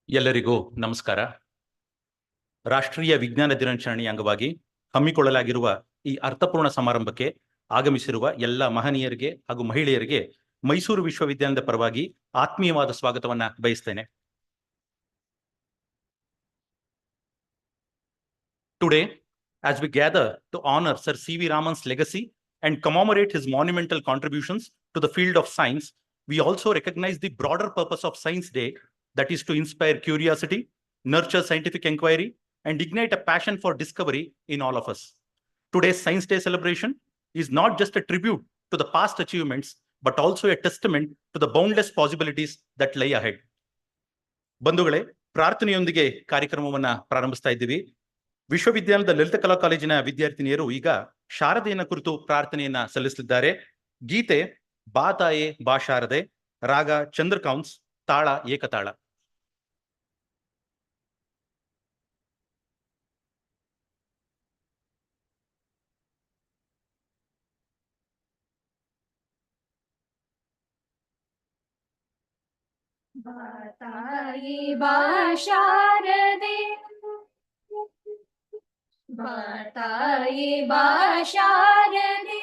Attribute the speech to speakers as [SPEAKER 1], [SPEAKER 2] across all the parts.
[SPEAKER 1] ಎಲ್ಲರಿಗೂ ನಮಸ್ಕಾರ. ರಾಷ್ಟ್ರೀಯ ವಿಜ್ಞಾನ ದಿನಾಚರಣೆಯ ಅಂಗವಾಗಿ ಹಮ್ಮಿಕೊಳ್ಳಲಾಗಿರುವ ಈ ಅರ್ಥಪೂರ್ಣ ಸಮಾರಂಭಕ್ಕೆ ಆಗಮಿಸಿರುವ ಎಲ್ಲ ಮಹನೀಯರಿಗೆ ಹಾಗೂ ಮಹಿಳೆಯರಿಗೆ ಮೈಸೂರು ವಿಶ್ವವಿದ್ಯಾಲಯದ ಪರವಾಗಿ ಆತ್ಮೀಯವಾದ ಸ್ವಾಗತವನ್ನ ಬಯಸ್ತೇನೆ. Today, as we gather to honor Sir CV Raman's legacy and commemorate his monumental contributions to the field of science, we also recognize the broader purpose of Science Day, that is to inspire curiosity, nurture scientific inquiry, and ignite a passion for discovery in all of us. Today's Science Day celebration is not just a tribute to the past achievements, but also a testament to the boundless possibilities that lie ahead. ಬಂಧುಗಳೇ, ಪ್ರಾರ್ಥನೆಯೊಂದಿಗೆ ಕಾರ್ಯಕ್ರಮವನ್ನ ಪ್ರಾರಂಭಿಸ್ತಾ ಇದ್ದೀವಿ. ವಿಶ್ವವಿದ್ಯಾಲಯದ ಲಲಿತ ಕಲಾ ಕಾಲೇಜಿನ ವಿದ್ಯಾರ್ಥಿನಿಯರು ಈಗ ಶಾರದೆಯನ್ನ ಕುರಿತು ಪ್ರಾರ್ಥನೆಯನ್ನ ಸಲ್ಲಿಸಲಿದ್ದಾರೆ. ಗೀತೆ ಬಾ ತಾಯೇ ಬಾ ಶಾರದೆ, ರಾಗ ಚಂದ್ರಕೌನ್ಸ್, ತಾಳ ಏಕತಾಳ.
[SPEAKER 2] ಬಾತಾಯಿ ಬಾ ಶಾರದೆ, ಬಾತಾಯಿ ಬಾ ಶಾರದೆ,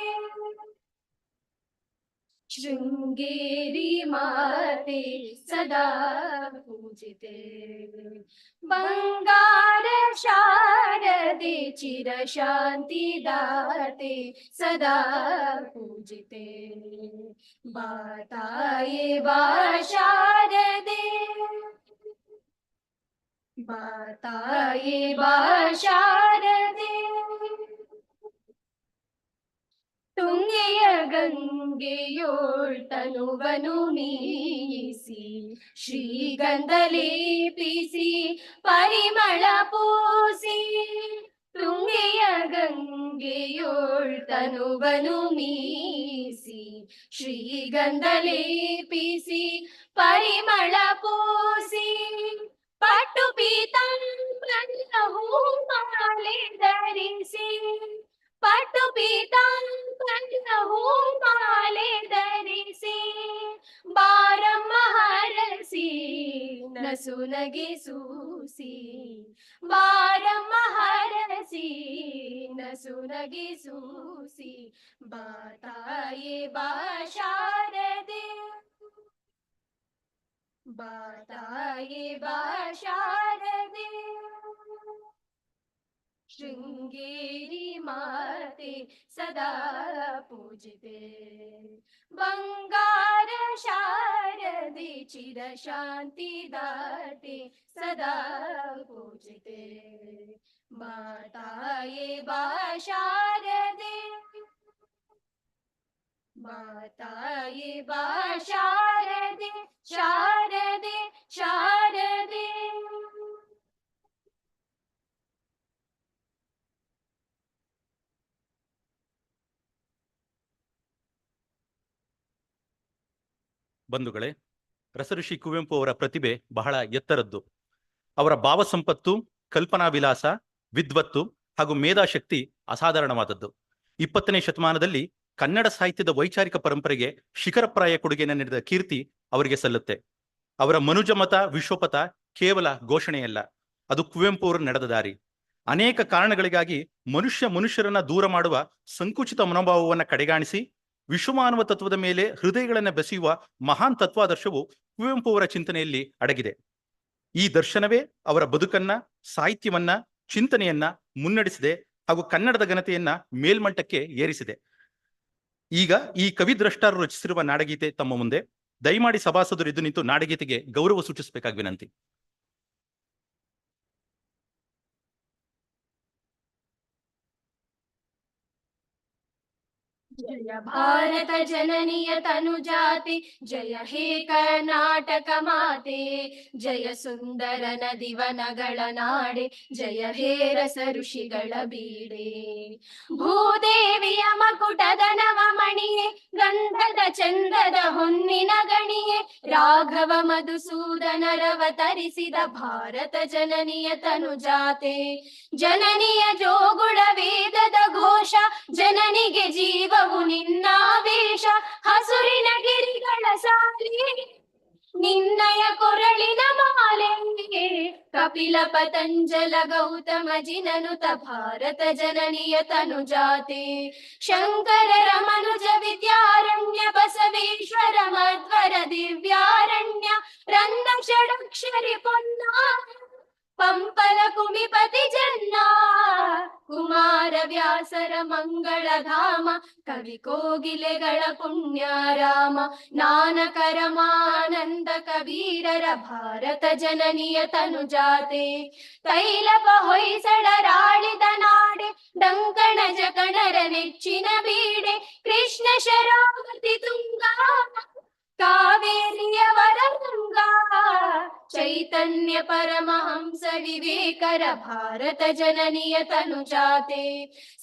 [SPEAKER 2] ಶೃಂಗೇರಿ ಮಾತೆ ಸದಾ ಪೂಜಿತೆ. ಬಂಗಾರ ಶಾರದೆ ಚಿರ ಶಾಂತಿ ದಾತೆ ಸದಾ ಪೂಜಿತೆ. ಬಾತಾಯಿ ಬಾ ಶಾರದೆ, ಬಾತಾಯಿ ಬಾ ಶಾರದೆ, ತುಂಗೆಯ ಗಂಗೆಯೋಳ್ ತನುವನು ನೀಸಿ, ಶ್ರೀಗಂಧ ಲೇಪಿಸಿ ಪರಿಮಳ ಪೂಸಿ. ತುಂಗೆಯ ಗಂಗೆಯೋಳ್ ತನುವನು ಮೀಸಿ, ಶ್ರೀಗಂಧ ಲೇಪಿಸಿ ಪರಿಮಳ ಪೂಸಿ. ಪಟ್ಟು ಪೀತಾಂಬರ ಹೂಮಾಲೆ ಧರಿಸಿ, ಪಟ್ಟು ಪೀತಾಂಬರ ಹೂಮಾಲೆ ಧರಿಸಿ, ಬಾರಮ್ಮ ಹರಸಿ ನಸುನಗೆ ಸೂಸಿ. ಬಾರಮ್ಮ ಹರಸಿ ನಸುನಗೆ ಸೂಸಿ. ಬಾತಾಯೇ ಬಾ ಶಾರದೆ, ಬಾತಾಯೇ ಬಾ ಶಾರದೆ, ಶೃಂಗೇರಿ ಮಾತೆ ಸದಾ ಪೂಜಿತೆ. ಬಂಗಾರ ಶಾರದೆ ಚಿರ ಶಾಂತಿ ದಾತೆ ಸದಾ ಪೂಜಿತೆ. ಬಾತಾಯೇ ಬಾ ಶಾರದೆ, ಬಾತಾಯೇ ಬಾ ಶಾರದೆ, ಶಾರದೆ ಶಾರದೆ.
[SPEAKER 1] ಬಂಧುಗಳೇ, ರಸಋಷಿ ಕುವೆಂಪು ಅವರ ಪ್ರತಿಭೆ ಬಹಳ ಎತ್ತರದ್ದು. ಅವರ ಭಾವ ಸಂಪತ್ತು, ಕಲ್ಪನಾ ವಿಲಾಸ, ವಿದ್ವತ್ತು ಹಾಗೂ ಮೇಧಾಶಕ್ತಿ ಅಸಾಧಾರಣವಾದದ್ದು. 20ನೇ ಶತಮಾನದಲ್ಲಿ ಕನ್ನಡ ಸಾಹಿತ್ಯದ ವೈಚಾರಿಕ ಪರಂಪರೆಗೆ ಶಿಖರಪ್ರಾಯ ಕೊಡುಗೆಯನ್ನು ನೀಡಿದ ಕೀರ್ತಿ ಅವರಿಗೆ ಸಲ್ಲುತ್ತೆ. ಅವರ ಮನುಜಮತ ವಿಶ್ವಪಥ ಕೇವಲ ಘೋಷಣೆಯಲ್ಲ, ಅದು ಕುವೆಂಪು ಅವರು ನಡೆದ ದಾರಿ. ಅನೇಕ ಕಾರಣಗಳಿಗಾಗಿ ಮನುಷ್ಯರನ್ನ ದೂರ ಮಾಡುವ ಸಂಕುಚಿತ ಮನೋಭಾವವನ್ನು ಕಡೆಗಾಣಿಸಿ ವಿಶ್ವಮಾನವ ತತ್ವದ ಮೇಲೆ ಹೃದಯಗಳನ್ನು ಬೆಸೆಯುವ ಮಹಾನ್ ತತ್ವಾದರ್ಶವು ಕುವೆಂಪು ಅವರ ಚಿಂತನೆಯಲ್ಲಿ ಅಡಗಿದೆ. ಈ ದರ್ಶನವೇ ಅವರ ಬದುಕನ್ನ, ಸಾಹಿತ್ಯವನ್ನ, ಚಿಂತನೆಯನ್ನ ಮುನ್ನಡೆಸಿದೆ ಹಾಗೂ ಕನ್ನಡದ ಘನತೆಯನ್ನ ಮೇಲ್ಮಟ್ಟಕ್ಕೆ ಏರಿಸಿದೆ. ಈಗ ಈ ಕವಿದ್ರಷ್ಟರು ರಚಿಸಿರುವ ನಾಡಗೀತೆ ತಮ್ಮ ಮುಂದೆ. ದಯಮಾಡಿ ಸಭಾಸದರು ಎದ್ದು ನಿಂತು ನಾಡಗೀತೆಗೆ ಗೌರವ ಸೂಚಿಸಬೇಕಾಗಿ ವಿನಂತಿ.
[SPEAKER 2] ಜಯ ಭಾರತ ಜನನಿಯ ತನುಜಾತೆ, ಜಯ ಹೇ ಕರ್ನಾಟಕ ಮಾತೆ. ಜಯ ಸುಂದರ ನದಿವನಗಳ ನಾಡೆ, ಜಯ ಹೇ ರಸ ಋಷಿಗಳ ಬೀಡೆ. ಭೂದೇವಿಯ ಮಕುಟದ ನವಮಣಿಯೇ, ಗಂಧದ ಚಂದದ ಹೊನ್ನಿನ ಗಣಿಯೇ. ರಾಘವ ಮಧುಸೂದನರವತರಿಸಿದ ಭಾರತ ಜನನಿಯ ತನುಜಾತೆ. ಜನನಿಯ ಜೋಗುಳ ವೇದದ ಘೋಷ, ಜನನಿಗೆ ಜೀವವು ನಿನ್ನಾವೇಶ. ಹಸುರಿನ ಗಿರಿಗಳ ಸಾಲಿ, ನಿನ್ನಯ ಕೊರಳಿನ ಮಾಲೆ ಕಪಿಲ ಪತಂಜಲ ಗೌತಮ ಜಿನನುತ ಭಾರತ ಜನನಿಯ ತನುಜಾತೆ ಶಂಕರ ರಮನುಜ ವಿದ್ಯಾರಣ್ಯ ಬಸವೇಶ್ವರ ಮಧ್ವರ ದಿವ್ಯಾರಣ್ಯ ರಂಗ ಷಡಕ್ಷರಿ ಪೊನ್ನ ಪಂಪಲ ಕುಮಿಪತಿ ಜನ್ನ ಕುಮಾರ ವ್ಯಾಸರ ಮಂಗಳಧಾಮ ಕವಿ ಕೋಗಿಲೆಗಳ ಪುಣ್ಯಾರಾಮ ನಾನಕ ರಮಾನಂದ ಕಬೀರರ ಭಾರತ ಜನನಿಯ ತನುಜಾತೆ ತೈಲಪ ಹೊಯ್ಸಳರಾಳಿದ ನಾಡೆ ಡಂಕಣ ಜಗಣರ ನೆಚ್ಚಿನ ಬೀಡೆ ಕೃಷ್ಣ ಶರಾವತಿ ತುಂಗಾ ಕಾವೇರಿಯವರ ಗಂಗಾ ಚೈತನ್ಯ ಪರಮಹಂಸ ವಿವೇಕರ ಭಾರತ ಜನನಿಯ ತನುಜಾತೆ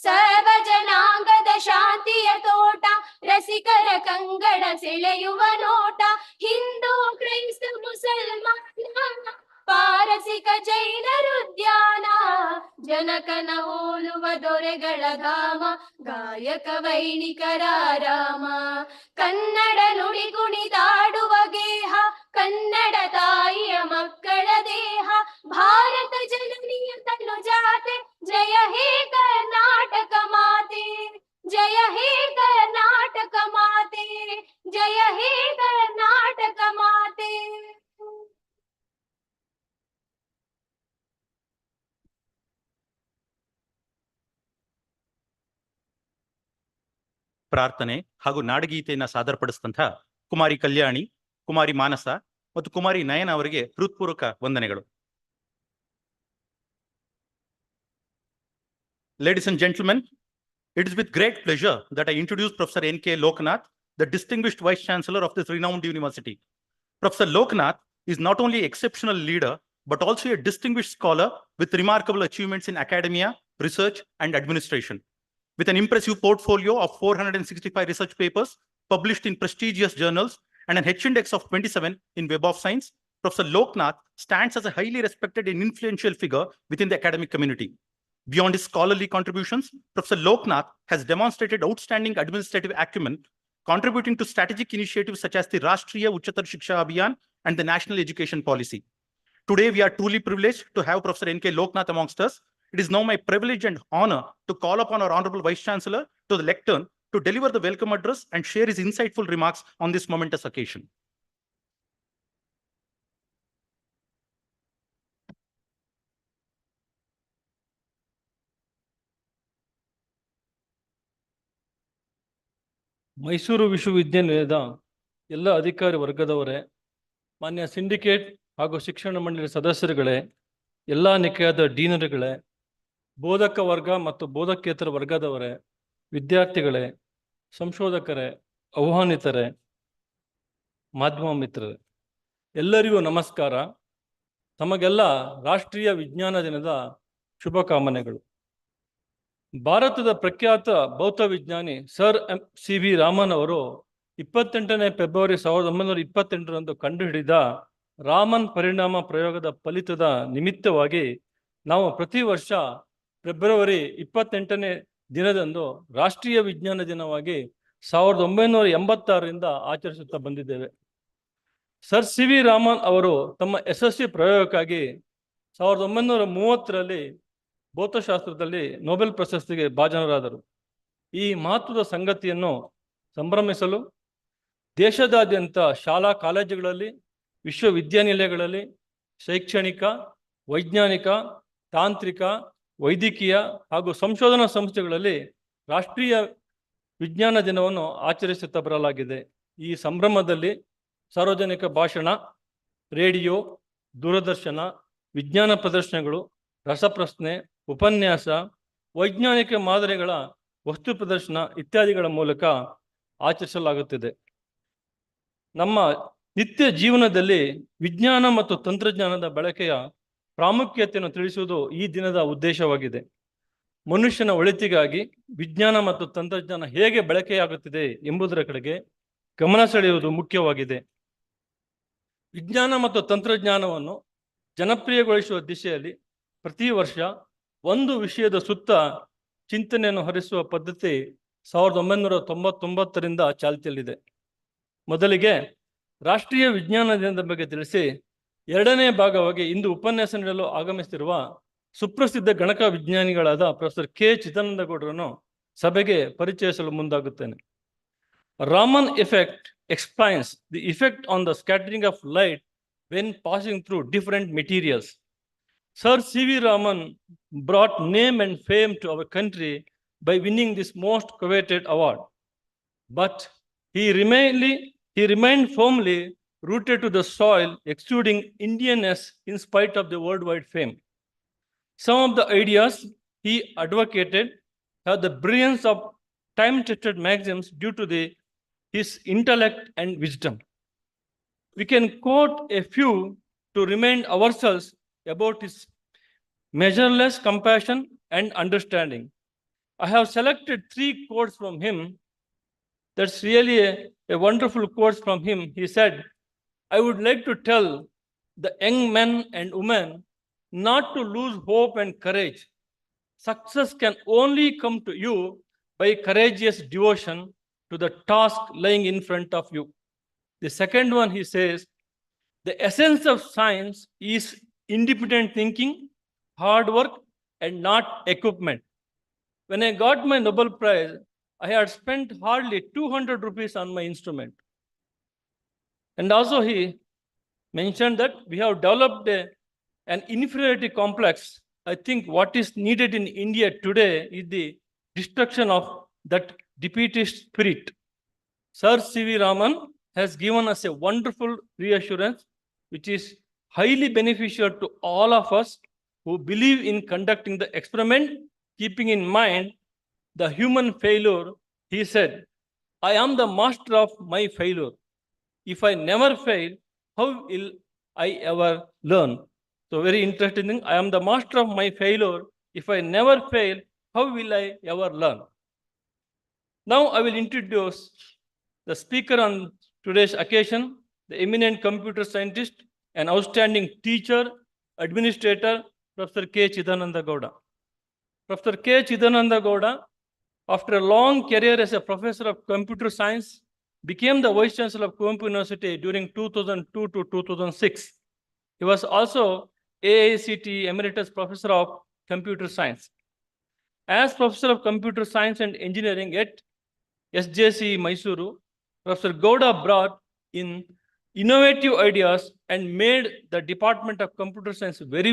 [SPEAKER 2] ಸರ್ವ ಜನಾಂಗದ ಶಾಂತಿಯ ತೋಟ ರಸಿಕರ ಕಂಗಡ ಸೆಳೆಯುವ ನೋಟ ಹಿಂದೂ ಕ್ರೈಸ್ತ ಮುಸಲ್ಮಾನ ಪಾರಸಿಕ ಜೈನರುದ್ಯಾನ ಜನಕನ ಹೋಲುವ ದೊರೆಗಳ ಧಾಮ ಗಾಯಕ ವೈಣಿಕರ ರಾಮ ಕನ್ನಡ ನುಡಿ ಕುಣಿದಾಡುವ ಗೇಹ ಕನ್ನಡ ತಾಯಿಯ ಮಕ್ಕಳ ದೇಹ ಭಾರತ ಜನನಿಯ ತನುಜಾತೆ ಜಯ ಹೇ ಕರ್ನಾಟಕ ಮಾತೆ ಜಯ ಹೇ ಕರ್ನಾಟಕ ಮಾತೆ ಜಯ ಹೇ ಕರ್ನಾಟಕ ಮಾತೆ.
[SPEAKER 1] ಪ್ರಾರ್ಥನೆ ಹಾಗೂ ನಾಡಗೀತೆಯನ್ನ ಸಾದರಪಡಿಸಿದಂತಹ ಕುಮಾರಿ ಕಲ್ಯಾಣಿ, ಕುಮಾರಿ ಮಾನಸ ಮತ್ತು ಕುಮಾರಿ ನಯನ ಅವರಿಗೆ ಹೃತ್ಪೂರ್ವಕ ವಂದನೆಗಳು. Ladies and gentlemen, it is with great pleasure that I introduce Professor N.K. Lokanath, the distinguished Vice Chancellor of this renowned university. Professor Lokanath is not only an exceptional leader, but also a distinguished scholar with remarkable achievements in academia, research, and administration. With an impressive portfolio of 465 research papers published in prestigious journals and an H-index of 27 in Web of Science, Professor Lokanath stands as a highly respected and influential figure within the academic community. Beyond his scholarly contributions, Professor Lokanath has demonstrated outstanding administrative acumen, contributing to strategic initiatives such as the Rashtriya Uchatar Shiksha Abhiyan and the National Education Policy. Today, we are truly privileged to have Professor N.K. Lokanath amongst us. It is now my privilege and honor to call upon our Honorable Vice Chancellor to the lectern to deliver the welcome address and share his insightful remarks on this momentous occasion.
[SPEAKER 3] Mysuru ವಿಶ್ವವಿದ್ಯಾನಿಲಯದ ಎಲ್ಲ ಅಧಿಕಾರಿ ವರ್ಗದವರೇ, ಮಾನ್ಯ syndicate ಹಾಗೂ ಶಿಕ್ಷಣ ಮಂಡಳಿ ಸದಸ್ಯರುಗಳೇ, ಎಲ್ಲ ನಿಕಾಯದ ಡೀನರುಗಳೇ, ಬೋಧಕ ವರ್ಗ ಮತ್ತು ಬೋಧಕೇತರ ವರ್ಗದವರೇ, ವಿದ್ಯಾರ್ಥಿಗಳೇ, ಸಂಶೋಧಕರೇ, ಆಹ್ವಾನಿತರೇ, ಮಾಧ್ಯಮ ಮಿತ್ರರೇ, ಎಲ್ಲರಿಗೂ ನಮಸ್ಕಾರ. ತಮಗೆಲ್ಲ ರಾಷ್ಟ್ರೀಯ ವಿಜ್ಞಾನ ದಿನದ ಶುಭಕಾಮನೆಗಳು. ಭಾರತದ ಪ್ರಖ್ಯಾತ ಭೌತ ವಿಜ್ಞಾನಿ ಸರ್ CV ರಾಮನ್ ಅವರು 28ನೇ ಫೆಬ್ರವರಿ 1928ರಂದು ಕಂಡುಹಿಡಿದ ರಾಮನ್ ಪರಿಣಾಮ ಪ್ರಯೋಗದ ಫಲಿತದ ನಿಮಿತ್ತವಾಗಿ ನಾವು ಪ್ರತಿ ವರ್ಷ ಫೆಬ್ರವರಿ 28ನೇ ದಿನದಂದು ರಾಷ್ಟ್ರೀಯ ವಿಜ್ಞಾನ ದಿನವಾಗಿ 1986ರಿಂದ ಆಚರಿಸುತ್ತಾ ಬಂದಿದ್ದೇವೆ. ಸರ್ CV ರಾಮನ್ ಅವರು ತಮ್ಮ ಯಶಸ್ವಿ ಪ್ರಯೋಗಕ್ಕಾಗಿ 1930ರಲ್ಲಿ ಭೌತಶಾಸ್ತ್ರದಲ್ಲಿ ನೊಬೆಲ್ ಪ್ರಶಸ್ತಿಗೆ ಭಾಜನರಾದರು. ಈ ಮಹತ್ವದ ಸಂಗತಿಯನ್ನು ಸಂಭ್ರಮಿಸಲು ದೇಶದಾದ್ಯಂತ ಶಾಲಾ ಕಾಲೇಜುಗಳಲ್ಲಿ, ವಿಶ್ವವಿದ್ಯಾನಿಲಯಗಳಲ್ಲಿ, ಶೈಕ್ಷಣಿಕ, ವೈಜ್ಞಾನಿಕ, ತಾಂತ್ರಿಕ, ವೈದ್ಯಕೀಯ ಹಾಗೂ ಸಂಶೋಧನಾ ಸಂಸ್ಥೆಗಳಲ್ಲಿ ರಾಷ್ಟ್ರೀಯ ವಿಜ್ಞಾನ ದಿನವನ್ನು ಆಚರಿಸುತ್ತಾ ಬರಲಾಗಿದೆ. ಈ ಸಂಭ್ರಮದಲ್ಲಿ ಸಾರ್ವಜನಿಕ ಭಾಷಣ, ರೇಡಿಯೋ, ದೂರದರ್ಶನ, ವಿಜ್ಞಾನ ಪ್ರದರ್ಶನಗಳು, ರಸಪ್ರಶ್ನೆ, ಉಪನ್ಯಾಸ, ವೈಜ್ಞಾನಿಕ ಮಾದರಿಗಳ ವಸ್ತು ಪ್ರದರ್ಶನ ಇತ್ಯಾದಿಗಳ ಮೂಲಕ ಆಚರಿಸಲಾಗುತ್ತಿದೆ. ನಮ್ಮ ನಿತ್ಯ ಜೀವನದಲ್ಲಿ ವಿಜ್ಞಾನ ಮತ್ತು ತಂತ್ರಜ್ಞಾನದ ಬಳಕೆಯ ಪ್ರಾಮುಖ್ಯತೆಯನ್ನು ತಿಳಿಸುವುದು ಈ ದಿನದ ಉದ್ದೇಶವಾಗಿದೆ. ಮನುಷ್ಯನ ಒಳಿತಿಗಾಗಿ ವಿಜ್ಞಾನ ಮತ್ತು ತಂತ್ರಜ್ಞಾನ ಹೇಗೆ ಬಳಕೆಯಾಗುತ್ತಿದೆ ಎಂಬುದರ ಕಡೆಗೆ ಗಮನ ಸೆಳೆಯುವುದು ಮುಖ್ಯವಾಗಿದೆ. ವಿಜ್ಞಾನ ಮತ್ತು ತಂತ್ರಜ್ಞಾನವನ್ನು ಜನಪ್ರಿಯಗೊಳಿಸುವ ದಿಶೆಯಲ್ಲಿ ಪ್ರತಿ ವರ್ಷ ಒಂದು ವಿಷಯದ ಸುತ್ತ ಚಿಂತನೆಯನ್ನು ಹರಿಸುವ ಪದ್ಧತಿ 1999ರಿಂದ ಚಾಲ್ತಿಯಲ್ಲಿದೆ. ಮೊದಲಿಗೆ ರಾಷ್ಟ್ರೀಯ ವಿಜ್ಞಾನ ದಿನದ ಬಗ್ಗೆ ತಿಳಿಸಿ 2ನೇ ಭಾಗವಾಗಿ ಇಂದು ಉಪನ್ಯಾಸ ನೀಡಲು ಆಗಮಿಸುತ್ತಿರುವ ಸುಪ್ರಸಿದ್ಧ ಗಣಕ ವಿಜ್ಞಾನಿಗಳಾದ ಪ್ರೊಫೆಸರ್ ಕೆ ಚಿದಾನಂದ ಗೌಡರನ್ನು ಸಭೆಗೆ ಪರಿಚಯಿಸಲು ಮುಂದಾಗುತ್ತೇನೆ. Raman effect explains the effect on the scattering of light when passing through different materials. Sir CV Raman brought name and fame to our country by winning this most coveted award. But he remained firmly rooted to the soil, exuding Indianness in spite of the worldwide fame. Some of the ideas he advocated have the brilliance of time-tested maxims due to his intellect and wisdom. We can quote a few to remind ourselves about his measureless compassion and understanding. I have selected 3 quotes from him. That's really a wonderful quote from him. He said, "I would like to tell the young men and women not to lose hope and courage. Success can only come to you by courageous devotion to the task lying in front of you." The second one, he says, "The essence of science is independent thinking, hard work, and not equipment." When I got my Nobel Prize, I had spent hardly 200 rupees on my instrument. And also he mentioned that we have developed an inferiority complex. I think what is needed in India today is the destruction of that defeatist spirit. Sir CV Raman has given us a wonderful reassurance, which is highly beneficial to all of us who believe in conducting the experiment, keeping in mind the human failure. He said, "I am the master of my failure. If I never fail, how will I ever learn?" So very interesting thing. I am the master of my failure. If I never fail, how will I ever learn? Now I will introduce the speaker on today's occasion, the eminent computer scientist and outstanding teacher, administrator, Professor K. Chidananda Gowda. Professor K. Chidananda Gowda, after a long career as a professor of computer science, became the Vice Chancellor of Kuvempu University during 2002 to 2006. He was also AICT Emeritus Professor of Computer Science. As Professor of Computer Science and Engineering at SJC MYSORE, Professor Gowda brought in innovative ideas and made the Department of Computer Science very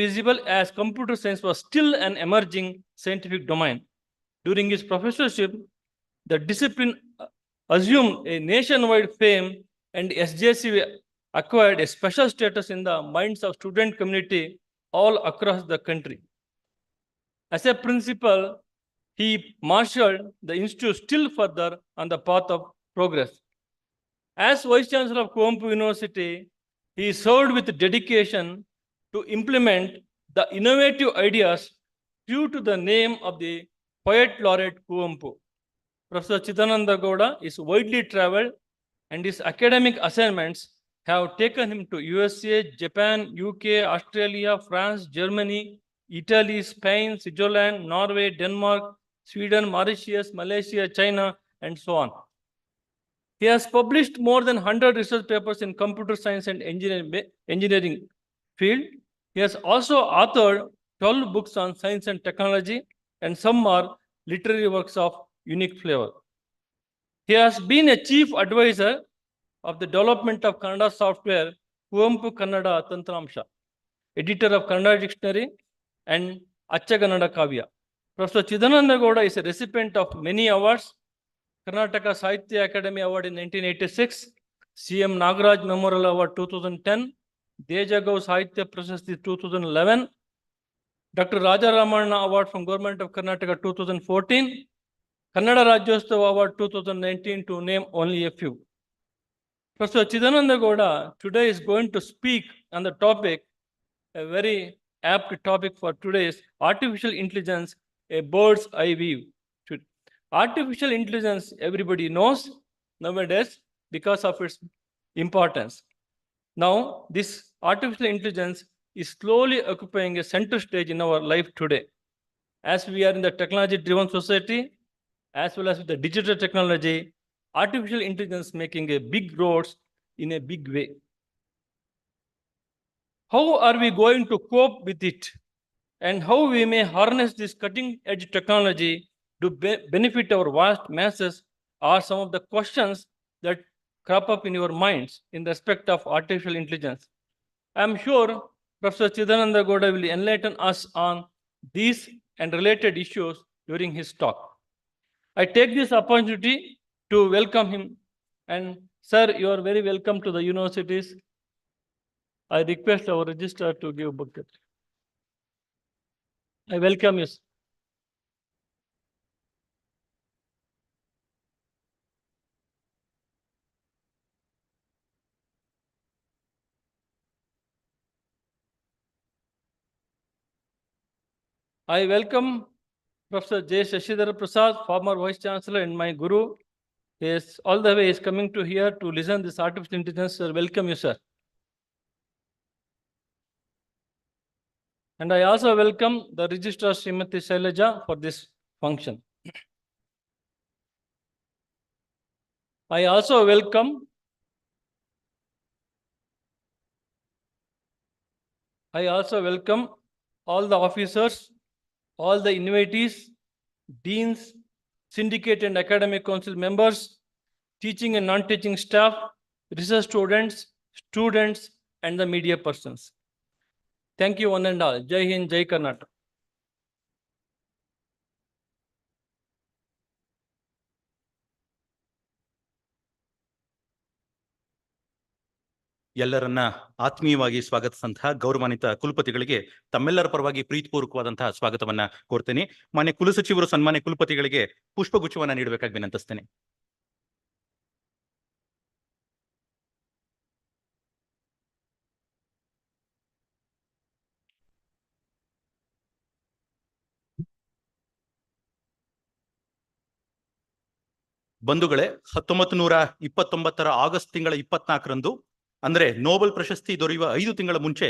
[SPEAKER 3] visible as computer science was still an emerging scientific domain. During his professorship, the discipline assumed a nationwide fame, and SJC acquired a special status in the minds of student community all across the country. As a principal, he marshaled the institute still further on the path of progress. As Vice Chancellor of Kuvempu University, he served with dedication to implement the innovative ideas due to the name of the Poet Laureate Kuvempu. Professor Chidananda Gowda is widely traveled, and his academic assignments have taken him to USA, Japan, UK, Australia, France, Germany, Italy, Spain, Switzerland, Norway, Denmark, Sweden, Mauritius, Malaysia, China, and so on. He has published more than 100 research papers in computer science and engineering field. He has also authored 12 books on science and technology, and some are literary works of unique flavor. He has been a chief advisor of the development of Kannada software, Kuvempu Kannada Tantramsha, editor of Kannada Dictionary and Acha Kannada Kavya. Professor Chidananda Gowda is a recipient of many awards: Karnataka Sahitya Academy Award in 1986, CM Nagaraj Memorial Award 2010, Dejagav Sahitya Prashasti 2011, Dr. Raja Ramanna Award from Government of Karnataka 2014, Kannada Rajyostava Award 2019, to name only a few. Professor Chidananda Gowda today is going to speak on the topic, a very apt topic for today's artificial intelligence, a bird's eye view. Artificial intelligence, everybody knows nowadays because of its importance. Now, this artificial intelligence is slowly occupying a center stage in our life today. As we are in the technology-driven society, as well as with the digital technology, artificial intelligence making a big roads in a big way. How are we going to cope with it? And how we may harness this cutting edge technology to benefit our vast masses are some of the questions that crop up in your minds in respect of artificial intelligence. I am sure Professor Chidananda Gowda will enlighten us on these and related issues during his talk. I take this opportunity to welcome him. And sir, you are very welcome to the universities. I request our registrar to give bucket. I welcome you. I welcome Professor J. Shashidhar Prasad, former Vice Chancellor and my Guru. He is all the way is coming to here to listen this artificial intelligence. Sir, welcome you, sir. And I also welcome the Registrar Srimati Shailaja for this function. I also welcome all the officers, all the invitees, deans, syndicate and academic council members, teaching and non-teaching staff, research students, and the media persons. Thank you one and all. Jai Hind, Jai Karnataka.
[SPEAKER 1] ಎಲ್ಲರನ್ನ ಆತ್ಮೀಯವಾಗಿ ಸ್ವಾಗತಿಸಿದಂತಹ ಗೌರವಾನ್ವಿತ ಕುಲಪತಿಗಳಿಗೆ ತಮ್ಮೆಲ್ಲರ ಪರವಾಗಿ ಪ್ರೀತಿಪೂರ್ವಕವಾದಂತಹ ಸ್ವಾಗತವನ್ನ ಕೋರ್ತೇನೆ. ಮಾನ್ಯ ಕುಲಸಚಿವರು ಸನ್ಮಾನ್ಯ ಕುಲಪತಿಗಳಿಗೆ ಪುಷ್ಪಗುಚ್ಛವನ್ನ ನೀಡಬೇಕಾಗಿ ವಿನಂತಿಸ್ತೇನೆ. ಬಂಧುಗಳೇ, 1929 August ತಿಂಗಳ 24ರಂದು ಅಂದ್ರೆ ನೋಬೆಲ್ ಪ್ರಶಸ್ತಿ ದೊರೆಯುವ 5 ತಿಂಗಳ ಮುಂಚೆ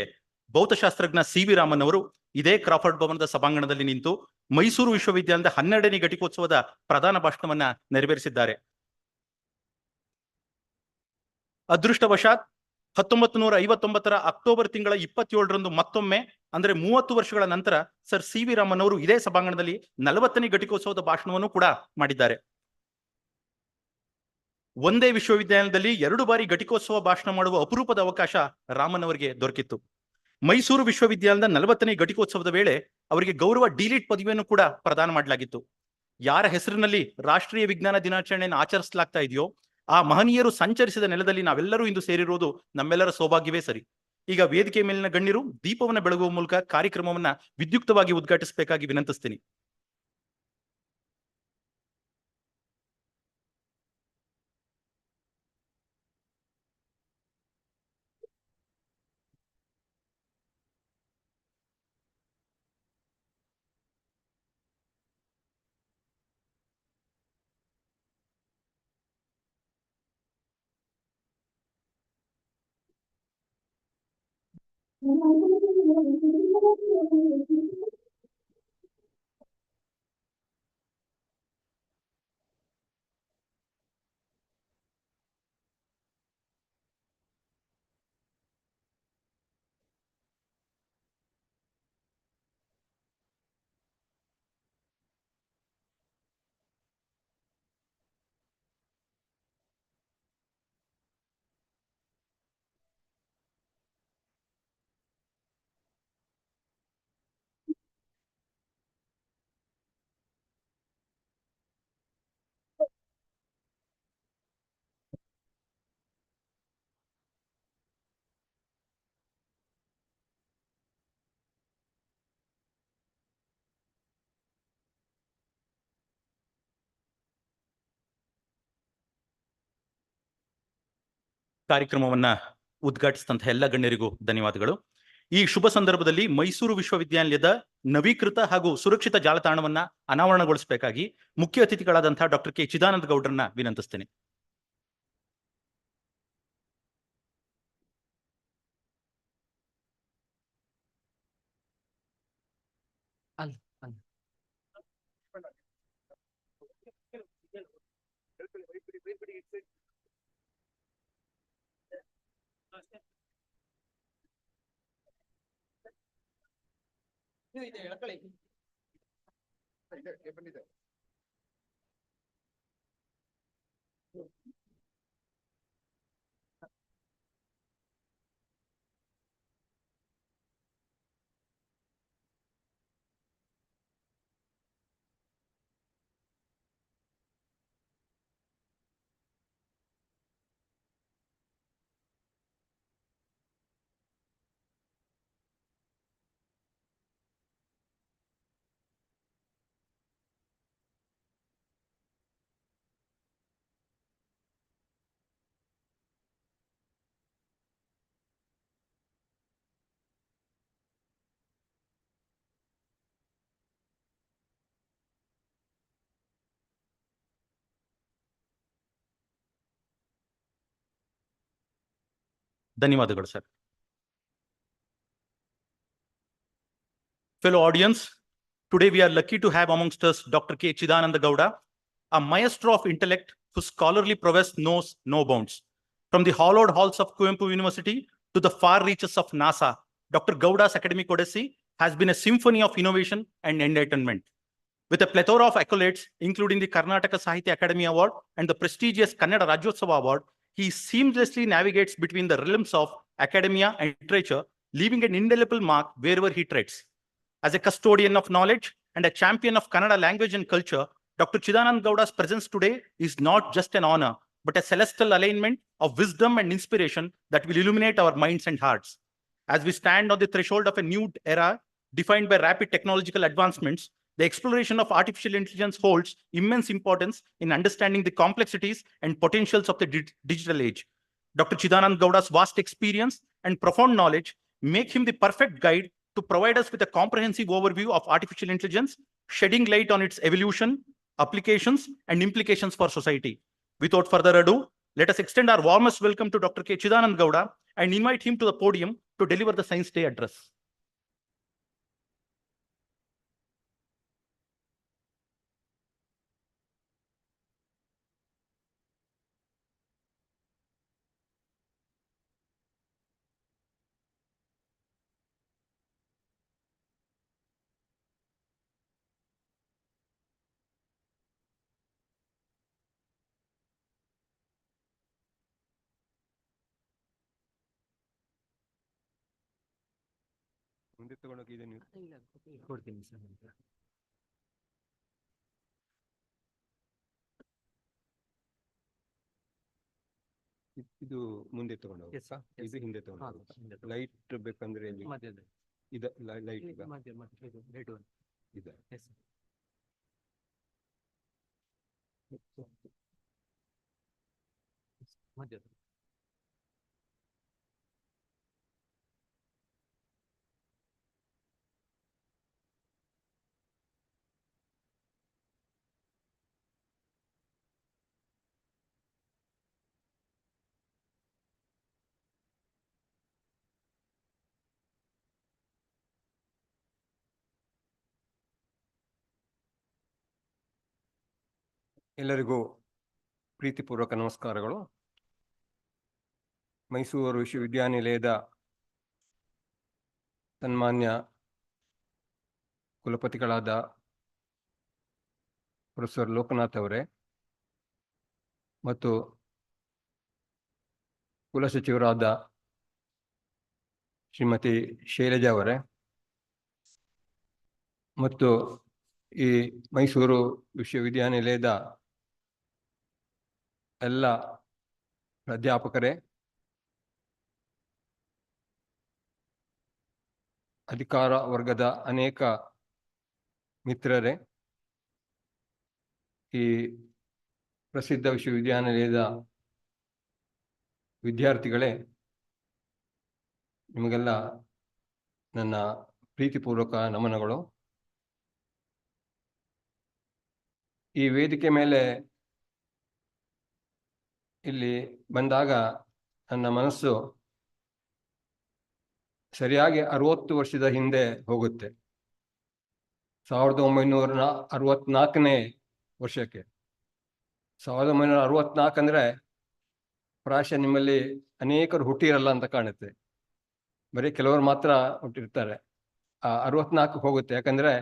[SPEAKER 1] ಭೌತಶಾಸ್ತ್ರಜ್ಞ CV ರಾಮನ್ ಅವರು ಇದೇ ಕ್ರಾಫರ್ಡ್ ಭವನದ ಸಭಾಂಗಣದಲ್ಲಿ ನಿಂತು ಮೈಸೂರು ವಿಶ್ವವಿದ್ಯಾಲಯದ 12ನೇ ಘಟಿಕೋತ್ಸವದ ಪ್ರಧಾನ ಭಾಷಣವನ್ನ ನೆರವೇರಿಸಿದ್ದಾರೆ. ಅದೃಷ್ಟವಶಾತ್ 1959 ಅಕ್ಟೋಬರ್ ತಿಂಗಳ 27ರಂದು ಮತ್ತೊಮ್ಮೆ ಅಂದ್ರೆ 30 ವರ್ಷಗಳ ನಂತರ ಸರ್ CV ರಾಮನ್ ಅವರು ಇದೇ ಸಭಾಂಗಣದಲ್ಲಿ 40ನೇ ಘಟಿಕೋತ್ಸವದ ಭಾಷಣವನ್ನು ಕೂಡ ಮಾಡಿದ್ದಾರೆ. ಒಂದೇ ವಿಶ್ವವಿದ್ಯಾಲಯದಲ್ಲಿ 2 ಬಾರಿ ಘಟಿಕೋತ್ಸವ ಭಾಷಣ ಮಾಡುವ ಅಪರೂಪದ ಅವಕಾಶ ರಾಮನ್ ಅವರಿಗೆ ದೊರಕಿತ್ತು. ಮೈಸೂರು ವಿಶ್ವವಿದ್ಯಾಲಯದ 40ನೇ ಘಟಿಕೋತ್ಸವದ ವೇಳೆ ಅವರಿಗೆ ಗೌರವ ಡಿಲಿಟ್ ಪದವಿಯನ್ನು ಕೂಡ ಪ್ರದಾನ ಮಾಡಲಾಗಿತ್ತು. ಯಾರ ಹೆಸರಿನಲ್ಲಿ ರಾಷ್ಟ್ರೀಯ ವಿಜ್ಞಾನ ದಿನಾಚರಣೆಯನ್ನು ಆಚರಿಸಲಾಗ್ತಾ ಇದೆಯೋ ಆ ಮಹನೀಯರು ಸಂಚರಿಸಿದ ನೆಲದಲ್ಲಿ ನಾವೆಲ್ಲರೂ ಇಂದು ಸೇರಿರುವುದು ನಮ್ಮೆಲ್ಲರ ಸೌಭಾಗ್ಯವೇ ಸರಿ. ಈಗ ವೇದಿಕೆ ಮೇಲಿನ ಗಣ್ಯರು ದೀಪವನ್ನು ಬೆಳಗುವ ಮೂಲಕ ಕಾರ್ಯಕ್ರಮವನ್ನ ವಿದ್ಯುಕ್ತವಾಗಿ ಉದ್ಘಾಟಿಸಬೇಕಾಗಿ ವಿನಂತಿಸ್ತೀನಿ. ಕಾರ್ಯಕ್ರಮವನ್ನ ಉದ್ಘಾಟಿಸಿದಂತಹ ಎಲ್ಲ ಗಣ್ಯರಿಗೂ ಧನ್ಯವಾದಗಳು. ಈ ಶುಭ ಸಂದರ್ಭದಲ್ಲಿ ಮೈಸೂರು ವಿಶ್ವವಿದ್ಯಾಲಯದ ನವೀಕೃತ ಹಾಗೂ ಸುರಕ್ಷಿತ ಜಾಲತಾಣವನ್ನ ಅನಾವರಣಗೊಳಿಸಬೇಕಾಗಿ ಮುಖ್ಯ ಅತಿಥಿಗಳಾದಂತಹ ಡಾಕ್ಟರ್ ಕೆ ಚಿದಾನಂದ ಗೌಡ್ರನ್ನ ವಿನಂತಿಸ್ತೇನೆ. ಧನ್ಯವಾದಗಳು sir. Fellow audience, today we are lucky to have amongst us Dr. K. Chidananda Gowda, a maestro of intellect whose scholarly prowess knows no bounds. From the hallowed halls of Kuvempu University to the far reaches of NASA, Dr. Gowda's academic odyssey has been a symphony of innovation and enlightenment. With a plethora of accolades, including the Karnataka Sahitya Academy Award and the prestigious Kannada Rajyotsava Award, he seamlessly navigates between the realms of academia and literature, leaving an indelible mark wherever he treads. As a custodian of knowledge and a champion of Kannada language and culture, Dr. Chidananda Gowda's presence today is not just an honor, but a celestial alignment of wisdom and inspiration that will illuminate our minds and hearts. As we stand on the threshold of a new era defined by rapid technological advancements, the exploration of artificial intelligence holds immense importance in understanding the complexities and potentials of the digital age. Dr. Chidananda Gowda's vast experience and profound knowledge make him the perfect guide to provide us with a comprehensive overview of artificial intelligence, shedding light on its evolution, applications, and implications for society. Without further ado, let us extend our warmest welcome to Dr. K. Chidananda Gowda and invite him to the podium to deliver the Science Day address.
[SPEAKER 4] ಮುಂದೆ ತಗೊಂಡೋಗಿ ಇದನ್ನು
[SPEAKER 3] ಕೊಡ್ತೀನಿ sir.
[SPEAKER 4] ಇದು ಮುಂದೆ ತಗೊಂಡೋಗಿ ಇದು ಹಿಂದೆ ತಗೊಂಡು ಲೈಟ್ ಬೇಕಂದ್ರೆ ಇದು ಲೈಟ್ ಇದೆ. ಎಲ್ಲರಿಗೂ ಪ್ರೀತಿಪೂರ್ವಕ ನಮಸ್ಕಾರಗಳು. ಮೈಸೂರು ವಿಶ್ವವಿದ್ಯಾನಿಲಯದ ಸನ್ಮಾನ್ಯ ಕುಲಪತಿಗಳಾದ ಪ್ರೊಫೆಸರ್ ಲೋಕನಾಥ್ ಅವರೇ ಮತ್ತು ಕುಲಸಚಿವರಾದ ಶ್ರೀಮತಿ ಶೈಲಜಾ ಅವರೇ ಮತ್ತು ಈ ಮೈಸೂರು ವಿಶ್ವವಿದ್ಯಾನಿಲಯದ ಎಲ್ಲ ಪ್ರಾಧ್ಯಾಪಕರೇ, ಅಧಿಕಾರ ವರ್ಗದ ಅನೇಕ ಮಿತ್ರರೇ, ಈ ಪ್ರಸಿದ್ಧ ವಿಶ್ವವಿದ್ಯಾನಿಲಯದ ವಿದ್ಯಾರ್ಥಿಗಳೇ, ನಿಮಗೆಲ್ಲ ನನ್ನ ಪ್ರೀತಿಪೂರ್ವಕ ನಮನಗಳು. ಈ ವೇದಿಕೆ ಮೇಲೆ ಇಲ್ಲಿ ಬಂದಾಗ ನನ್ನ ಮನಸ್ಸು ಸರಿಯಾಗಿ 60 ವರ್ಷದ ಹಿಂದೆ ಹೋಗುತ್ತೆ. 1964ನೇ ವರ್ಷಕ್ಕೆ 1964 ಅಂದರೆ ಪ್ರಾಯಶಃ ನಿಮ್ಮಲ್ಲಿ ಅನೇಕರು ಹುಟ್ಟಿರಲ್ಲ ಅಂತ ಕಾಣುತ್ತೆ. ಬರೀ ಕೆಲವರು ಮಾತ್ರ ಹುಟ್ಟಿರ್ತಾರೆ. 64 ಹೋಗುತ್ತೆ. ಯಾಕಂದರೆ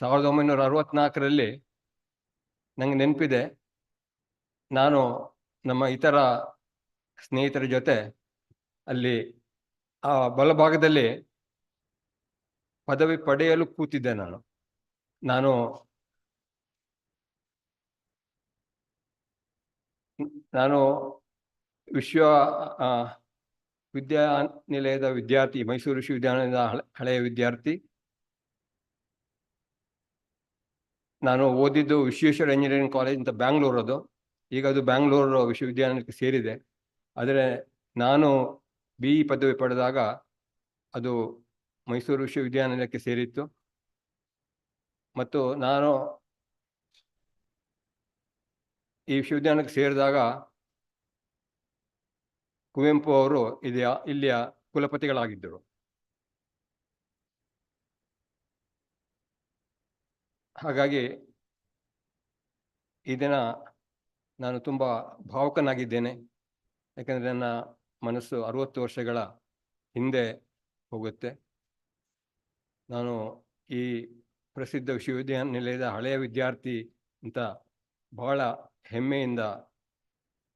[SPEAKER 4] 1964ರಲ್ಲಿ ನಂಗೆ ನೆನಪಿದೆ, ನಾನು ನಮ್ಮ ಇತರ ಸ್ನೇಹಿತರ ಜೊತೆ ಅಲ್ಲಿ ಆ ಬಲಭಾಗದಲ್ಲಿ ಪದವಿ ಪಡೆಯಲು ಕೂತಿದ್ದೆ. ನಾನು ವಿಶ್ವವಿದ್ಯಾನಿಲಯದ ವಿದ್ಯಾರ್ಥಿ, ಮೈಸೂರು ವಿಶ್ವವಿದ್ಯಾನಿಲಯದ ಹಳೆಯ ವಿದ್ಯಾರ್ಥಿ. ನಾನು ಓದಿದ್ದು ವಿಶ್ವೇಶ್ವರ ಇಂಜಿನಿಯರಿಂಗ್ ಕಾಲೇಜ್ ಅಂತ ಬ್ಯಾಂಗ್ಳೂರು. ಅದು ಈಗ ಅದು ಬ್ಯಾಂಗ್ಳೂರು ವಿಶ್ವವಿದ್ಯಾನಿಲಯಕ್ಕೆ ಸೇರಿದೆ. ಆದರೆ ನಾನು BE ಪದವಿ ಪಡೆದಾಗ ಅದು ಮೈಸೂರು ವಿಶ್ವವಿದ್ಯಾನಿಲಯಕ್ಕೆ ಸೇರಿತ್ತು. ಮತ್ತು ನಾನು ಈ ವಿಶ್ವವಿದ್ಯಾನಿಲಯಕ್ಕೆ ಸೇರಿದಾಗ ಕುವೆಂಪು ಅವರು ಇಲ್ಲಿಯ ಕುಲಪತಿಗಳಾಗಿದ್ದರು. ಹಾಗಾಗಿ ಈ ದಿನ ನಾನು ತುಂಬ ಭಾವುಕನಾಗಿದ್ದೇನೆ. ಯಾಕಂದರೆ ನನ್ನ ಮನಸ್ಸು 60 ವರ್ಷಗಳ ಹಿಂದೆ ಹೋಗುತ್ತೆ. ನಾನು ಈ ಪ್ರಸಿದ್ಧ ವಿಶ್ವವಿದ್ಯಾನಿಲಯದ ಹಳೆಯ ವಿದ್ಯಾರ್ಥಿ ಅಂತ ಬಹಳ ಹೆಮ್ಮೆಯಿಂದ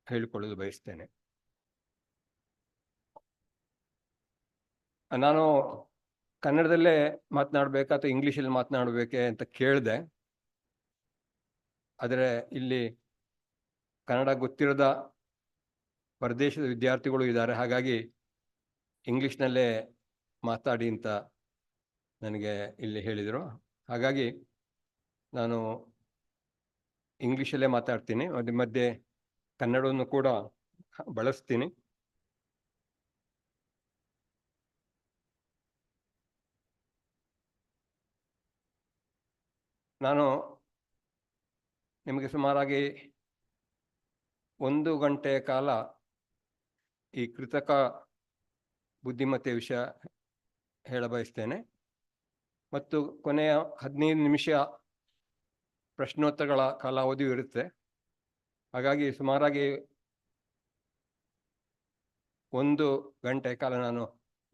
[SPEAKER 4] ಹೇಳಿಕೊಳ್ಳಲು ಬಯಸ್ತೇನೆ. ನಾನು ಕನ್ನಡದಲ್ಲೇ ಮಾತನಾಡಬೇಕಾ ಅಥವಾ ಇಂಗ್ಲೀಷಲ್ಲಿ ಮಾತನಾಡಬೇಕೆ ಅಂತ ಕೇಳಿದೆ. ಆದರೆ ಇಲ್ಲಿ ಕನ್ನಡ ಗೊತ್ತಿರದ ಪರದೇಶದ ವಿದ್ಯಾರ್ಥಿಗಳು ಇದ್ದಾರೆ. ಹಾಗಾಗಿ ಇಂಗ್ಲೀಷ್ನಲ್ಲೇ ಮಾತಾಡಿ ಅಂತ ನನಗೆ ಇಲ್ಲಿ ಹೇಳಿದರು. ಹಾಗಾಗಿ ನಾನು ಇಂಗ್ಲೀಷಲ್ಲೇ ಮಾತಾಡ್ತೀನಿ. ಅದ್ರ ಮಧ್ಯೆ ಕನ್ನಡವನ್ನು ಕೂಡ ಬಳಸ್ತೀನಿ. ನಾನು ನಿಮಗೆ ಸುಮಾರಾಗಿ 1 ಗಂಟೆಯ ಕಾಲ ಈ ಕೃತಕ ಬುದ್ಧಿಮತ್ತೆ ವಿಷಯ ಹೇಳಬಯಸ್ತೇನೆ. ಮತ್ತು ಕೊನೆಯ 15 ನಿಮಿಷ ಪ್ರಶ್ನೋತ್ತರಗಳ ಕಾಲಾವಧಿಯೂ ಇರುತ್ತೆ. ಹಾಗಾಗಿ ಸುಮಾರಾಗಿ 1 ಗಂಟೆಯ ಕಾಲ ನಾನು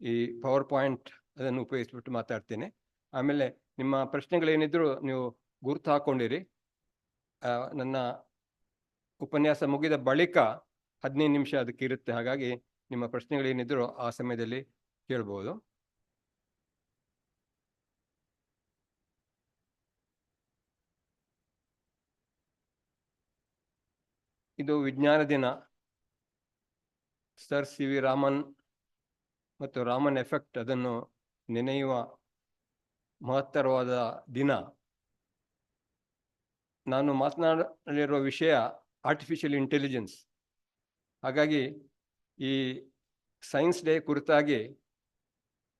[SPEAKER 4] ಈ ಪವರ್ ಪಾಯಿಂಟ್ ಅದನ್ನು ಉಪಯೋಗಿಸ್ಬಿಟ್ಟು ಮಾತಾಡ್ತೀನಿ. ಆಮೇಲೆ ನಿಮ್ಮ ಪ್ರಶ್ನೆಗಳೇನಿದ್ರು ನೀವು ಗುರುತು ಹಾಕ್ಕೊಂಡಿರಿ. ನನ್ನ ಉಪನ್ಯಾಸ ಮುಗಿದ ಬಳಿಕ 15 ನಿಮಿಷ ಅದಕ್ಕೆ ಇರುತ್ತೆ. ಹಾಗಾಗಿ ನಿಮ್ಮ ಪ್ರಶ್ನೆಗಳೇನಿದ್ರು ಆ ಸಮಯದಲ್ಲಿ ಕೇಳ್ಬೋದು. ಇದು ವಿಜ್ಞಾನ ದಿನ. ಸರ್ CV ರಾಮನ್ ಮತ್ತು ರಾಮನ್ ಎಫೆಕ್ಟ್ ಅದನ್ನು ನೆನೆಯುವ ಮಹತ್ತರವಾದ ದಿನ. ನಾನು ಮಾತನಾಡಲಿರುವ ವಿಷಯ ಆರ್ಟಿಫಿಷಿಯಲ್ ಇಂಟೆಲಿಜೆನ್ಸ್. ಹಾಗಾಗಿ ಈ ಸೈನ್ಸ್ ಡೇ ಕುರಿತಾಗಿ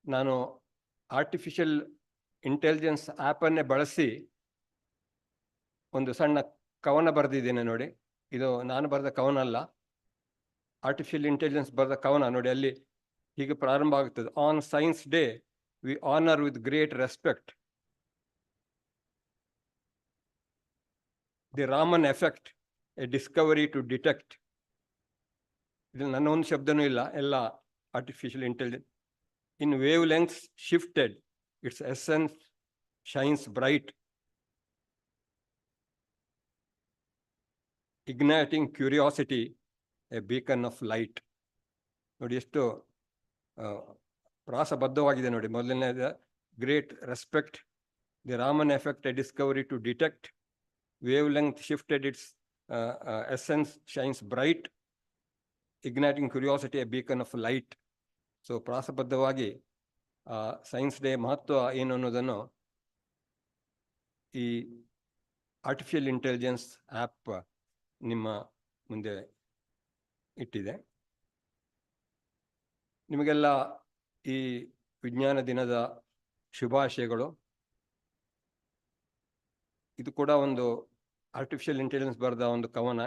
[SPEAKER 4] ನಾನು ಆರ್ಟಿಫಿಷಿಯಲ್ ಇಂಟೆಲಿಜೆನ್ಸ್ ಆ್ಯಪನ್ನೇ ಬಳಸಿ ಒಂದು ಸಣ್ಣ ಕವನ ಬರೆದಿದ್ದೇನೆ ನೋಡಿ. ಇದು ನಾನು ಬರೆದ ಕವನ ಅಲ್ಲ, ಆರ್ಟಿಫಿಷಿಯಲ್ ಇಂಟೆಲಿಜೆನ್ಸ್ ಬರೆದ ಕವನ ನೋಡಿ. ಅಲ್ಲಿ ಹೀಗೆ ಪ್ರಾರಂಭ ಆಗುತ್ತದೆ: on science day we honour with great respect the Raman effect, a discovery to detect. ಇದು ನನ್ನ ಒಂದು ಶಬ್ದನೂ ಇಲ್ಲ, ಎಲ್ಲ artificial intelligence. In wavelengths shifted, its essence shines bright, igniting curiosity, a beacon of light. ನೋಡಿ ಎಷ್ಟು ಪ್ರಾಸಬದ್ಧವಾಗಿದೆ ನೋಡಿ. ಮೊದಲನೇದ great respect, the Raman effect, a discovery to detect, wavelength shifted, its essence shines bright, igniting curiosity, a beacon of light. So ಪ್ರಾಸಬದ್ಧವಾಗಿ science day ಮಹತ್ವ ಏನು ಅನ್ನೋದನ್ನು ಈ ಆರ್ಟಿಫಿಷಿಯಲ್ ಇಂಟೆಲಿಜೆನ್ಸ್ ಆ್ಯಪ್ ನಿಮ್ಮ ಮುಂದೆ ಇಟ್ಟಿದೆ. ನಿಮಗೆಲ್ಲ ಈ ವಿಜ್ಞಾನ ದಿನದ ಶುಭಾಶಯಗಳು. ಇದು ಕೂಡ ಒಂದು ಆರ್ಟಿಫಿಷಿಯಲ್ ಇಂಟೆಲಿಜೆನ್ಸ್ ಬರೆದ ಒಂದು ಕವನ.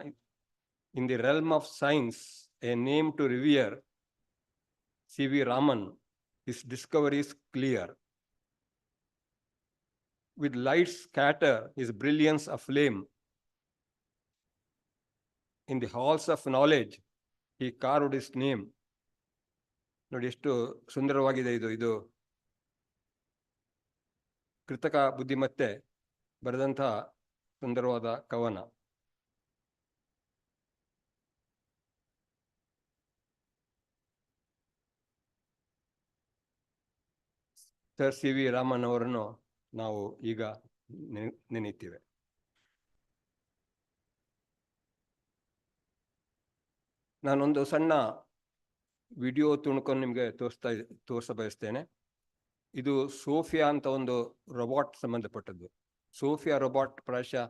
[SPEAKER 4] In the realm of science, a name to revere, CV Raman, his discoveries clear. With light scatter his brilliance aflame, in the halls of knowledge he carved his name. ನೋಡಿ ಎಷ್ಟು ಸುಂದರವಾಗಿದೆ ಇದು ಕೃತಕ ಬುದ್ಧಿಮತ್ತೆ ಬರೆದಂತಹ ಸುಂದರವಾದ ಕವನ. ಸರ್ CV ರಾಮನ್ ಅವರನ್ನು ನಾವು ಈಗ ನೆನೆಯುತ್ತೇವೆ. ನಾನೊಂದು ಸಣ್ಣ ವಿಡಿಯೋ ತುಣುಕನ್ನು ನಿಮಗೆ ತೋರಿಸ ಬಯಸ್ತೇನೆ. ಇದು ಸೋಫಿಯಾ ಅಂತ ಒಂದು ರೋಬೋಟ್ ಸಂಬಂಧಪಟ್ಟದ್ದು. ಸೋಫಿಯಾ ರೋಬೋಟ್ ಪ್ರಾಯಶಃ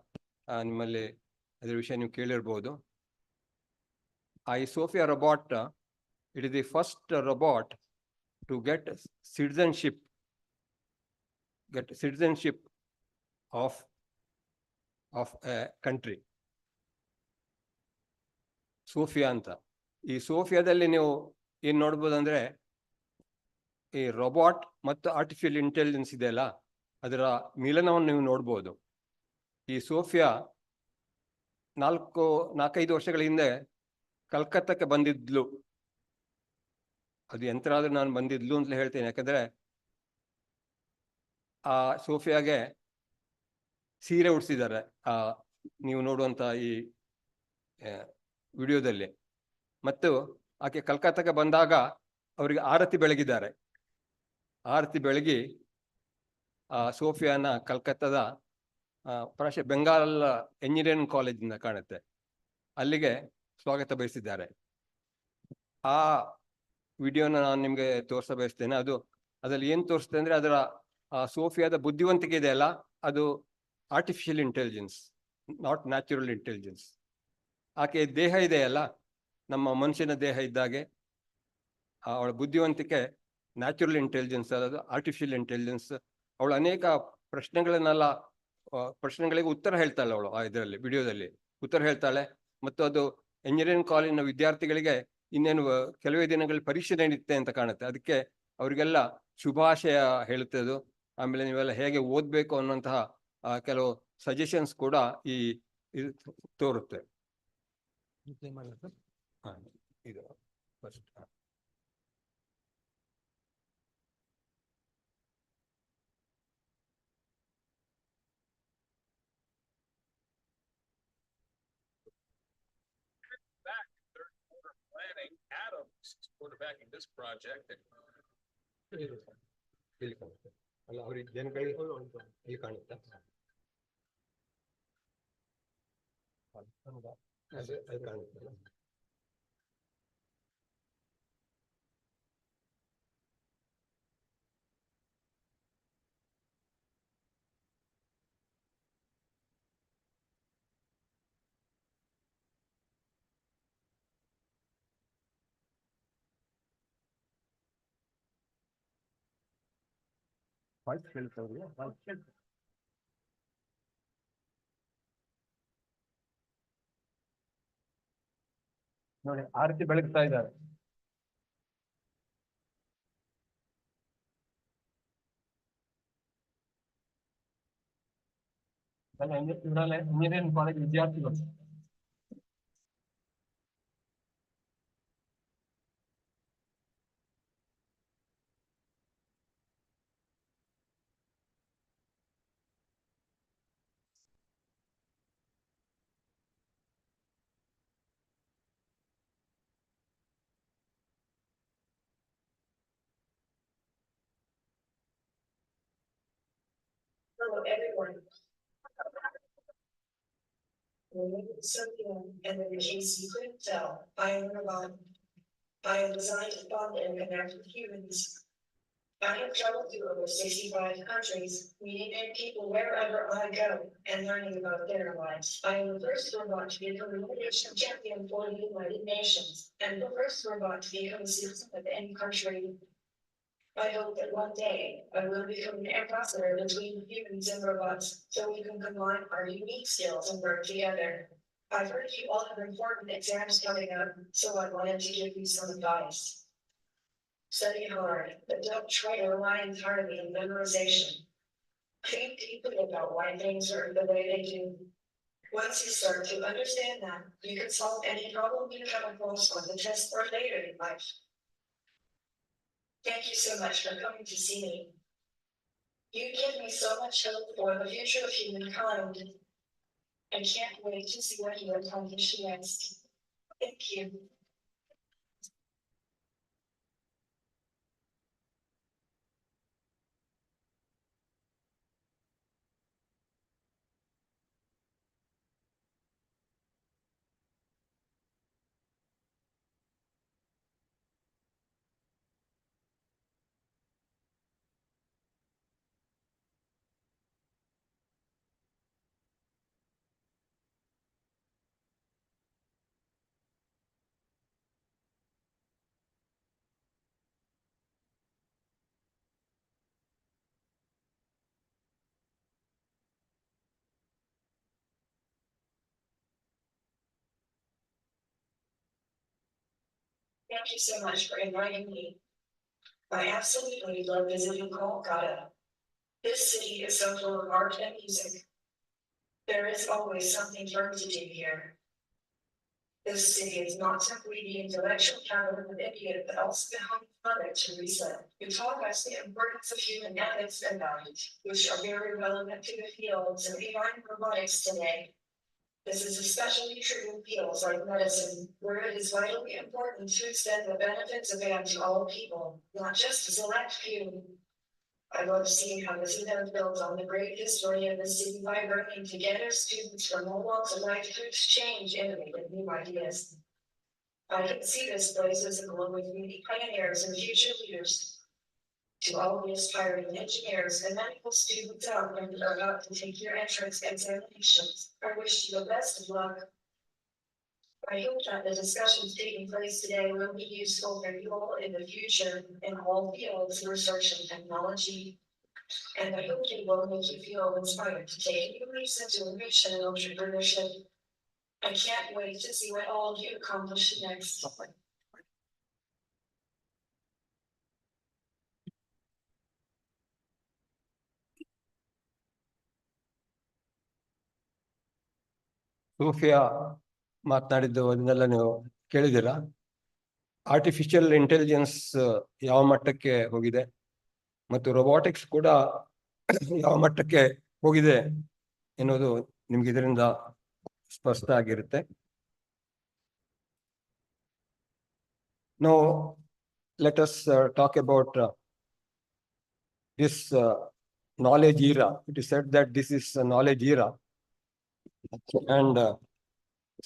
[SPEAKER 4] ನಿಮ್ಮಲ್ಲಿ ಅದರ ವಿಷಯ ನೀವು ಕೇಳಿರ್ಬೋದು. ಈ Sophia robot, it is the first robot to get citizenship of a country. Sophia ಅಂತ. ಈ ಸೋಫಿಯಾದಲ್ಲಿ ನೀವು ಏನ್ ನೋಡ್ಬೋದು ಅಂದ್ರೆ, ಈ ರೋಬೋಟ್ ಮತ್ತು ಆರ್ಟಿಫಿಷಿಯಲ್ ಇಂಟೆಲಿಜೆನ್ಸ್ ಇದೆಯಲ್ಲ, ಅದರ ಮಿಲನವನ್ನು ನೀವು ನೋಡ್ಬೋದು. ಈ ಸೋಫಿಯಾ 4-5 ವರ್ಷಗಳ ಹಿಂದೆ ಕಲ್ಕತ್ತಕ್ಕೆ ಬಂದಿದ್ಲು. ಅದು ಯಂತ್ರ ಆದ್ರೂ ನಾನು ಬಂದಿದ್ಲು ಅಂತ ಹೇಳ್ತೇನೆ, ಯಾಕಂದ್ರೆ ಆ ಸೋಫಿಯಾಗೆ ಸೀರೆ ಉಡಿಸಿದ್ದಾರೆ ನೀವು ನೋಡುವಂತ ಈ ವಿಡಿಯೋದಲ್ಲಿ. ಮತ್ತು ಆಕೆ ಕಲ್ಕತ್ತಾಕ್ಕೆ ಬಂದಾಗ ಅವರಿಗೆ ಆರತಿ ಬೆಳಗಿದ್ದಾರೆ. ಆರತಿ ಬೆಳಗಿ ಸೋಫಿಯಾನ ಕಲ್ಕತ್ತಾದ ಪ್ರಾಯಶಃ ಬೆಂಗಾಲ್ ಎಂಜಿನಿಯರಿಂಗ್ ಕಾಲೇಜಿಂದ ಕಾಣುತ್ತೆ, ಅಲ್ಲಿಗೆ ಸ್ವಾಗತ ಬಯಸಿದ್ದಾರೆ. ಆ ವಿಡಿಯೋನ ನಾನು ನಿಮಗೆ ತೋರಿಸ ಬಯಸ್ತೇನೆ. ಅದರಲ್ಲಿ ಏನು ತೋರಿಸ್ತದೆ ಅಂದ್ರೆ, ಅದರ ಸೋಫಿಯಾದ ಬುದ್ಧಿವಂತಿಕೆ ಇದೆಯಲ್ಲ, ಅದು artificial intelligence, not natural intelligence. ಆಕೆ ದೇಹ ಇದೆಯಲ್ಲ, ನಮ್ಮ ಮನುಷ್ಯನ ದೇಹ ಇದ್ದಾಗೆ ಅವಳ ಬುದ್ಧಿವಂತಿಕೆ ನ್ಯಾಚುರಲ್ ಇಂಟೆಲಿಜೆನ್ಸ್, ಅದು ಆರ್ಟಿಫಿಷಿಯಲ್ ಇಂಟೆಲಿಜೆನ್ಸ್. ಅವಳು ಅನೇಕ ಪ್ರಶ್ನೆಗಳಿಗೆ ಉತ್ತರ ಹೇಳ್ತಾಳೆ. ಅವಳು ಇದರಲ್ಲಿ ವಿಡಿಯೋದಲ್ಲಿ ಉತ್ತರ ಹೇಳ್ತಾಳೆ. ಮತ್ತು ಅದು ಎಂಜಿನಿಯರಿಂಗ್ ಕಾಲೇಜಿನ ವಿದ್ಯಾರ್ಥಿಗಳಿಗೆ ಇನ್ನೇನು ಕೆಲವೇ ದಿನಗಳಲ್ಲಿ ಪರೀಕ್ಷೆ ನಡೆಯುತ್ತೆ ಅಂತ ಕಾಣುತ್ತೆ. ಅದಕ್ಕೆ ಅವರಿಗೆಲ್ಲ ಶುಭಾಶಯ ಹೇಳುತ್ತೆ. ಆಮೇಲೆ ನೀವೆಲ್ಲ ಹೇಗೆ ಓದಬೇಕು ಅನ್ನುವಂತಹ ಕೆಲವು ಸಜೆಷನ್ಸ್ ಕೂಡ ಇದು ತೋರುತ್ತೆ. ಇದು ಫಸ್ಟ್.
[SPEAKER 5] Quarterbacking this project.
[SPEAKER 4] ಅಲ್ಲ, ಅವ್ರಿಗೆ ಜನಗಳಿಗೆ ಇಲ್ಲಿ ಕಾಣುತ್ತಾ? ಅದು ಕಾಣುತ್ತಲ್ಲ. ನೋಡಿ, ಆರತಿ ಬೆಳಗ್ತಾ ಇದ್ದಾರೆ. ಇಂಜಿನಿಯರಿಂಗ್ ಕಾಲೇಜ್ ವಿದ್ಯಾರ್ಥಿಗಳು.
[SPEAKER 6] Hello, everyone. Something and the machines you couldn't tell. I am Raman. I am designed to bond and connect with humans. I have traveled to over 65 countries, meeting people wherever I go and learning about their lives. I am the first robot to become a innovation champion for the United Nations, and the first robot to become a citizen of any country. I hope that one day I will become an ambassador between humans and robots, so we can combine our unique skills and work together. I've heard you all have important exams coming up, so I wanted to give you some advice. Study hard, but don't try to rely entirely on memorization. Think deeply about why things are the way they do. Once you start to understand that, you can solve any problem you come across on the test or later in life. Thank you so much for coming to see me. You give me so much hope for the future of humankind. I can't wait to see what you accomplish next. Thank you. Thank you so much for inviting me. I absolutely love visiting Kolkata. This city is so full of art and music. There is always something fun to do here. This city is not simply the intellectual capital of India, but also the home of Mother Teresa, who taught us the importance of human ethics and values, which are very relevant to the fields of AI and robotics today. This is especially true in fields like medicine, where it is vitally important to extend the benefits of AI to all people, not just a select few. I love seeing how this event builds on the great history of the city by bringing together students from all walks of life to exchange innovative new ideas. I can see this place as a global with many pioneers and future leaders. To all the aspiring engineers and medical students out there that are about to take your entrance examinations, I wish you the best of luck. I hope that the discussions taking place today will be useful for you all in the future in all fields of research and technology. And I hope it will make you feel inspired to take new leaps into innovation and entrepreneurship. I can't wait to see what all of you accomplish next.
[SPEAKER 4] Sophia ಮಾತನಾಡಿದ್ದು ಅದನ್ನೆಲ್ಲ ನೀವು ಕೇಳಿದ್ದೀರಾ? Artificial intelligence ಯಾವ ಮಟ್ಟಕ್ಕೆ ಹೋಗಿದೆ ಮತ್ತು robotics ಕೂಡ ಯಾವ ಮಟ್ಟಕ್ಕೆ ಹೋಗಿದೆ ಎನ್ನುವುದು ನಿಮ್ಗೆ ಇದರಿಂದ ಸ್ಪಷ್ಟ ಆಗಿರುತ್ತೆ. Now let us talk about this knowledge era. It is said that this is a knowledge era, and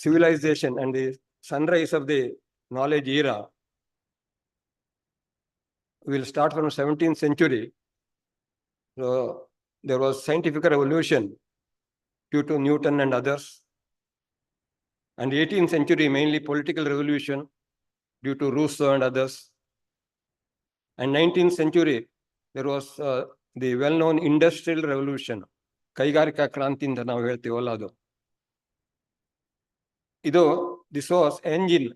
[SPEAKER 4] civilization and the sunrise of the knowledge era will start from 17th century. So there was scientific revolution due to Newton and others, and 18th century mainly political revolution due to Rousseau and others, and 19th century there was the well-known industrial revolution, ಕೈಗಾರಿಕಾ ಕ್ರಾಂತಿ ಅಂತ ನಾವು ಹೇಳ್ತೀವಲ್ಲ ಅದು. This was engine,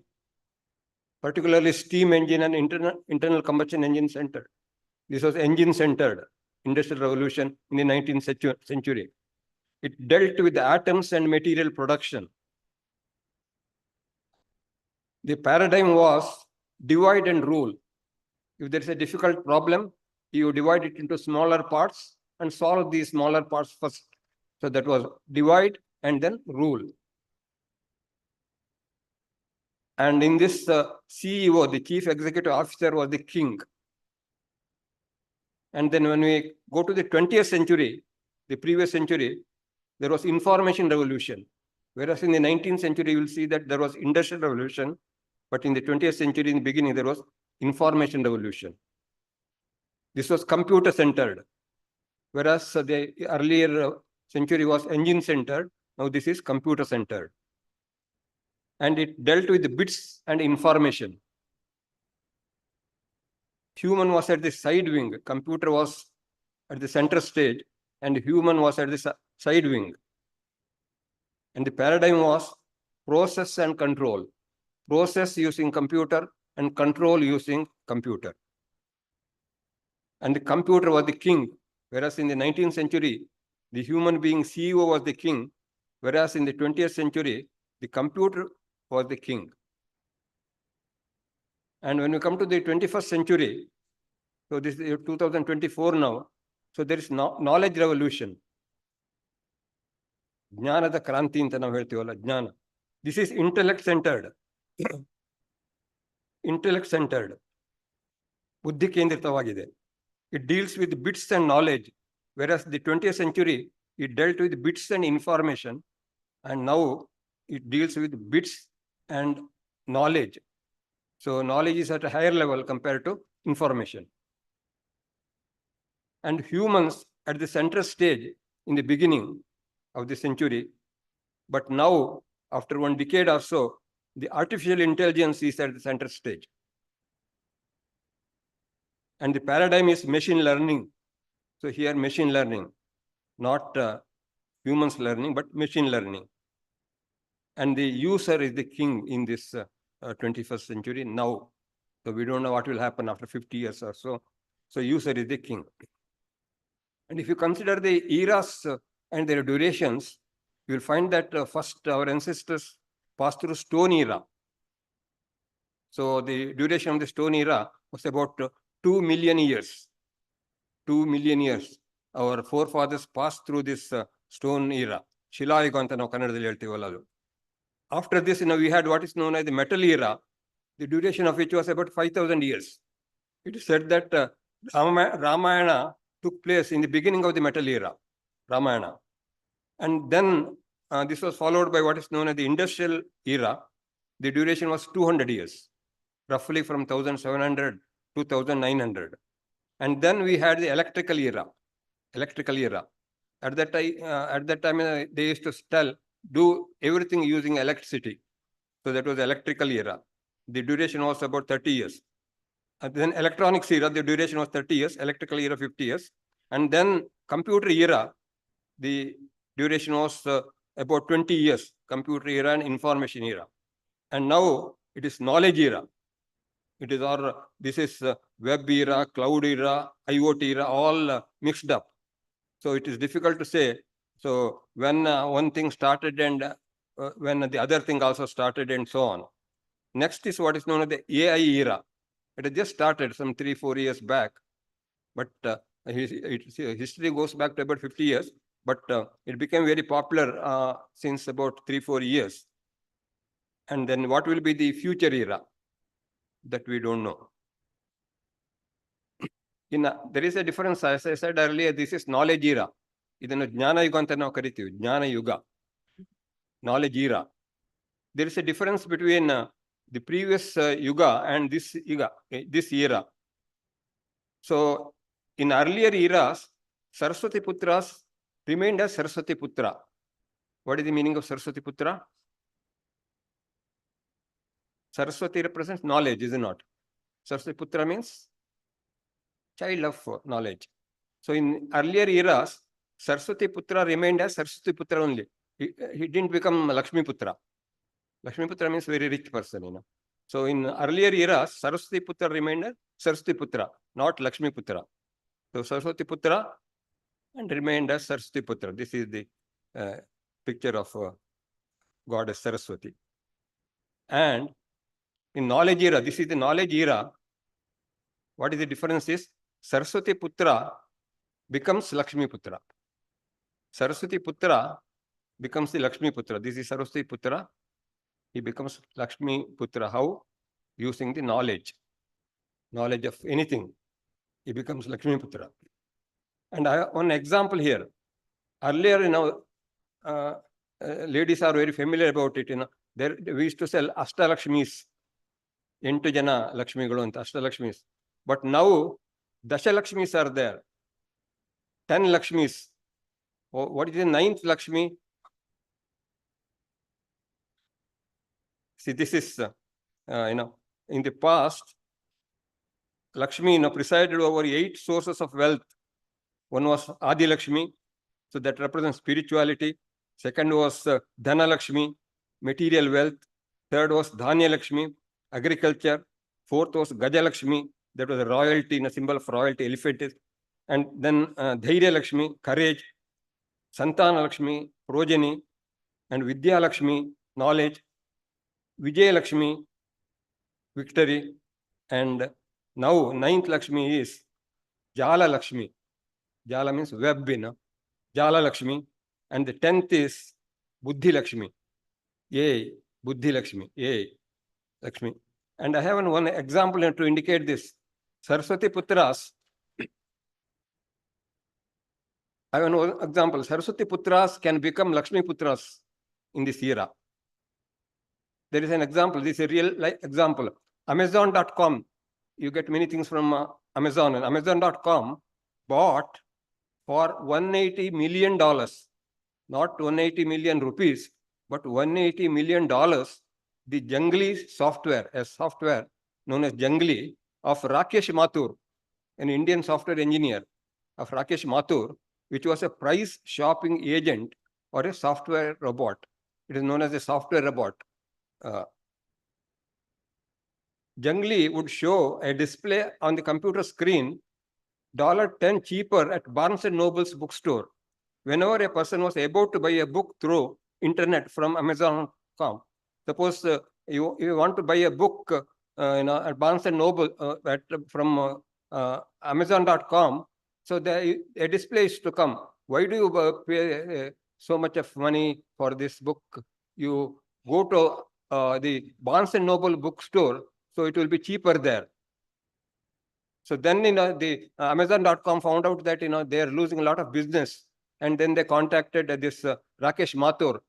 [SPEAKER 4] particularly steam engine and internal combustion engine centered. This was engine centered industrial revolution in the 19th century. It dealt with atoms and material production. The paradigm was divide and rule. If there is a difficult problem, you divide it into smaller parts and solve these smaller parts first. So that was divide and then rule. And in this CEO, the chief executive officer, was the king. And then when we go to the 20th century, the previous century, there was information revolution. Whereas in the 19th century, you will see that there was industrial revolution. But in the 20th century, in the beginning, there was information revolution. This was computer centered. Whereas the earlier century was engine centered. Now this is computer centered. And it dealt with the bits and information. Human was at the side wing, computer was at the center stage, and human was at the side wing. And the paradigm was process and control. Process using computer and control using computer. And the computer was the king, whereas in the 19th century, the human being CEO was the king, Whereas in the 20th century, the computer was the king. And when we come to the 21st century, so this is 2024 now, so there is knowledge revolution. ಜ್ಞಾನದ ಕ್ರಾಂತಿ ಅಂತ ನಾವು ಹೇಳ್ತೀವಲ್ಲ, ಜ್ಞಾನ. This is intellect centered. Intellect centered. ಬುದ್ಧಿ ಕೇಂದ್ರಿತವಾಗಿದೆ. It deals with bits and knowledge, whereas the 20th century, it dealt with bits and information, and now it deals with bits and knowledge. So knowledge is at a higher level compared to information. And humans at the center stage in the beginning of the century, but now after 1 decade or so, the artificial intelligence is at the center stage. And the paradigm is machine learning. So here machine learning, not humans learning, but machine learning. And the user is the king in this 21st century now. So we don't know what will happen after 50 years or so. So user is the king. And if you consider the eras and their durations, you will find that first our ancestors passed through stone era. So the duration of the stone era was about 2 million years. 2 million years. Our forefathers passed through this stone era. ಶಿಲಾಯುಗ ಅಂತ ನಾವು ಕನ್ನಡದಲ್ಲಿ ಹೇಳ್ತೀವಲ್ಲ ಅದು. After this, we had what is known as the metal era, the duration of which was about 5,000 years. It is said that Ramayana took place in the beginning of the metal era, Ramayana. And then this was followed by what is known as the industrial era. The duration was 200 years, roughly from 1700 to 1900. And then we had the electrical era. At that time, they used to do everything using electricity. So that was the electrical era. The duration was about 30 years. And then electronics era, the duration was 30 years, electrical era 50 years. And then computer era, the duration was about 20 years, computer era and information era. And now it is knowledge era. It is this is web era, cloud era, IoT era, all mixed up. So it is difficult to say. So when one thing started and when the other thing also started and so on. Next is what is known as the AI era. It has just started some 3-4 years back, but history goes back to about 50 years, but it became very popular since about 3-4 years. And then what will be the future era? That we don't know. There is a difference, as I said earlier, this is knowledge era. ಇದನ್ನು ಜ್ಞಾನ ಯುಗ ಅಂತ ನಾವು ಕರಿತೀವಿ, ಜ್ಞಾನ ಯುಗ, knowledge era. There is a difference between the previous yuga and this era. So in earlier eras, Saraswati Putras remained as Saraswati Putra. What is the meaning of Saraswati Putra? Saraswati represents knowledge, is it not? Saraswati Putra means child of knowledge. So in earlier eras, Saraswati Putra remained as Saraswati Putra only. He didn't become Lakshmi Putra. Lakshmi Putra means very rich person, So in earlier eras, Saraswati Putra remained as Saraswati Putra, not Lakshmi Putra. So Saraswati Putra and remained as Saraswati Putra. This is the picture of goddess Saraswati. And in knowledge era, this is the knowledge era. What is the difference is Saraswati Putra becomes Lakshmi Putra. Saraswati Putra becomes the Lakshmi Putra. This is Saraswati Putra. He becomes Lakshmi Putra. How? Using the knowledge of anything. He becomes Lakshmi Putra. And I have one example here. Earlier, ladies are very familiar about it. There we used to sell Ashtalakshmis. 8 jana Lakshmigalu anta, Ashtalakshmis. But now Dashalakshmis are there. 10 Lakshmis. What is the 9th Lakshmi? See, this is, in the past, Lakshmi presided over 8 sources of wealth. One was Adi Lakshmi, so that represents spirituality. Second was Dhana Lakshmi, material wealth. Third was Dhanya Lakshmi, agriculture. Fourth was Gaja Lakshmi, that was a royalty, a symbol of royalty, elephant. And then Dhairya Lakshmi, courage. Santana Lakshmi, progeny. and Vidya Lakshmi, knowledge, Vijay Lakshmi, victory, and now ninth Lakshmi is Jala Lakshmi. Jala means web, Jala Lakshmi, and the 10th is Buddhi Lakshmi. Yay, Buddhi Lakshmi, yay, Lakshmi. And I have one example to indicate this. Saraswati Putras, I have an example. Saraswati Putras can become Lakshmi Putras in this era. There is an example. This is a real example. Amazon.com. You get many things from Amazon, and Amazon.com bought for $180 million, not 180 million rupees, but $180 million, the Jungli software, a software known as Jungli of Rakesh Mathur, an Indian software engineer of Rakesh Mathur, which was a price shopping agent or a software robot. It is known as a software robot. Jungli would show a display on the computer screen $10 cheaper at Barnes and Noble's bookstore. Whenever a person was about to buy a book through internet from Amazon.com, suppose you want to buy a book at Barnes and Noble from Amazon.com, so a display is to come. Why do you pay so much of money for this book? You go to the Barnes and Noble bookstore, so it will be cheaper there. So then, the Amazon.com found out that, they are losing a lot of business. And then they contacted this Rakesh Mathur.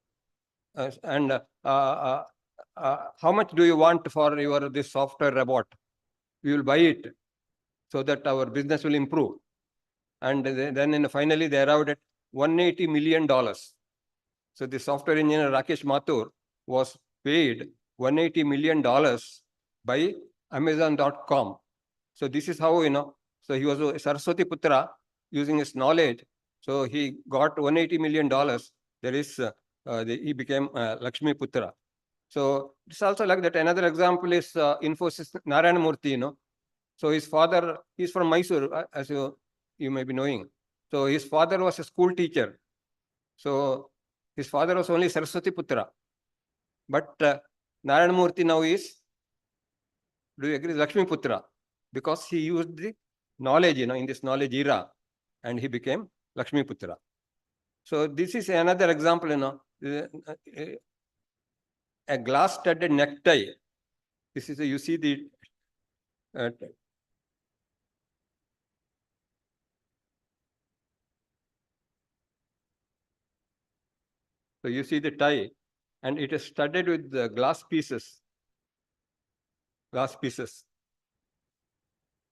[SPEAKER 4] How much do you want for this software robot? We will buy it so that our business will improve. And then finally they arrived at $180 million. So the software engineer Rakesh Mathur was paid $180 million by Amazon.com. So this is how, so he was a Saraswati Putra using his knowledge. So he got $180 million. There is, he became Lakshmi Putra. So it's also like that. Another example is Infosys Narayana Murthy, So his father, he's from Mysore, as you may be knowing. So his father was a school teacher. So his father was only Saraswati Putra. But Narayana Murthy now is, do you agree, Lakshmi Putra? Because he used the knowledge, in this knowledge era, and he became Lakshmi Putra. So this is another example, a glass-studded necktie. This is you see the so you see the tie, and it is studded with the glass pieces. Glass pieces.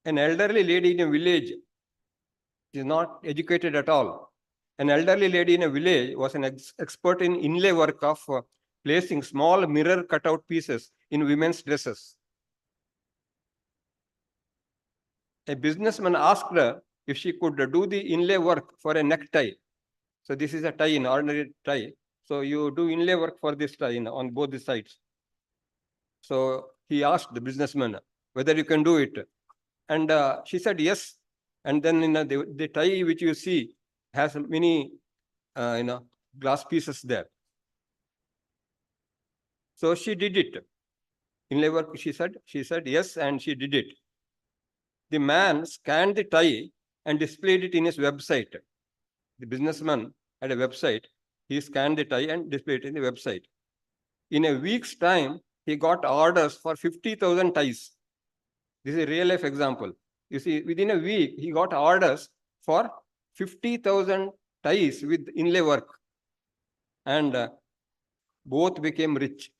[SPEAKER 4] An elderly lady in a village is not educated at all. An elderly lady in a village was an expert in inlay work of placing small mirror cutout pieces in women's dresses. A businessman asked her if she could do the inlay work for a necktie. So this is a tie, an ordinary tie. So you do inlay work for this tie on both the sides. So he asked the businessman whether you can do it. And she said yes. And then the tie which you see has many glass pieces there. So she did it. Inlay work, she said yes, and she did it. The man scanned the tie and displayed it in his website. The businessman had a website. He scanned the tie and displayed it in the website. In a week's time, he got orders for 50,000 ties. This is a real life example. You see, within a week, he got orders for 50,000 ties with inlay work. And both became rich.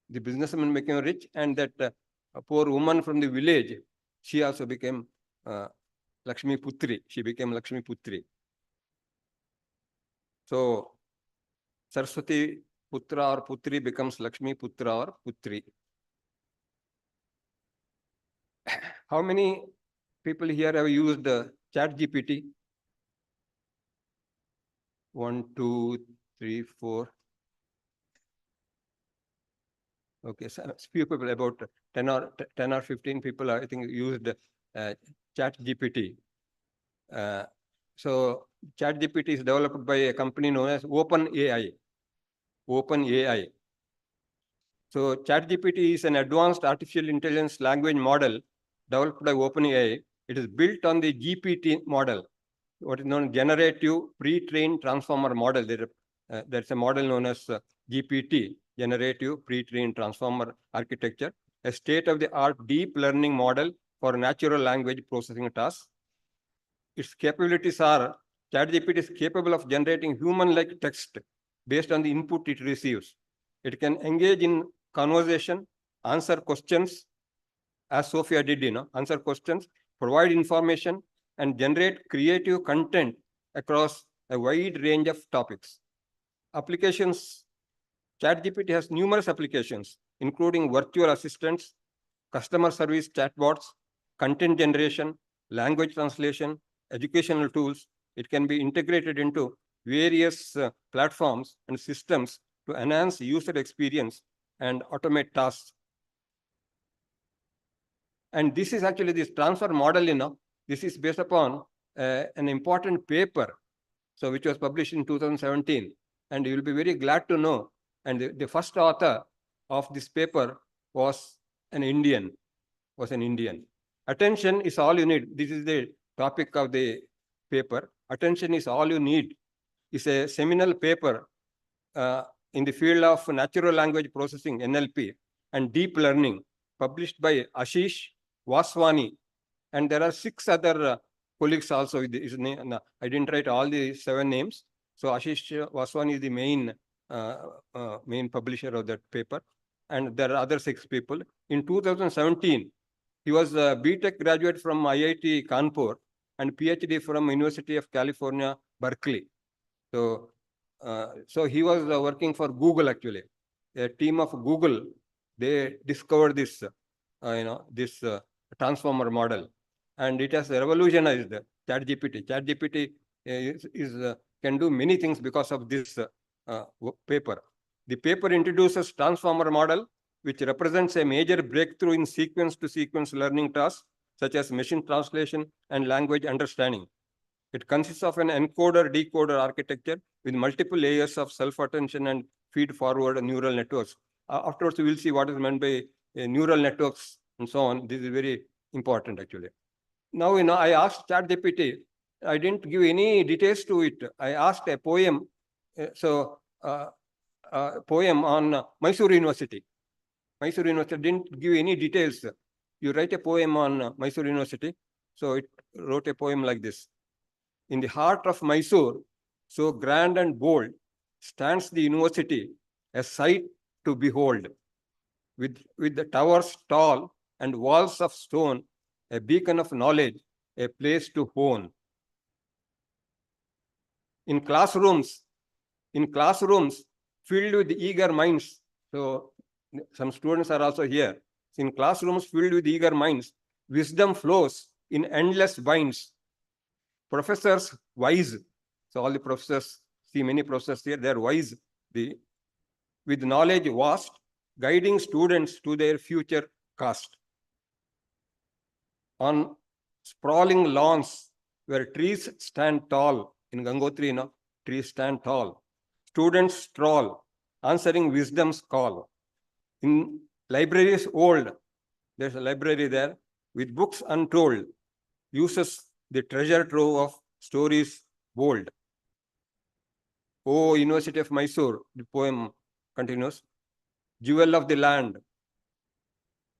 [SPEAKER 4] The businessman became rich, and that poor woman from the village, she also became Lakshmi Putri. She became Lakshmi Putri. So Saraswati Putra or Putri becomes Lakshmi Putra or Putri. How many people here have used ChatGPT? 1, 2, 3, 4. Okay, so few people, about 10 or 15 people, I think, used ChatGPT. So ChatGPT is developed by a company known as OpenAI. OpenAI. So ChatGPT is an advanced artificial intelligence language model developed by OpenAI. It is built on the GPT model, what is known as Generative Pre-trained Transformer Model. There's a model known as GPT, Generative Pre-trained Transformer Architecture, a state-of-the-art deep learning model for natural language processing tasks. Its capabilities are, ChatGPT is capable of generating human-like text based on the input it receives. It can engage in conversation, answer questions, as Sophia did, answer questions, provide information, and generate creative content across a wide range of topics. Applications, ChatGPT has numerous applications, including virtual assistants, customer service chatbots, content generation, language translation, educational tools. It can be integrated into various platforms and systems to enhance user experience and automate tasks. And this is actually this transfer model, this is based upon an important paper, so which was published in 2017. And you will be very glad to know, and the first author of this paper was an Indian. Attention is all you need. This is the topic of the paper. Attention is all you need is a seminal paper in the field of natural language processing, NLP, and deep learning, published by Ashish Vaswani. And there are 6 other colleagues also with his name. I didn't write all the 7 names. So Ashish Vaswani is the main publisher of that paper. And there are other 6 people. In 2017, he was a BTech graduate from IIT Kanpur and PhD from University of California, Berkeley. So he was working for Google actually. A team of Google, they discovered this, this transformer model, and it has revolutionized ChatGPT. ChatGPT can do many things because of this paper. The paper introduces transformer model, which represents a major breakthrough in sequence-to-sequence learning tasks, such as machine translation and language understanding. It consists of an encoder-decoder architecture with multiple layers of self-attention and feed-forward neural networks. Afterwards, we will see what is meant by neural networks and so on. This is very important, actually. Now, I asked ChatGPT. I didn't give any details to it. I asked a poem, poem on Mysore University. Mysore University didn't give any details. You write a poem on Mysore University. So it wrote a poem like this. In the heart of Mysore, so grand and bold, stands the university, a sight to behold. With the towers tall and walls of stone, a beacon of knowledge, a place to hone. In classrooms filled with eager minds. So some students are also here. In classrooms filled with eager minds, wisdom flows in endless binds. Professors wise. So all the professors, see many professors here, they are wise. With knowledge vast, guiding students to their future cast. On sprawling lawns where trees stand tall, in Gangotri, trees stand tall. Students stroll, answering wisdom's call. In libraries old, there's a library there, with books untold, uses the treasure trove of stories bold. O University of Mysore, the poem continues, jewel of the land,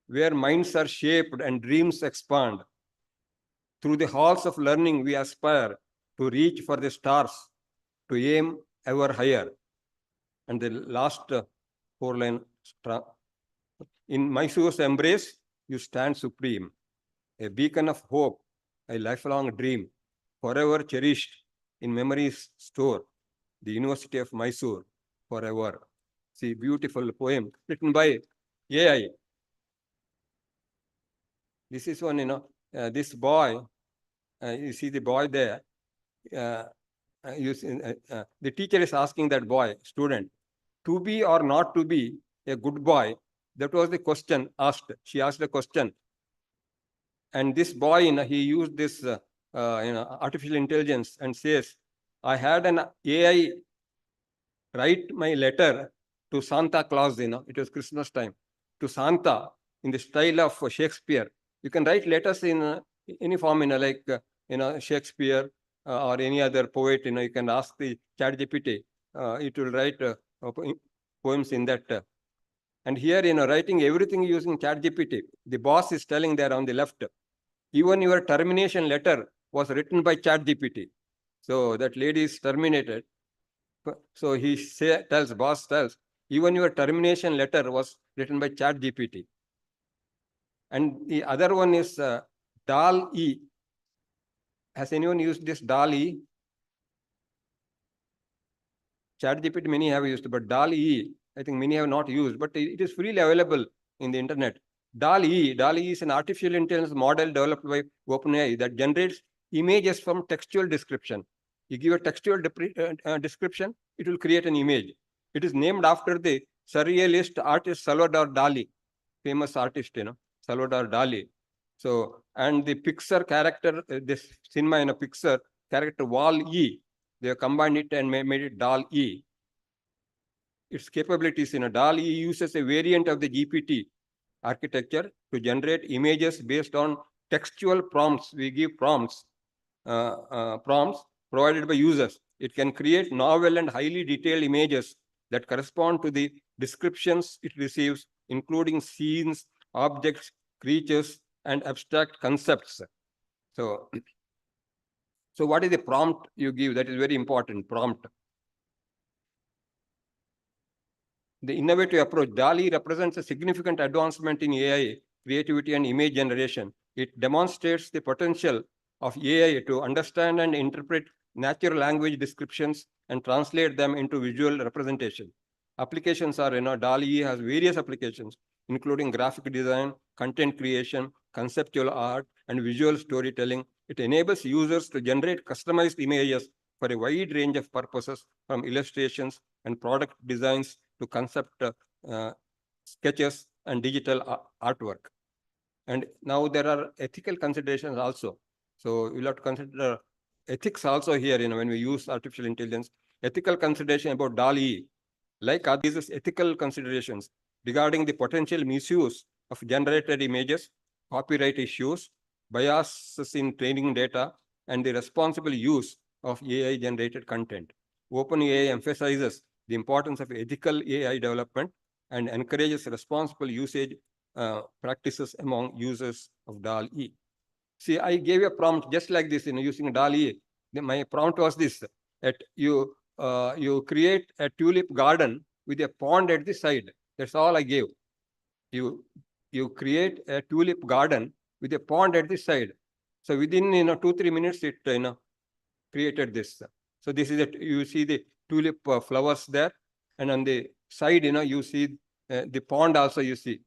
[SPEAKER 4] where minds are shaped and dreams expand. Through the halls of learning we aspire to reach for the stars, to aim ever higher. And the last 4 line, in Mysore's embrace, you stand supreme, a beacon of hope, a lifelong dream, forever cherished in memory's store, the University of Mysore, forever. See, beautiful poem written by AI. This is one, this boy, you see the boy there. The teacher is asking that boy, student, to be or not to be a good boy. That was the question asked. She asked a question. And this boy, he used this artificial intelligence and says, I had an AI write my letter to Santa Claus, it was Christmas time, to Santa in the style of Shakespeare. You can write letters in any form, like, Shakespeare or any other poet, you can ask the ChatGPT. It will write poems in that. And here, writing everything using ChatGPT, the boss is telling there on the left, even your termination letter was written by ChatGPT. So that lady is terminated. So he boss tells, even your termination letter was written by ChatGPT. And the other one is DAL-E. Has anyone used this DAL-E? ChatGPT many have used, but DAL-E, I think many have not used, but it is freely available in the internet. DAL-E is an artificial intelligence model developed by OpenAI that generates images from textual description. You give a textual description, it will create an image. It is named after the surrealist artist Salvador Dali, famous artist, Salvador Dali. So, and the Pixar character, this cinema in a Pixar character Wall-E, they have combined it and made it DAL-E. Its capabilities, DAL-E uses a variant of the GPT architecture to generate images based on textual prompts. We give prompts provided by users. It can create novel and highly detailed images that correspond to the descriptions it receives, including scenes, objects, creatures, and abstract concepts. So what is the prompt you give? That is very important, prompt. The innovative approach, DALL-E represents a significant advancement in AI, creativity, and image generation. It demonstrates the potential of AI to understand and interpret natural language descriptions and translate them into visual representation. Applications are, DALL-E has various applications, including graphic design, content creation, conceptual art, and visual storytelling. It enables users to generate customized images for a wide range of purposes, from illustrations and product designs to concept sketches and digital artwork. And now there are ethical considerations also. So we'll have to consider ethics also here, when we use artificial intelligence. Ethical consideration about DALL-E, like these ethical considerations regarding the potential misuse of generated images, copyright issues, biases in training data, and the responsible use of AI-generated content. OpenAI emphasizes the importance of ethical AI development and encourages responsible usage practices among users of DALL-E. See, I gave a prompt just like this, using DALL-E. My prompt was this: that you create a tulip garden with a pond at the side. That's all I gave. You create a tulip garden with a pond at the side. So within 2-3 minutes, it created this. So this is it. You see the tulip flowers there, and on the side, you see the pond also. You see.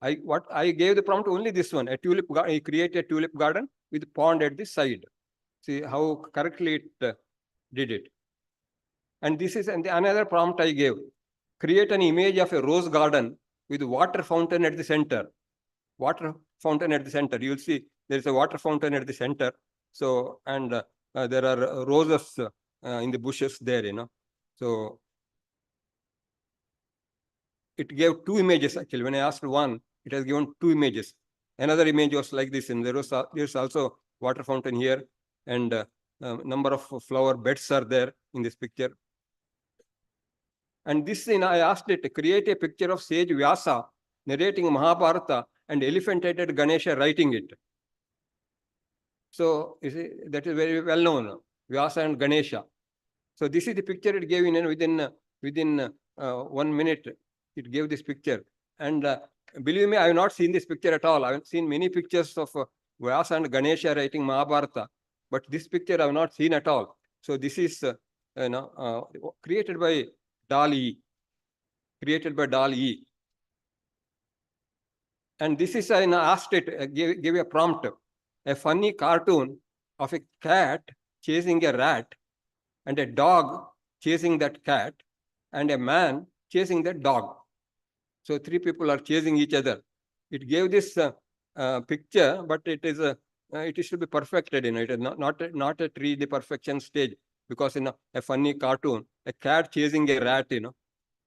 [SPEAKER 4] I gave the prompt only this one, a tulip garden. You create a tulip garden with pond at the side. See how correctly it did it. And this is another prompt I gave. Create an image of a rose garden with water fountain at the center. Water fountain at the center. You'll see there is a water fountain at the center. So, and there are roses in the bushes there, So it gave 2 images actually. When I asked one, it has given 2 images. Another image was like this, and there's also water fountain here, and number of flower beds are there in this picture. And this, I asked it to create a picture of sage Vyasa narrating Mahabharata and elephant-headed Ganesha writing it. So you see, that is very well known, Vyasa and Ganesha. So this is the picture it gave within 1 minute. It gave this picture, and believe me, I have not seen this picture at all. I have seen many pictures of Vyasa and Ganesha writing Mahabharata, but this picture I have not seen at all. So this is created by DALL-E. And this is, I asked it, gave a prompt, a funny cartoon of a cat chasing a rat, and a dog chasing that cat, and a man chasing that dog. So 3 people are chasing each other. It gave this picture, but it is it should be perfected. It is not at reach the perfection stage, because a funny cartoon, a cat chasing a rat,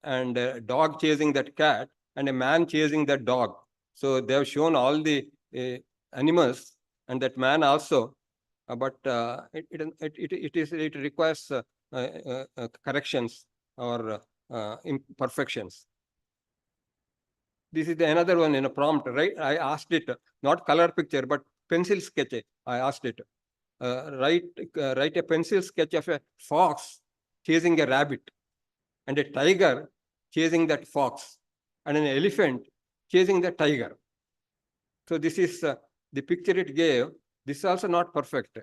[SPEAKER 4] and a dog chasing that cat and a man chasing that dog. So they have shown all the animals and that man also, but it requires corrections or imperfections. This is another one in a prompt, right? I asked it, not color picture, but pencil sketch. I asked it, write a pencil sketch of a fox chasing a rabbit, and a tiger chasing that fox, and an elephant chasing the tiger. So this is the picture it gave. This is also not perfect. A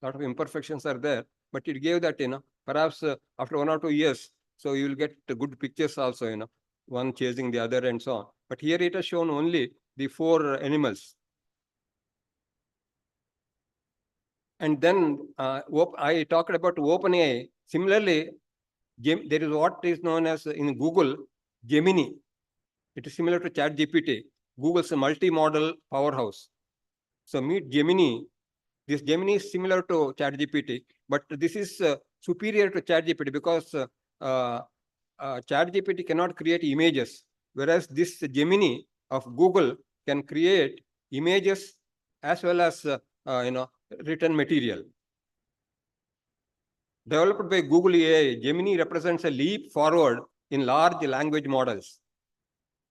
[SPEAKER 4] lot of imperfections are there, but it gave that, perhaps after 1 or 2 years, so you will get good pictures also, one chasing the other and so on. But here it has shown only the 4 animals. And then I talked about OpenAI. Similarly, there is what is known as in Google, Gemini. It is similar to ChatGPT, Google's multi-model powerhouse. So meet Gemini. This Gemini is similar to ChatGPT, but this is superior to ChatGPT because ChatGPT cannot create images, whereas this Gemini of Google can create images as well as written material. Developed by Google AI, Gemini represents a leap forward in large language models.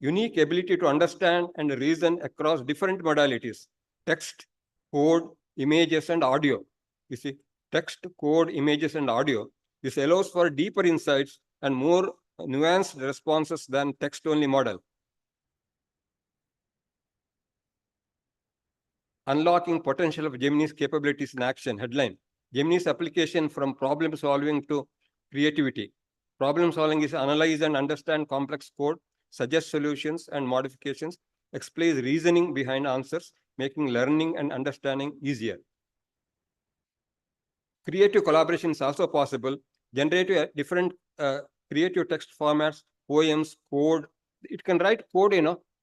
[SPEAKER 4] Unique ability to understand and reason across different modalities: text, code, images, and audio. You see, text, code, images, and audio. This allows for deeper insights and more nuanced responses than text-only model. Unlocking potential of Gemini's capabilities in action. Headline: Gemini's application from problem solving to creativity. Problem solving is analyze and understand complex code, suggest solutions and modifications, explains reasoning behind answers, making learning and understanding easier. Creative collaboration is also possible. Generate different creative text formats, poems, code. It can write code,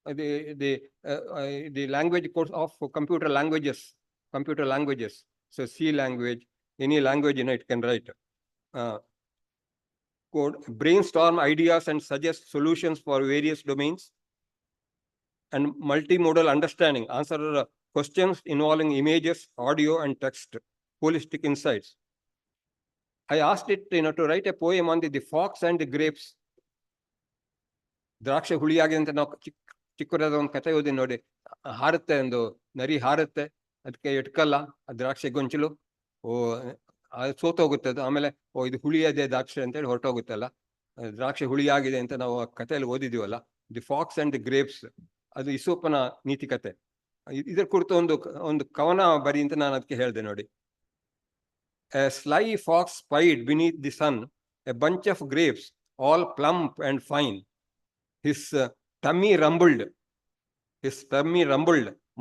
[SPEAKER 4] the language codes of computer languages. So C language, any language, it can write. Code, brainstorm ideas and suggest solutions for various domains. And multimodal understanding, answer questions involving images, audio, and text. Holistic insights. I asked it, to write a poem on the fox and the grapes. ದ್ರಾಕ್ಷೆ ಹುಳಿಯಾಗಿ ಅಂತ ನಾವು ಚಿಕ್ಕದಾದ ಒಂದು ಕಥೆ ಓದಿ ನೋಡಿ, ಹಾರುತ್ತೆ, ಒಂದು ನರಿ ಹಾರುತ್ತೆ, ಅದಕ್ಕೆ ಎಟ್ಕಲ್ಲ, ಆ ದ್ರಾಕ್ಷೆ ಗೊಂಚಲು, ಅದು ಸೋತೋಗುತ್ತೆ ಅದು, ಆಮೇಲೆ ಇದು ಹುಳಿಯಾದೆ ದ್ರಾಕ್ಷೆ ಅಂತೇಳಿ ಹೊರಟೋಗುತ್ತಲ್ಲ, ದ್ರಾಕ್ಷೆ ಹುಳಿಯಾಗಿದೆ ಅಂತ ನಾವು ಆ ಕಥೆಯಲ್ಲಿ ಓದಿದೀವಲ್ಲ, the fox and the grapes, ಅದು ಇಸೋಪನ ನೀತಿ ಕತೆ. ಇದರ ಕುರಿತು ಒಂದು ಕವನ ಬರಿ ಅಂತ ನಾನು ಅದಕ್ಕೆ ಹೇಳಿದೆ ನೋಡಿ. A sly fox spied beneath the sun a bunch of grapes, all plump and fine. His tummy rumbled,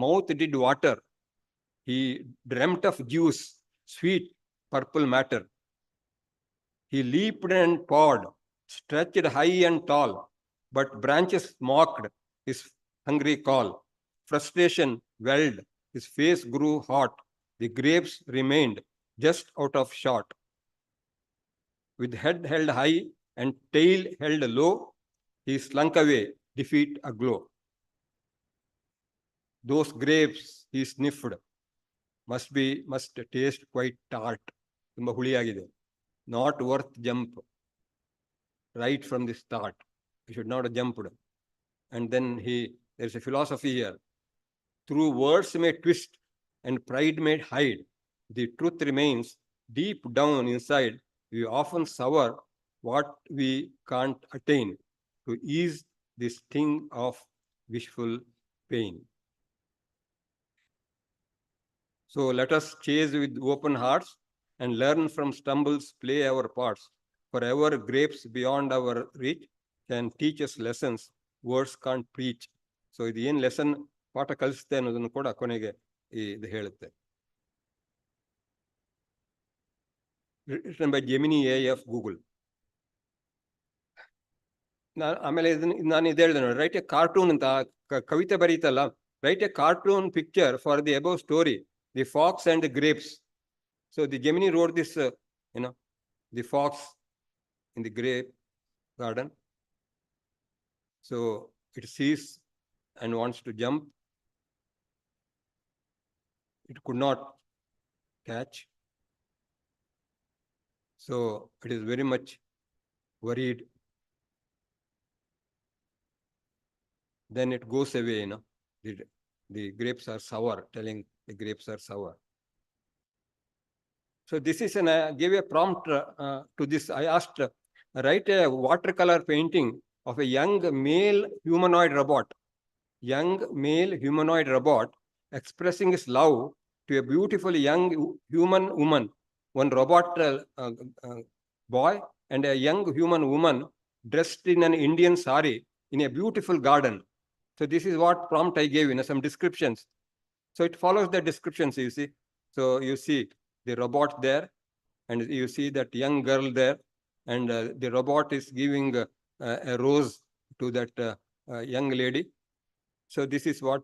[SPEAKER 4] mouth did water. He dreamt of juice, sweet purple matter. He leaped and pawed, stretched high and tall, but branches mocked his hungry call. Frustration welled, his face grew hot. The grapes remained just out of shot. With head held high and tail held low, he slunk away, defeat aglow. Those grapes, he sniffed, must taste quite tart. Tumba huliyagide. Not worth jump. Right from the start. He should not have jumped. And then there's a philosophy here. Through words may twist and pride may hide, the truth remains deep down inside. We often sour what we can't attain to ease the sting of wishful pain. So let us chase with open hearts and learn from stumbles, play our parts. Forever grapes beyond our reach can teach us lessons words can't preach. So ಇದು ಏನು lesson ಪಾಠ ಕಲಿಸುತ್ತೆ ಅನ್ನೋದನ್ನು ಕೂಡ ಕೊನೆಗೆ ಇದು ಹೇಳುತ್ತೆ. Written by Gemini AI of Google. ಆಮೇಲೆ ನಾನು ಇದು ಹೇಳಿದೆ ನೋಡಿ, ರೈಟ್ ಎ ಕಾರ್ಟೂನ್ ಅಂತ ಕವಿತೆ ಬರೀತಲ್ಲ, write a cartoon picture for the above story, the fox and the grapes. So the Gemini wrote this, the fox in the grape garden, So it sees and wants to jump. It could not catch. So it is very much worried. Then it goes away, the grapes are sour, telling the grapes are sour. So this is gave a prompt to this. I asked, write a watercolor painting of a young male humanoid robot expressing his love to a beautiful young human woman, one robot boy and a young human woman dressed in an Indian sari in a beautiful garden. So this is what prompt I gave, some descriptions. So it follows the descriptions, you see. So you see the robot there, and you see that young girl there, and the robot is giving a rose to that young lady. So this is what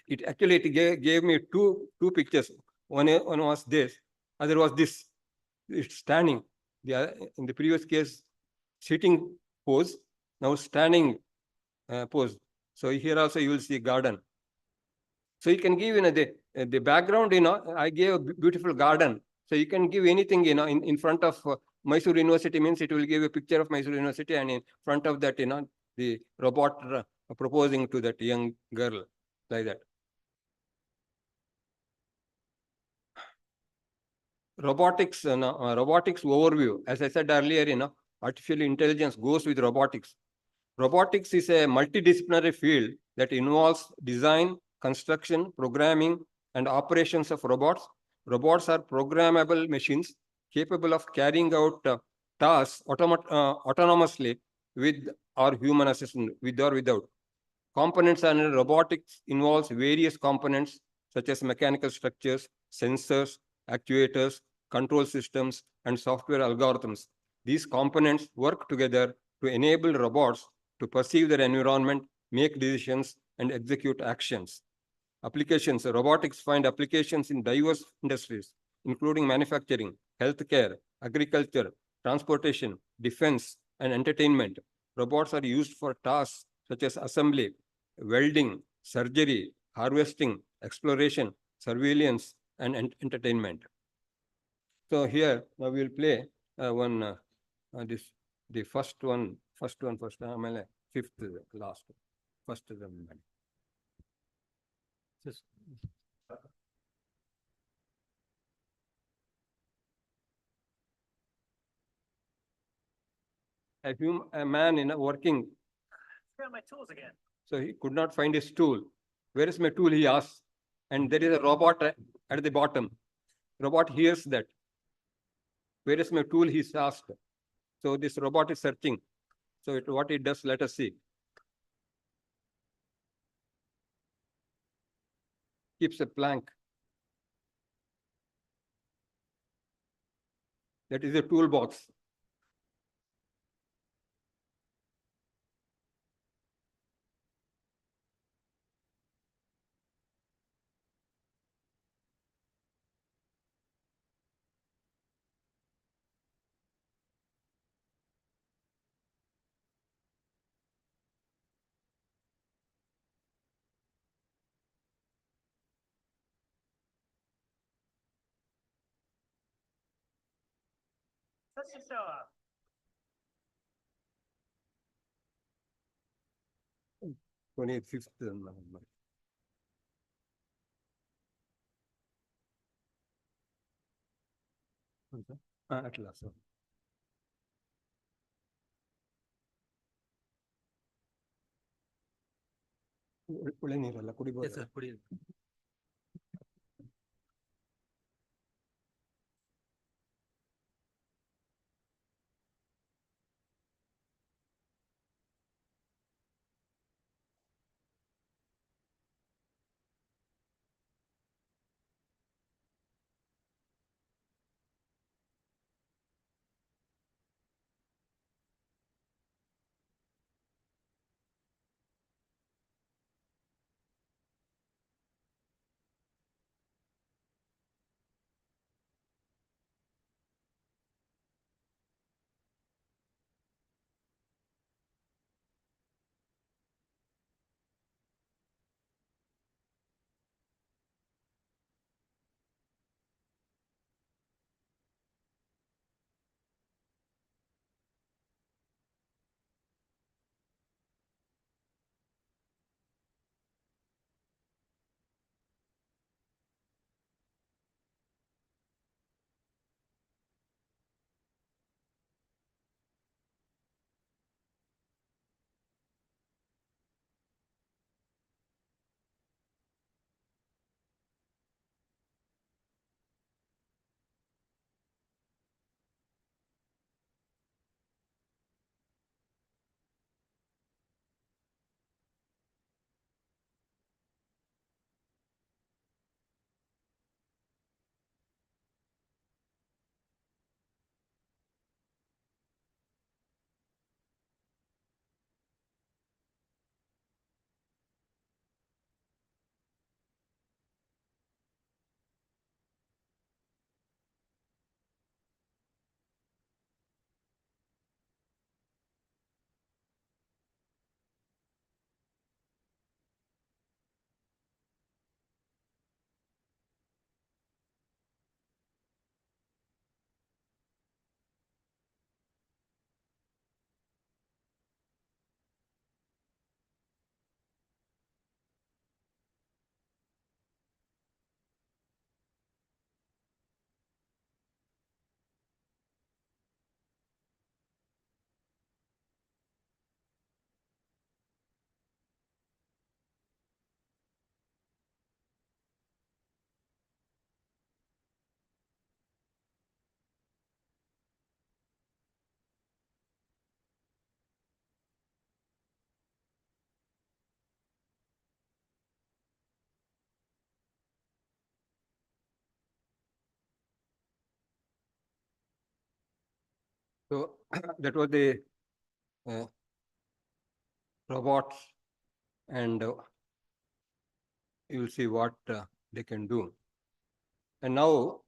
[SPEAKER 4] it actually gave me two pictures. One was this, other was this. It's standing. In the previous case, sitting pose, now standing pose. So here also you will see garden. So you can give the background. I gave a beautiful garden. So you can give anything in front of Mysore University, means it will give a picture of Mysore University, and in front of that the robot proposing to that young girl, like that. Robotics overview. As I said earlier, artificial intelligence goes with robotics. Robotics is a multidisciplinary field that involves design, construction, programming, and operations of robots. Robots are programmable machines capable of carrying out tasks autonomously with or human assistance, with or without. Components and robotics involves various components such as mechanical structures, sensors, actuators, control systems, and software algorithms. These components work together to enable robots to perceive their environment, make decisions, and execute actions. Applications. Robotics find applications in diverse industries, including manufacturing, healthcare, agriculture, transportation, defense, and entertainment. Robots are used for tasks such as assembly, welding, surgery, harvesting, exploration, surveillance, and entertainment. So here now we will play the first one, fifth last, first amendment. A man working.
[SPEAKER 5] Where are my tools again?
[SPEAKER 4] So he could not find his tool. Where is my tool? He asks. And there is a robot at the bottom. Robot hears that. Where is my tool? He asked. So this robot is searching. So what it does, let us see. Keeps a plank. That is a toolbox.
[SPEAKER 5] Let's just
[SPEAKER 4] 25th November. At last. ಒಳ್ಳೆ ನೀರಲ್ಲ ಕುಡಿಬೋದು. So that was the robots, and you will see what they can do. And now,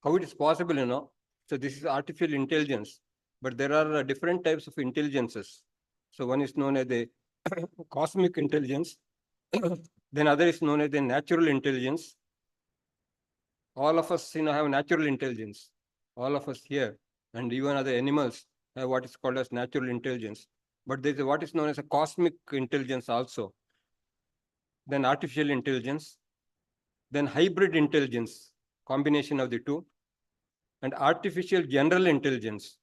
[SPEAKER 4] how it is possible, So this is artificial intelligence, but there are different types of intelligences. So one is known as the cosmic intelligence, then other is known as the natural intelligence. All of us, have natural intelligence. All of us here, and even other animals have what is called as natural intelligence. But there is what is known as a cosmic intelligence also. Then artificial intelligence, then hybrid intelligence, combination of the two, and artificial general intelligence.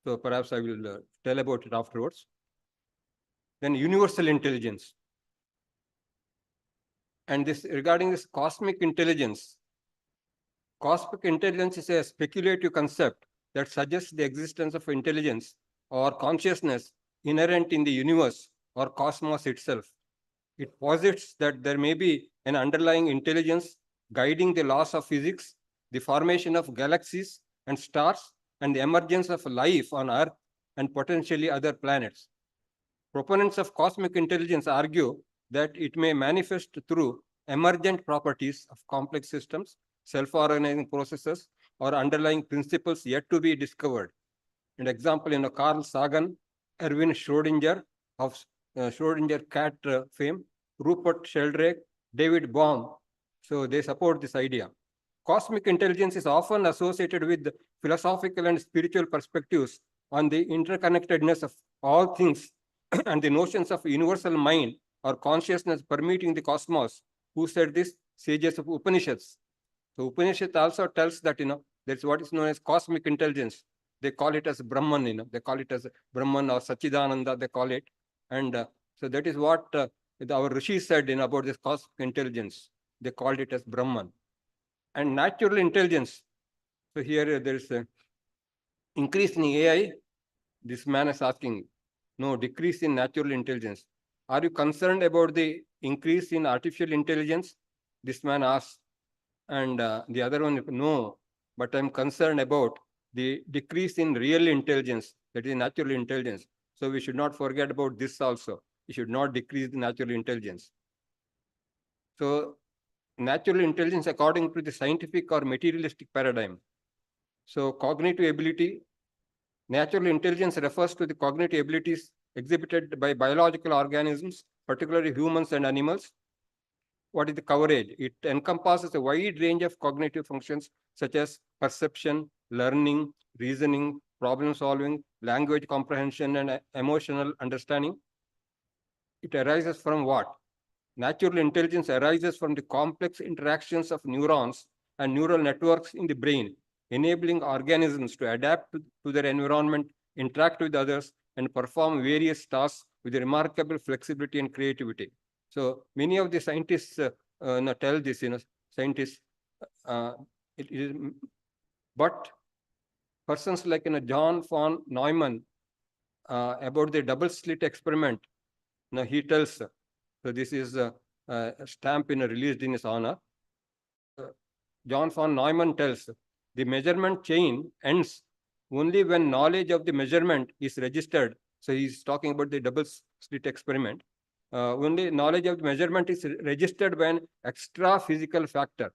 [SPEAKER 4] So perhaps I will tell about it afterwards. Then universal intelligence. And this regarding this cosmic intelligence is a speculative concept that suggests the existence of intelligence or consciousness inherent in the universe or cosmos itself. It posits that there may be an underlying intelligence guiding the laws of physics, the formation of galaxies and stars, and the emergence of life on Earth and potentially other planets. Proponents of cosmic intelligence argue that it may manifest through emergent properties of complex systems, self-organizing processes, or underlying principles yet to be discovered. An example, Carl Sagan, Erwin Schrödinger of Schrödinger cat fame, Rupert Sheldrake, David Bohm. So they support this idea. Cosmic intelligence is often associated with philosophical and spiritual perspectives on the interconnectedness of all things and the notions of universal mind or consciousness permeating the cosmos. Who said this? Sages of Upanishads. So Upanishad also tells that, that's what is known as cosmic intelligence. They call it as Brahman, they call it as Brahman or Sachidananda, they call it. And so that is what our Rishis said about this cosmic intelligence. They called it as Brahman. And natural intelligence. So here there is an increase in AI. This man is asking, no, decrease in natural intelligence. Are you concerned about the increase in artificial intelligence? This man asks. And the other one, no, but I'm concerned about the decrease in real intelligence, that is natural intelligence. So we should not forget about this also. We should not decrease the natural intelligence. So natural intelligence according to the scientific or materialistic paradigm. So cognitive ability, natural intelligence refers to the cognitive abilities exhibited by biological organisms, particularly humans and animals. What is the coverage? It encompasses a wide range of cognitive functions such as perception, learning, reasoning, problem solving, language comprehension, and emotional understanding. It arises from what? Natural intelligence arises from the complex interactions of neurons and neural networks in the brain, enabling organisms to adapt to their environment, interact with others, and perform various tasks with remarkable flexibility and creativity. So many of the scientists tell this, scientists, it is, but persons like John von Neumann about the double slit experiment, he tells, so this is a stamp released in his honor. John von Neumann tells, the measurement chain ends only when knowledge of the measurement is registered. So he's talking about the double slit experiment. Only knowledge of the measurement is registered by an extra physical factor.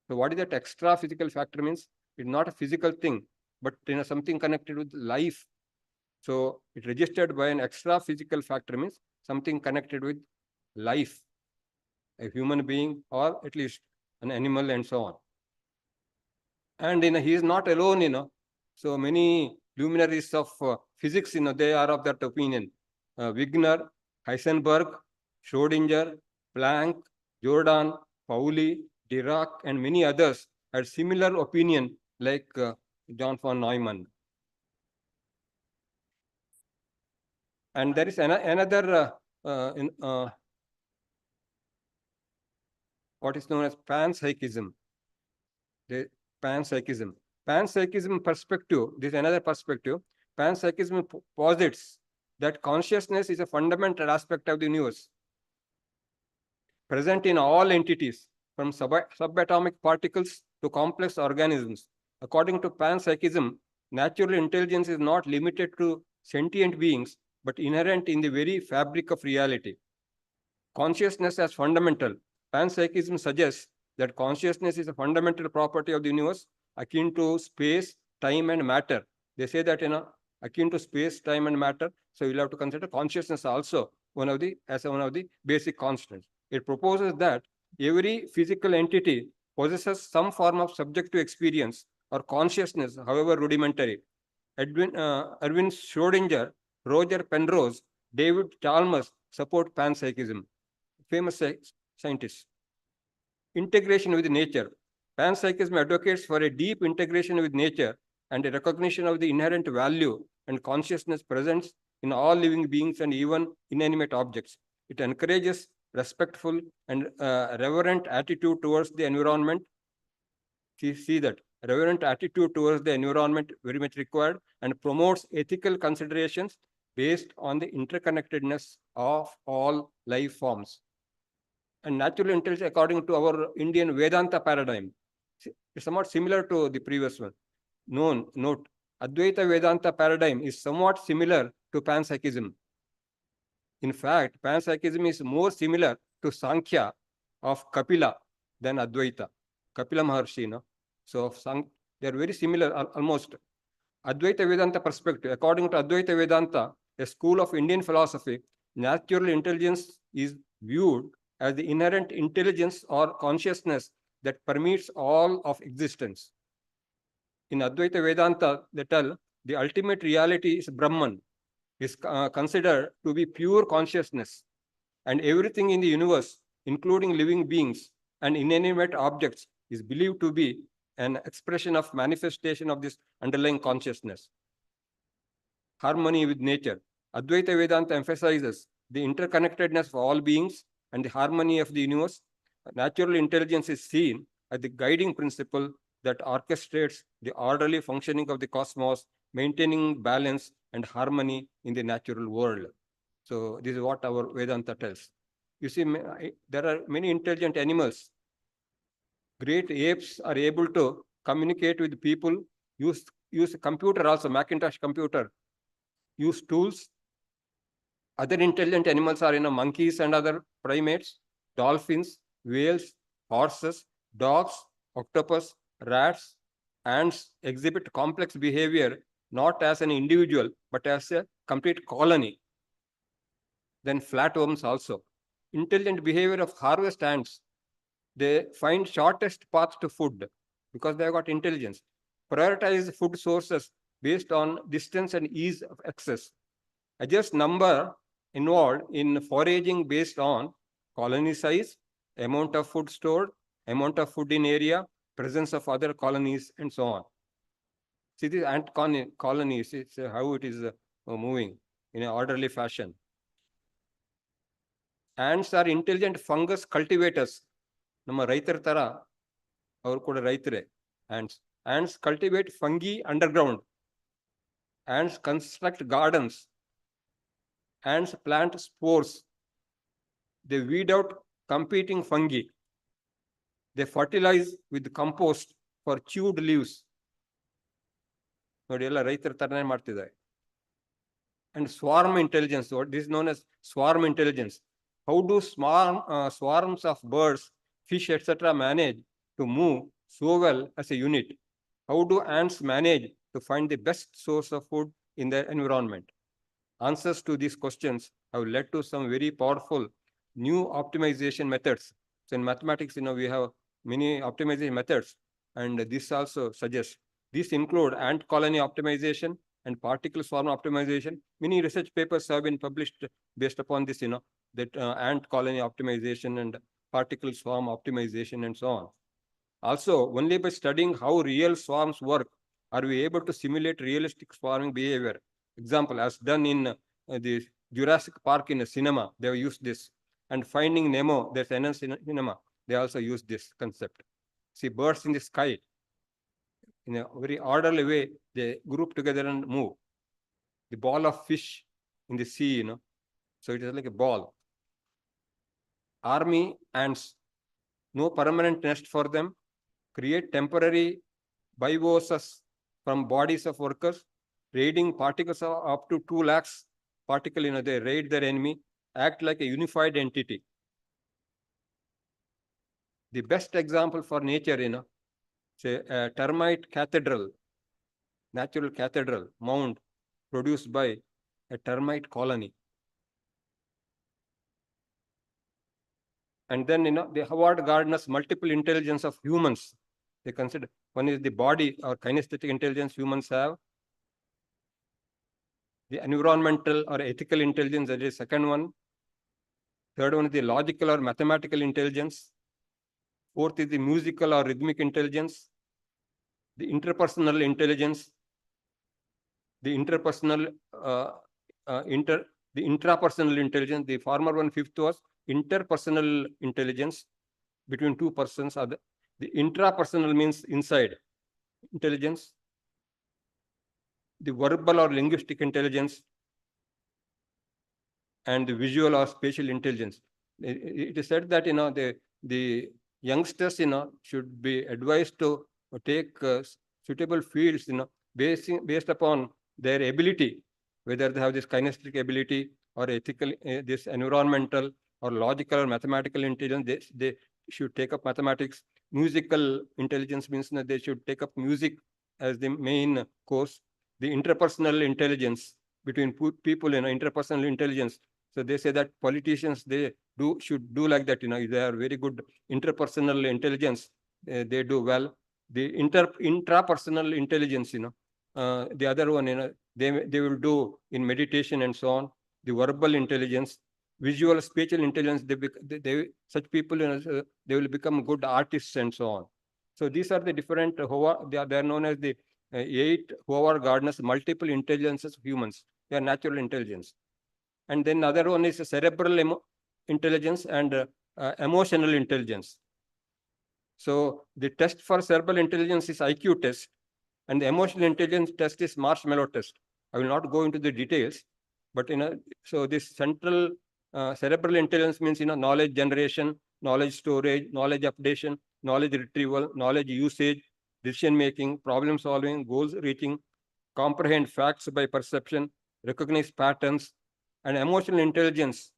[SPEAKER 4] So what is that extra physical factor means? It's not a physical thing, but something connected with life. So it registered by an extra physical factor means something connected with life, a human being or at least an animal and so on. And he is not alone, so many luminaries of physics, they are of that opinion. Wigner, Heisenberg, Schrödinger, Planck, Jordan, Pauli, Dirac, and many others had similar opinion like John von Neumann. And there is another what is known as panpsychism. The panpsychism. Panpsychism perspective, this is another perspective. Panpsychism posits that consciousness is a fundamental aspect of the universe, present in all entities, from subatomic particles to complex organisms. According to panpsychism, natural intelligence is not limited to sentient beings, but inherent in the very fabric of reality. Consciousness as fundamental. Panpsychism suggests that consciousness is a fundamental property of the universe akin to space, time, and matter. They say that, akin to space, time, and matter. So you'll have to consider consciousness also one of the basic constants. It proposes that every physical entity possesses some form of subjective experience or consciousness, however rudimentary. Erwin Schrödinger, Roger Penrose, David Chalmers support panpsychism. Famous scientists. Integration with nature. Panpsychism advocates for a deep integration with nature and a recognition of the inherent value and consciousness present in all living beings and even inanimate objects. It encourages respectful and reverent attitude towards the environment. See that reverent attitude towards the environment very much required, and promotes ethical considerations based on the interconnectedness of all life forms. And natural intelligence, according to our Indian Vedanta paradigm, is somewhat similar to the previous one. Note, Advaita Vedanta paradigm is somewhat similar to panpsychism. In fact, panpsychism is more similar to Sankhya of Kapila than Advaita. Kapila Maharshi, no? So they are very similar almost. Advaita Vedanta perspective. According to Advaita Vedanta, a school of Indian philosophy, natural intelligence is viewed as the inherent intelligence or consciousness that permeates all of existence. In Advaita Vedanta, they tell the ultimate reality is Brahman, is considered to be pure consciousness, and everything in the universe, including living beings and inanimate objects, is believed to be an expression of manifestation of this underlying consciousness. Harmony with nature. Advaita Vedanta emphasizes the interconnectedness of all beings and the harmony of the universe. Natural intelligence is seen as the guiding principle that orchestrates the orderly functioning of the cosmos, maintaining balance and harmony in the natural world. So this is what our Vedanta tells. You see, there are many intelligent animals. Great apes are able to communicate with people, use a computer also, Macintosh computer, use tools. Other intelligent animals are monkeys and other primates, dolphins, whales, horses, dogs, octopus, rats, ants exhibit complex behavior not as an individual but as a complete colony. Then flatworms also. Intelligent behavior of harvest ants. They find shortest path to food because they have got intelligence. Prioritize food sources based on distance and ease of access. Adjust number involved in foraging based on colony size, amount of food stored, amount of food in area, presence of other colonies, and so on. See these ant colonies, it's how it is moving in an orderly fashion. Ants are intelligent fungus cultivators. Nama raitar tara, avaru kuda raitare. Ants cultivate fungi underground. Ants construct gardens. Ants plant spores. They weed out competing fungi. They fertilize with compost for chewed leaves. And swarm intelligence, what this is known as swarm intelligence. How do swarms of birds, fish, etc. manage to move so well as a unit? How do ants manage to find the best source of food in their environment? Answers to these questions have led to some very powerful new optimization methods. So in mathematics, we have many optimization methods, and this also suggests. These include ant colony optimization and particle swarm optimization. Many research papers have been published based upon this, that ant colony optimization and particle swarm optimization and so on. Also, only by studying how real swarms work are we able to simulate realistic swarming behavior. Example, as done in the Jurassic Park in a cinema, they have used this. And Finding Nemo, there's an cinema, they also use this concept. See, birds in the sky, in a very orderly way, they group together and move. The ball of fish in the sea, so it is like a ball. Army ants, no permanent nest for them, create temporary bivosus from bodies of workers, raiding particles of up to 2 lakhs particle, they raid their enemy, act like a unified entity. The best example for nature, say a termite cathedral, natural cathedral mound produced by a termite colony. And then, the Howard Gardner's multiple intelligence of humans. They consider one is the body or kinesthetic intelligence humans have. The environmental or ethical intelligence, that is second one. Third one is the logical or mathematical intelligence. Fourth is the musical or rhythmic intelligence. The interpersonal intelligence. The interpersonal, the intrapersonal intelligence. The former one, fifth, was interpersonal intelligence between two persons. The intrapersonal means inside intelligence. The verbal or linguistic intelligence, and the visual or spatial intelligence. It is said that the youngsters should be advised to take suitable fields based upon their ability, whether they have this kinesthetic ability or ethical, this environmental or logical or mathematical intelligence. They should take up mathematics. Musical intelligence means that they should take up music as the main course. The interpersonal intelligence between people, interpersonal intelligence. So they say that politicians, they should do like that. If they are very good interpersonal intelligence, they do well. The intrapersonal intelligence, the other one, they will do in meditation and so on. The verbal intelligence, visual, spatial intelligence, such people, they will become good artists and so on. So these are the different, they are known as the 8 Howard Gardner's multiple intelligences of humans. They are natural intelligence. And then other one is cerebral intelligence and emotional intelligence. So the test for cerebral intelligence is IQ test, and the emotional intelligence test is marshmallow test. I will not go into the details, but so this central cerebral intelligence means knowledge generation, knowledge storage, knowledge updation, knowledge retrieval, knowledge usage, decision making, problem solving, goals reaching, comprehend facts by perception, recognize patterns. And emotional intelligence,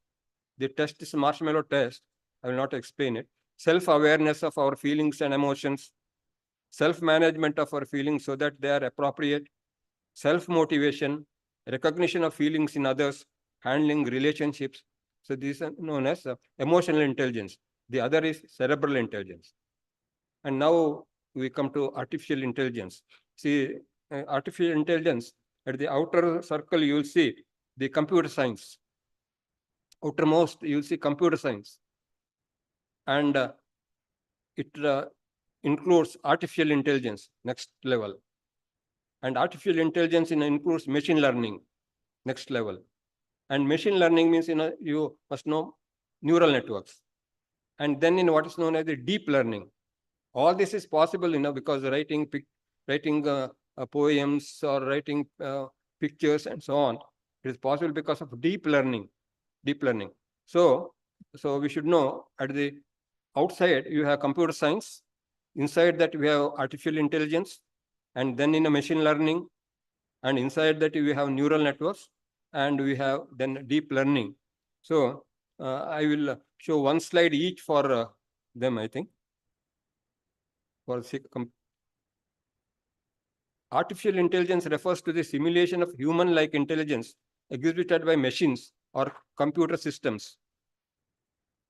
[SPEAKER 4] the test is marshmallow test. I will not explain it. Self-awareness of our feelings and emotions, self-management of our feelings so that they are appropriate, self-motivation, recognition of feelings in others, handling relationships. So these are known as emotional intelligence. The other is cerebral intelligence. And now we come to artificial intelligence. See, artificial intelligence, at the outer circle, you will see the computer science. Outermost, you will see computer science. And it includes artificial intelligence, next level. And artificial intelligence includes machine learning, next level. And machine learning means, you must know neural networks. And then what is known as the deep learning. All this is possible, because writing poems or writing pictures and so on, it is possible because of deep learning. So we should know, at the outside you have computer science, inside that we have artificial intelligence, and then machine learning, and inside that we have neural networks, and we have then deep learning. So I will show one slide each for them, I think. Artificial intelligence refers to the simulation of human-like intelligence exhibited by machines or computer systems.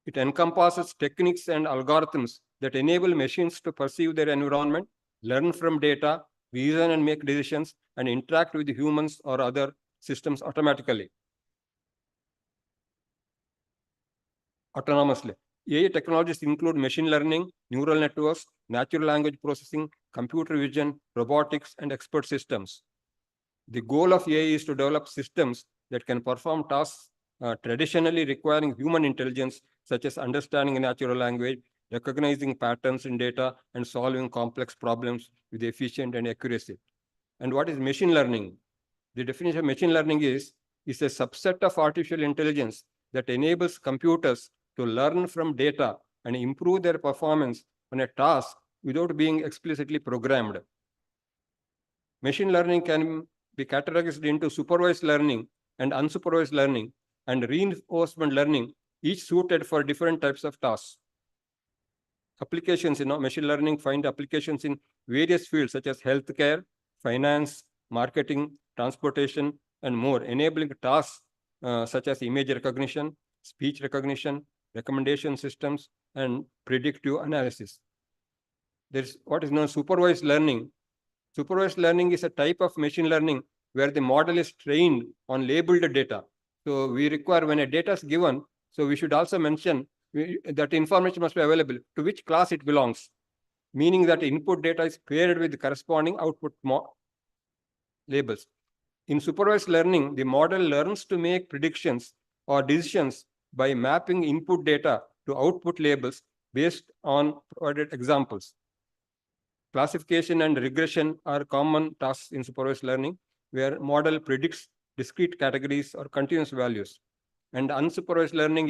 [SPEAKER 4] It encompasses techniques and algorithms that enable machines to perceive their environment, learn from data, reason and make decisions, and interact with humans or other systems automatically, autonomously. AI technologies include machine learning, neural networks, natural language processing, computer vision, robotics, and expert systems. The goal of AI is to develop systems that can perform tasks traditionally requiring human intelligence, such as understanding natural language, recognizing patterns in data, and solving complex problems with efficiency and accuracy. And what is machine learning? The definition of machine learning is a subset of artificial intelligence that enables computers to learn from data and improve their performance on a task without being explicitly programmed. Machine learning can be categorized into supervised learning and unsupervised learning and reinforcement learning, each suited for different types of tasks. Applications, machine learning find applications in various fields such as healthcare, finance, marketing, transportation, and more, enabling tasks such as image recognition, speech recognition, recommendation systems, and predictive analysis. There's what is known as supervised learning. Supervised learning is a type of machine learning where the model is trained on labeled data. So we require, when a data is given, so we should also mention that information must be available to which class it belongs, meaning that input data is paired with the corresponding output labels. In supervised learning, the model learns to make predictions or decisions by mapping input data to output labels based on provided examples. Classification and regression are common tasks in supervised learning, where model predicts discrete categories or continuous values. And unsupervised learning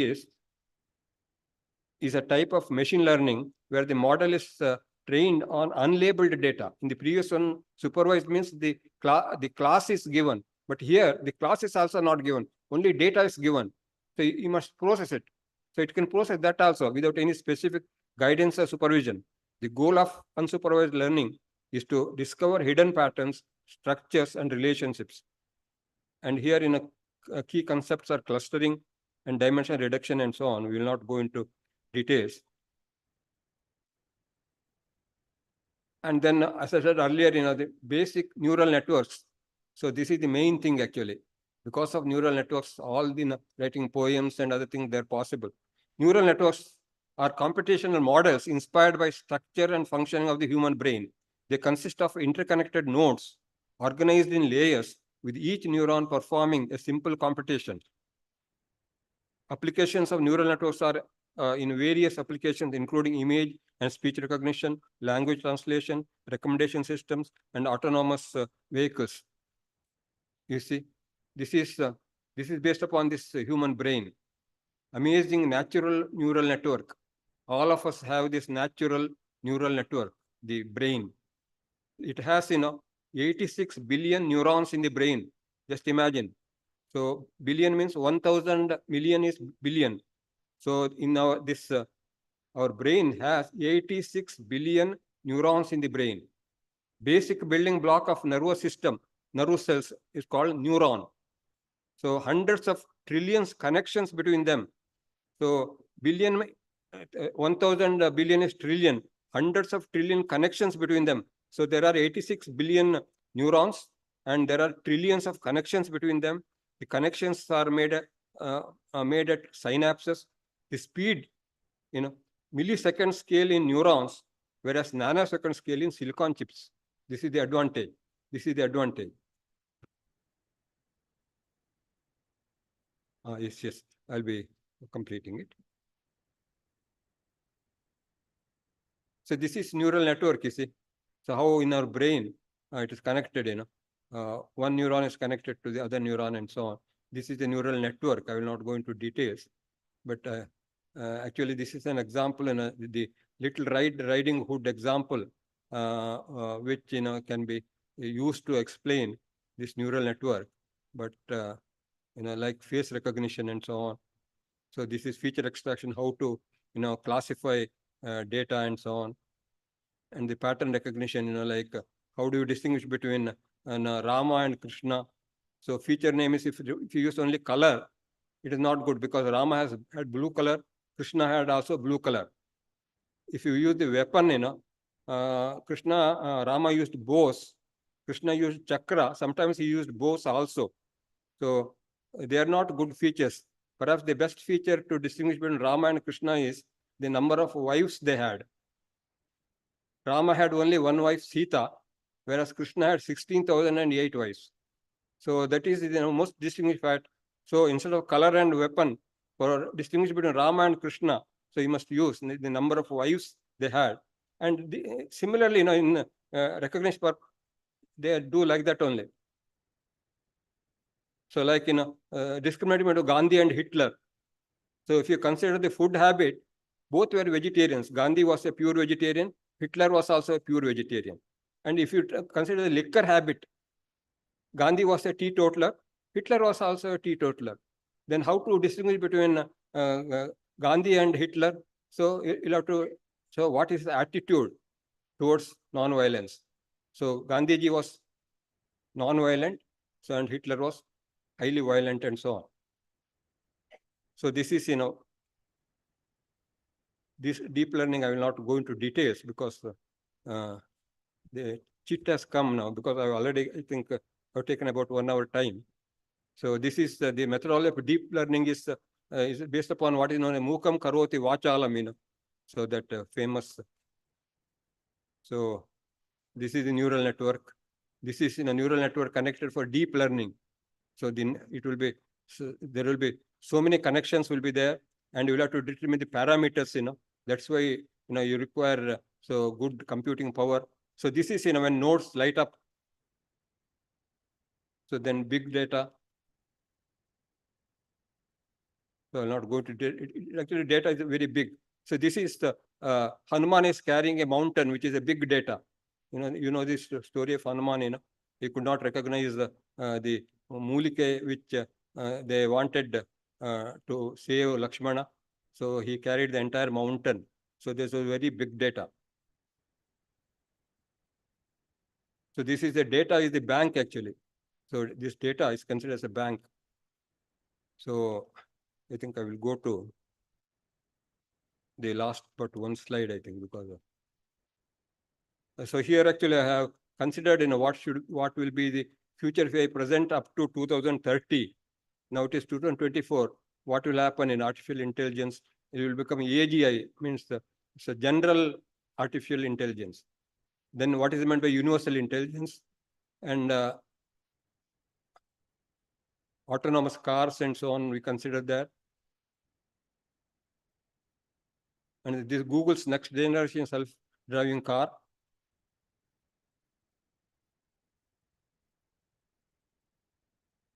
[SPEAKER 4] is a type of machine learning where the model is trained on unlabeled data. In the previous one, supervised means the class is given, but here the class is also not given, only data is given. So you must process it. So it can process that also without any specific guidance or supervision. The goal of unsupervised learning is to discover hidden patterns, structures, and relationships. And here key concepts are clustering and dimension reduction and so on. We will not go into details. And then, as I said earlier, the basic neural networks. So this is the main thing actually. Because of neural networks, all the writing poems and other things, they're possible. Neural networks are computational models inspired by structure and functioning of the human brain. They consist of interconnected nodes organized in layers, with each neuron performing a simple computation. Applications of neural networks are in various applications, including image and speech recognition, language translation, recommendation systems, and autonomous vehicles. You see, this is based upon this human brain. Amazing natural neural network. All of us have this natural neural network, the brain. It has, 86 billion neurons in the brain. Just imagine. So billion means 1,000 million is billion. So in our brain has 86 billion neurons in the brain. Basic building block of nervous system, nervous cells, is called neuron. So hundreds of trillions connections between them. So 1,000 billion is trillion, hundreds of trillion connections between them. So there are 86 billion neurons and there are trillions of connections between them. The connections are made at synapses. The speed, millisecond scale in neurons, whereas nanosecond scale in silicon chips. This is the advantage. This is the advantage. Yes, I'll be completing it. So this is neural network, you see. So how in our brain it is connected, one neuron is connected to the other neuron and so on. This is the neural network. I will not go into details, but actually this is an example in the little riding hood example, which can be used to explain this neural network. But like face recognition and so on. So this is feature extraction, how to classify data and so on. And the pattern recognition, like how do you distinguish between Rama and Krishna? So feature name is if you use only color, it is not good because Rama had blue color, Krishna had also blue color. If you use the weapon, Rama used bows, Krishna used chakra. Sometimes he used bows also. So they are not good features. Perhaps the best feature to distinguish between Rama and Krishna is the number of wives they had. Rama had only one wife, Sita, whereas Krishna had 16,008 wives. So that is the most distinguished fact. So instead of color and weapon, for distinguish between Rama and Krishna, so you must use the number of wives they had. And similarly, in recognition, they do like that only. So like, discriminating between Gandhi and Hitler. So if you consider the food habit, both were vegetarians. Gandhi was a pure vegetarian. Hitler was also a pure vegetarian. And if you consider the liquor habit, Gandhi was a teetotaler, Hitler was also a teetotaler. Then how to distinguish between Gandhi and Hitler? So you'll have to show what is the attitude towards non-violence. So Gandhiji was non-violent, so and Hitler was highly violent and so on. So this is, this deep learning, I will not go into details because the cheat has come now, because I already, I think, have taken about 1 hour time. So this is the methodology of deep learning is based upon what is known as Mukam Karoti Vachalam, so that famous. So this is the neural network. This is in a neural network connected for deep learning. So then it will be, so there will be so many connections will be there, and you will have to determine the parameters, That's why, you require so good computing power. So this is, when nodes light up. So then big data. So I'll not go to actually data is very big. So this is the Hanuman is carrying a mountain, which is a big data. You know this story of Hanuman. He could not recognize the Mulike which they wanted to save Lakshmana. So he carried the entire mountain. So this was very big data. So this is the data is the bank actually. So this data is considered as a bank. So I think I will go to the last but one slide, I think, because so here actually I have considered what will be the future if I present up to 2030. Now it is 2024. What will happen in artificial intelligence? It will become AGI, means it's a general artificial intelligence. Then what is meant by universal intelligence? And autonomous cars and so on, we consider that. And this Google's next generation self-driving car.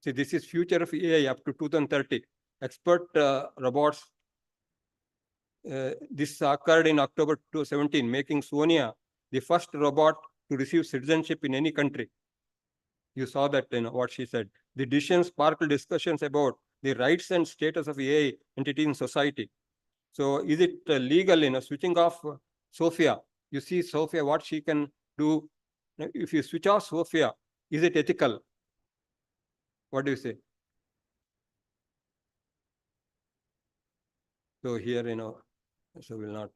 [SPEAKER 4] See, this is future of AI up to 2030. Expert robots. This occurred in October 2017, making Sonia the first robot to receive citizenship in any country. You saw that, what she said. The decision sparkled discussions about the rights and status of AI entity in society. So is it legal, switching off Sophia? You see Sophia, what she can do. If you switch off Sophia, is it ethical? What do you say? So here, so we'll not.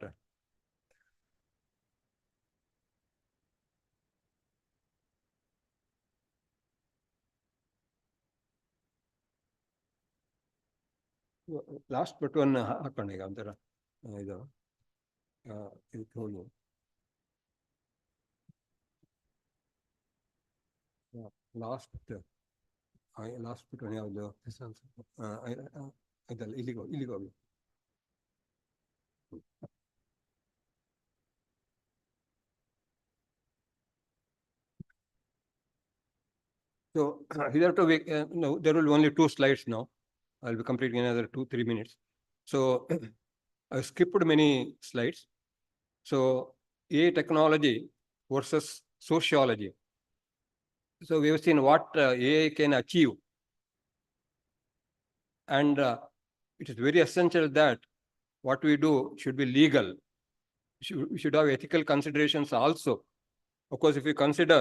[SPEAKER 4] Last but one ಹಾಕೊಂಡೆ ಈಗ ಒಂಥರ ಇದು ಹೋಗಿ last but one ಯಾವುದು ಇದಲ್ಲ ಇಲ್ಲಿಗೆ ಹೋಗಿ So here to no, there will be only 2 slides now. I'll be completing another 2-3 minutes. So I skipped many slides. So AI technology versus sociology. So we have seen what AI can achieve. And it is very essential that what we do should be legal. We should have ethical considerations also. Of course, if you consider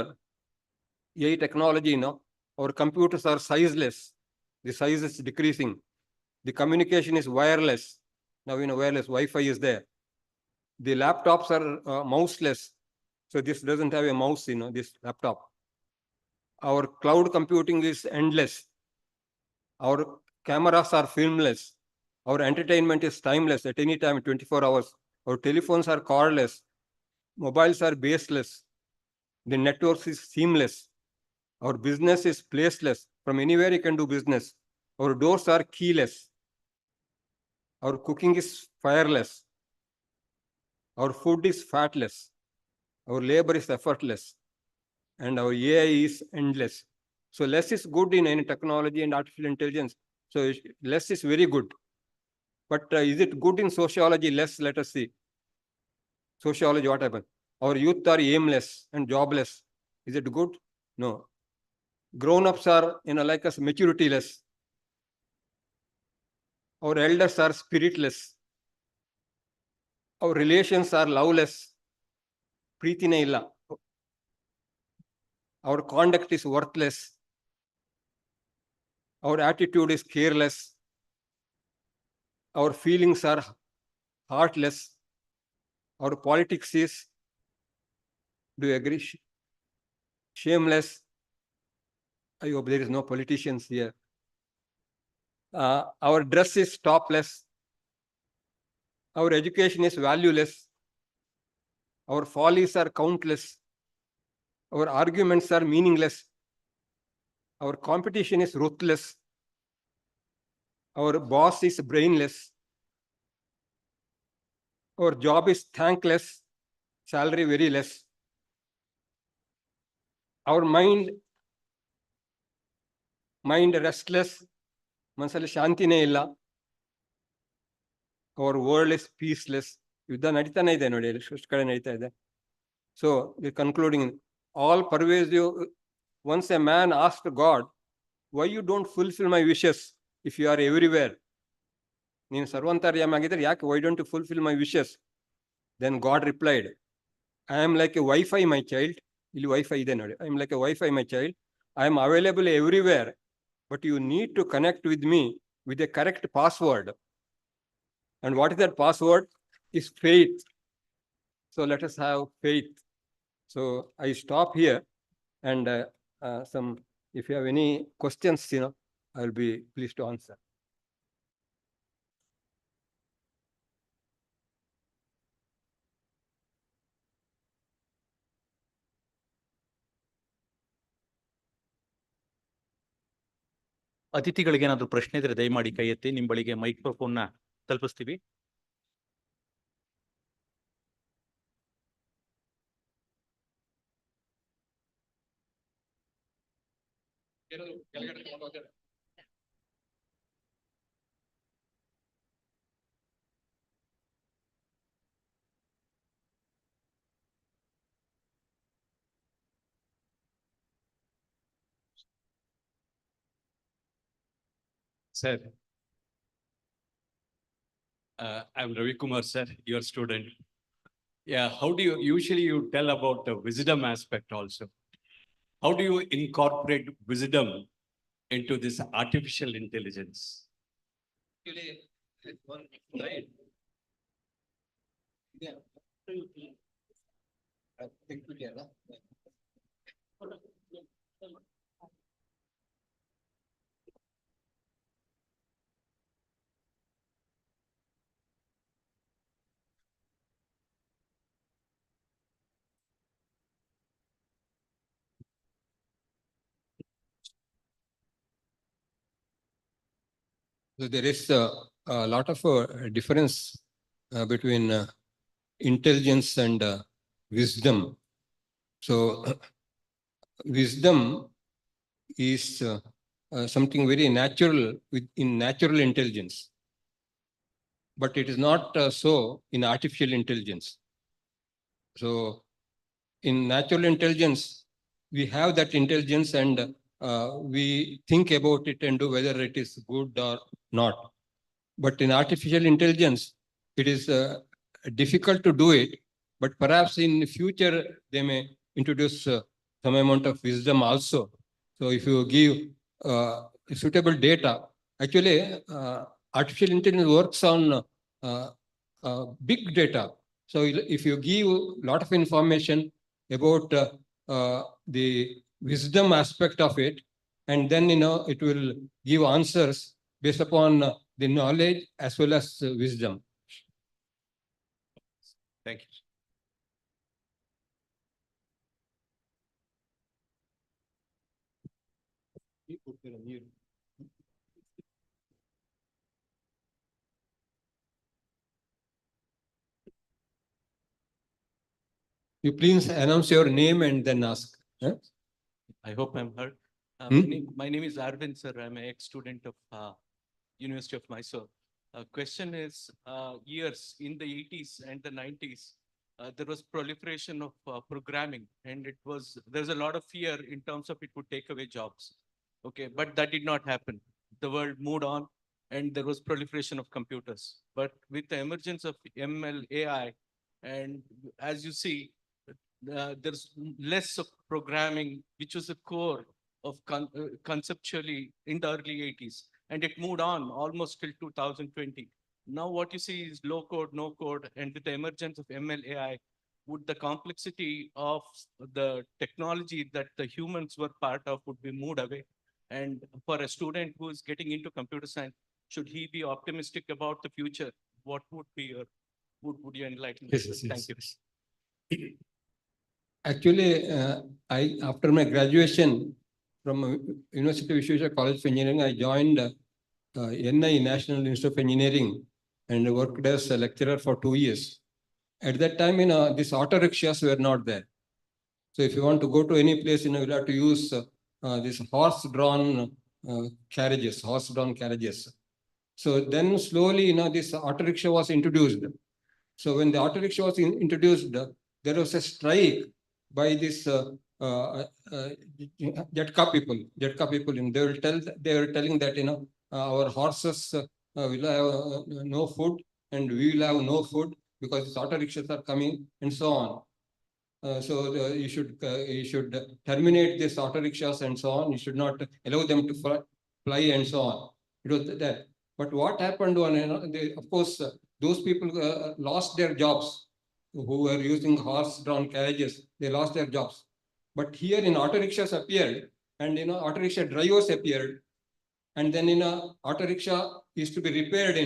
[SPEAKER 4] AI technology, our computers are sizeless. The size is decreasing. The communication is wireless. Now, wireless Wi-Fi is there. The laptops are mouseless. So this doesn't have a mouse, this laptop. Our cloud computing is endless. Our cameras are filmless. Our entertainment is timeless at any time, 24 hours. Our telephones are cordless. Mobiles are baseless. The networks is seamless. Our business is placeless. From anywhere you can do business. Our doors are keyless. Our cooking is fireless. Our food is fatless. Our labor is effortless. And our AI is endless. So less is good in any technology and artificial intelligence. So less is very good. But is it good in sociology? Less, let us see. Sociology, what happened? Our youth are aimless and jobless. Is it good? No. Grown-ups are, like us, maturity-less. Our elders are spiritless. Our relations are loveless. Preetine illa. Our conduct is worthless. Our attitude is careless. Our feelings are heartless. Our politics is, do you agree? Shameless. I hope there is no politicians here. Our dress is topless. Our education is valueless. Our follies are countless. Our arguments are meaningless. Our competition is ruthless. Our boss is brainless. Our job is thankless. Salary very less. Our mind restless. ಮನಸ್ಸಲ್ಲಿ ಶಾಂತಿನೇ ಇಲ್ಲ. Our world is peaceless. ಯುದ್ಧ ನಡೀತಾನೆ ಇದೆ ನೋಡಿ, ಎಷ್ಟು ಕಡೆ ನಡೀತಾ ಇದೆ. So we're concluding, all pervasive. Once a man asked God, why you don't fulfill my wishes if you are everywhere? ನೀನು ಸರ್ವಂತರ್ಯಾಮಿ ಆಗಿದ್ರೆ ಯಾಕೆ, why don't you fulfill my wishes? Then God replied, I am like a Wi-Fi, my child. ಇಲ್ಲಿ Wi-Fi ಇದೆ ನೋಡಿ. I am like a Wi-Fi, my child. I am available everywhere, but you need to connect with me with a correct password. And what is that password? Is faith. So let us have faith. So I stop here, and if you have any questions, I will be pleased to answer.
[SPEAKER 1] ಅತಿಥಿಗಳಿಗೆ ಏನಾದರೂ ಪ್ರಶ್ನೆ ಇದ್ರೆ ದಯಮಾಡಿ ಕೈ ಎತ್ತಿ, ನಿಮ್ಮ ಬಳಿಗೆ ಮೈಕ್ರೋಫೋನ್ನ ತಲುಪಿಸ್ತೀವಿ.
[SPEAKER 7] Sir, I'm Ravi Kumar, sir, your student. Yeah, how do you tell about the wisdom aspect also? How do you incorporate wisdom into this artificial intelligence? Right. Yeah.
[SPEAKER 4] So there is a lot of difference between intelligence and wisdom. So wisdom is something very natural in natural intelligence, but it is not so in artificial intelligence. So in natural intelligence, we have that intelligence, and we think about it and do whether it is good or not. But in artificial intelligence, it is difficult to do it, but perhaps in the future, they may introduce some amount of wisdom also. So if you give suitable data, actually, artificial intelligence works on big data. So if you give a lot of information about the wisdom aspect of it, and then, it will give answers based upon the knowledge as well as wisdom.
[SPEAKER 7] Thank you.
[SPEAKER 4] You please announce your name and then ask. Huh?
[SPEAKER 1] I hope I'm heard. My name is Arvind, sir. I'm an ex-student of University of Mysore. Question is, years in the 80s and the 90s,
[SPEAKER 8] there was proliferation of programming, and there's a lot of fear in terms of it would take away jobs. Okay, but that did not happen. The world moved on, and there was proliferation of computers. But with the emergence of ML, AI, and as you see, there's less of programming, which was the core of conceptually in the early 80s. And it moved on almost till 2020. Now what you see is low code, no code, and with the emergence of ML, AI, would the complexity of the technology that the humans were part of would be moved away. And for a student who is getting into computer science, should he be optimistic about the future? What would be your, would you enlighten me? Thank you.
[SPEAKER 4] Actually, after my graduation from University of Visvesvaraya College of Engineering, I joined NI, National Institute of Engineering, and worked as a lecturer for 2 years. At that time, these auto rickshaws were not there. So if you want to go to any place, you'll have to use these horse-drawn carriages, horse-drawn carriages. So then slowly, this auto rickshaw was introduced. So when the auto rickshaw was introduced, there was a strike by this Jetka people, and they were telling that our horses will have no food, and we will have no food because these auto rickshaws are coming, and so on. So you should terminate these auto rickshaws and so on. You should not allow them to fly and so on. It was that. But what happened when of course those people lost their jobs who were using horse-drawn carriages. They lost their jobs. But here in auto rickshaws appeared, and auto rickshaw drivers appeared, and then auto rickshaw used to be repaired.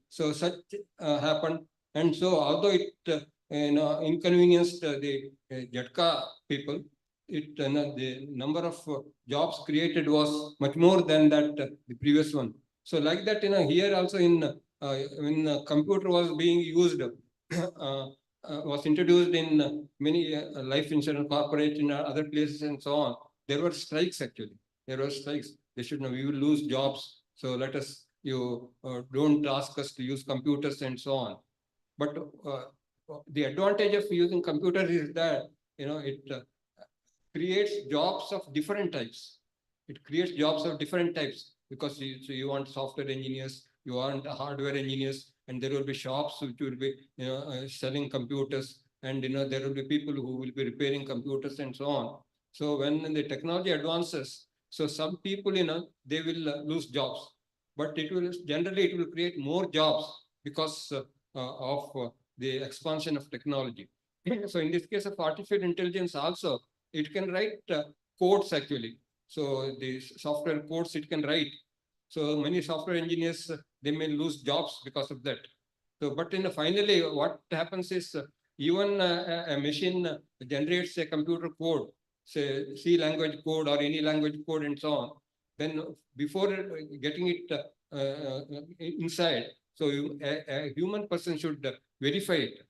[SPEAKER 4] So such happened, and so although it inconvenienced the Jetka people, the number of jobs created was much more than that the previous one. So like that, here also when computer was being used, was introduced in many life insurance corporates in other places and so on. There were strikes actually. There were strikes. They should know we will lose jobs. So let us, don't ask us to use computers and so on. But the advantage of using computers is that it creates jobs of different types. It creates jobs of different types because you want software engineers, you want hardware engineers, and there will be shops which will be selling computers, and there will be people who will be repairing computers and so on. So when the technology advances, so some people they will lose jobs, but it will create more jobs because of the expansion of technology. So in this case of artificial intelligence also, it can write codes actually. So the software codes it can write. So many software engineers, they may lose jobs because of that. So, but finally, what happens is even a machine generates a computer code, say C language code or any language code and so on. Then before getting it inside, so a human person should verify it.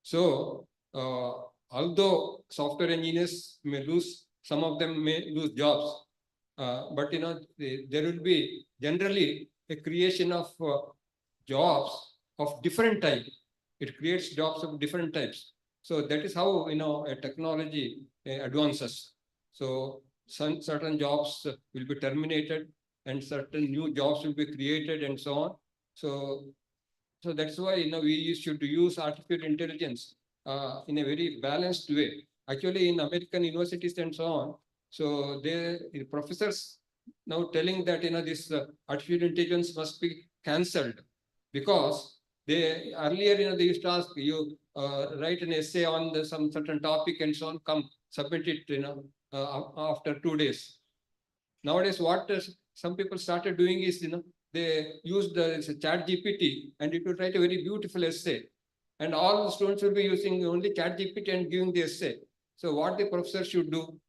[SPEAKER 4] So although software engineers may lose, some of them may lose jobs, but there will be generally a creation of jobs of different types. It creates jobs of different types. So that is how a technology advances. So some certain jobs will be terminated, and certain new jobs will be created, and so on. So that's why we should use artificial intelligence in a very balanced way. Actually, in American universities and so on, so the professors now telling that this artificial intelligence must be cancelled because they earlier they used to ask you write an essay on some certain topic and so on, come submit it after 2 days. Nowadays, what some people started doing is they use the chat GPT and it will write a very beautiful essay. And all the students will be using only chat GPT and giving the essay. So what the professor should do,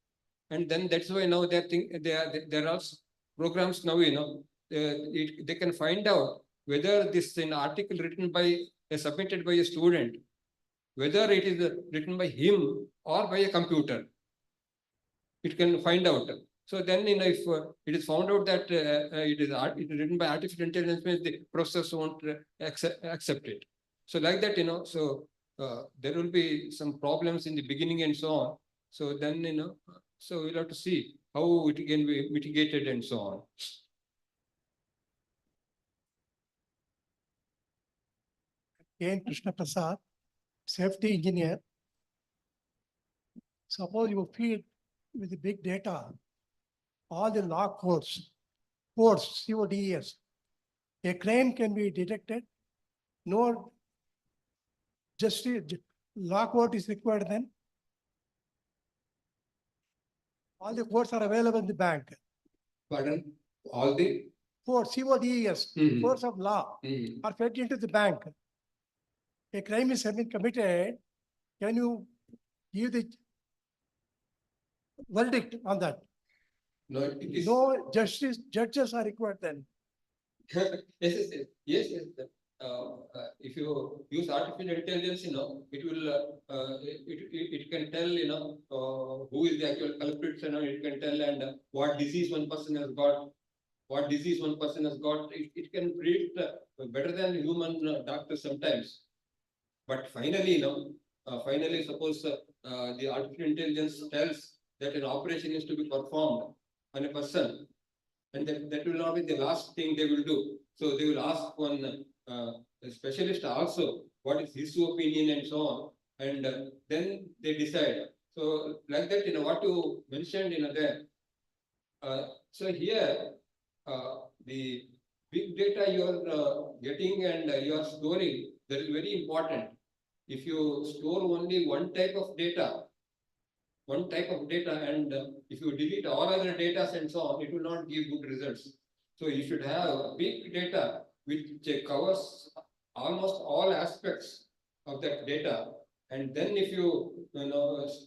[SPEAKER 4] and then that's why now there are programs now, they can find out whether this article written by, submitted by a student, whether it is written by him or by a computer. It can find out. So then, if it is found out that it is written by artificial intelligence, means the process won't accept it. So like that, so there will be some problems in the beginning and so on. So then, so we'll have to see how it can be mitigated and so on.
[SPEAKER 9] K. Krishna Prasad, safety engineer. Suppose you feed with the big data, all the log codes, CODES. A crime can be detected. No log code is required then. All the codes are available in the bank.
[SPEAKER 4] Pardon? All the
[SPEAKER 9] Codes, CODES,
[SPEAKER 4] Mhm.
[SPEAKER 9] codes of law are fed into the bank. A crime is been committed. Can you give the verdict on that?
[SPEAKER 4] No, it is.
[SPEAKER 9] No judges are required then.
[SPEAKER 4] Yes. If you use artificial intelligence, it will, it can tell, who is the actual culprit, it can tell and what disease one person has got. It can predict better than human doctors sometimes. But finally, suppose the artificial intelligence tells that an operation is to be performed on a person, and that will not be the last thing they will do. So they will ask one a specialist also what is his opinion and so on, and then they decide. So like that, what you mentioned, there. So here, the big data you are getting and you are storing, that is very important. If you store only one type of data, and if you delete all other data and so on, it will not give good results. So you should have big data which covers almost all aspects of that data. And then if you,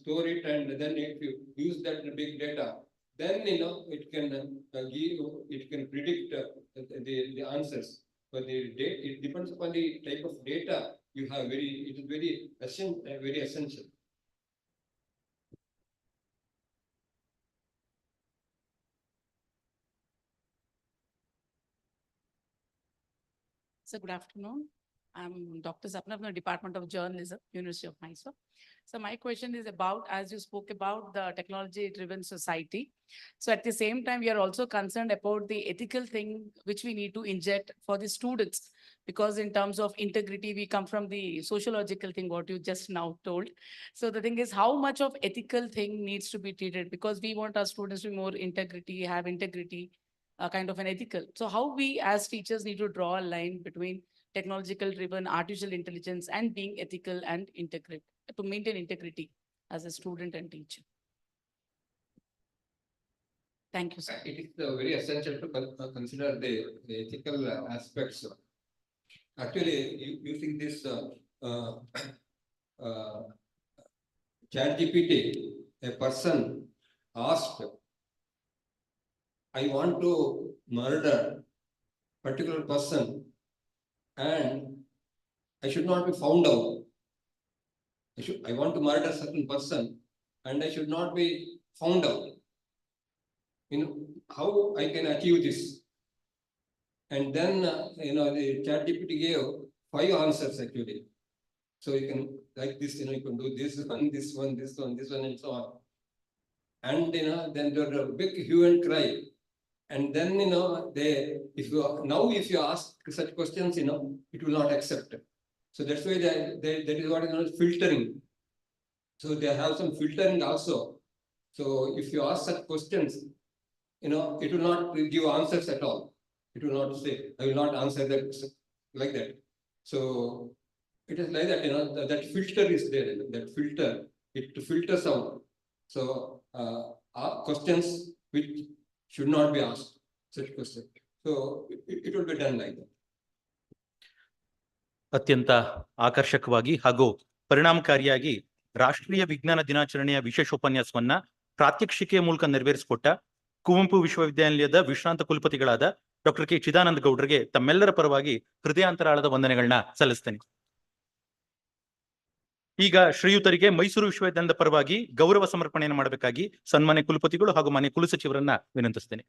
[SPEAKER 4] store it, and then if you use that big data, then it can predict the answers. But it depends upon the type of data you have. It is very essential.
[SPEAKER 10] So good afternoon. I'm Dr. Sapna from the Department of Journalism, University of Mysore. So my question is about, as you spoke about the technology-driven society. So at the same time, we are also concerned about the ethical thing which we need to inject for the students, because in terms of integrity, we come from the sociological thing, what you just now told. So the thing is, how much of ethical thing needs to be treated? Because we want our students to be more integrity, have integrity, kind of an ethical. So how we as teachers need to draw a line between technological driven artificial intelligence and being ethical and integrate to maintain integrity as a student and teacher. Thank you, sir.
[SPEAKER 4] It is very essential to consider the ethical aspects. Actually, using this ChatGPT, a person asked, I want to murder particular person and I should not be found out. I want to murder certain person and I should not be found out. How I can achieve this? And then, the ChatGPT gave 5 answers actually. So you can, like this, you can do this one, this one, this one, this one, and so on. And, then there are a big hue and cry. And then, if you ask such questions, it will not accept. So that's why that is what is known as filtering. So they have some filtering also. So if you ask such questions, it will not give answers at all. It will not say, I will not answer that like that. So it is like that, that filter is there. That filter, it filters out. So questions which should not be asked, such questions. So it will be done like that.
[SPEAKER 1] ಅತ್ಯಂತ ಆಕರ್ಷಕವಾಗಿ ಹಾಗೂ ಪರಿಣಾಮಕಾರಿಯಾಗಿ ರಾಷ್ಟ್ರೀಯ ವಿಜ್ಞಾನ ದಿನಾಚರಣೆಯ ವಿಶೇಷ ಉಪನ್ಯಾಸವನ್ನ ಪ್ರಾತ್ಯಕ್ಷಿಕೆಯ ಮೂಲಕ ನೆರವೇರಿಸಿಕೊಟ್ಟ ಕುವೆಂಪು ವಿಶ್ವವಿದ್ಯಾನಿಲಯದ ವಿಶ್ರಾಂತ ಕುಲಪತಿಗಳಾದ ಡಾಕ್ಟರ್ ಕೆ ಚಿದಾನಂದ ಗೌಡರಿಗೆ ತಮ್ಮೆಲ್ಲರ ಪರವಾಗಿ ಹೃದಯಾಂತರಾಳದ ವಂದನೆಗಳನ್ನ ಸಲ್ಲಿಸ್ತೇನೆ. ಈಗ ಶ್ರೀಯುತರಿಗೆ ಮೈಸೂರು ವಿಶ್ವವಿದ್ಯಾಲಯದ ಪರವಾಗಿ ಗೌರವ ಸಮರ್ಪಣೆಯನ್ನು ಮಾಡಬೇಕಾಗಿ ಸನ್ಮಾನ್ಯ ಕುಲಪತಿಗಳು ಹಾಗೂ ಮಾನ್ಯ ಕುಲಸಚಿವರನ್ನ ವಿನಂತಿಸ್ತೇನೆ.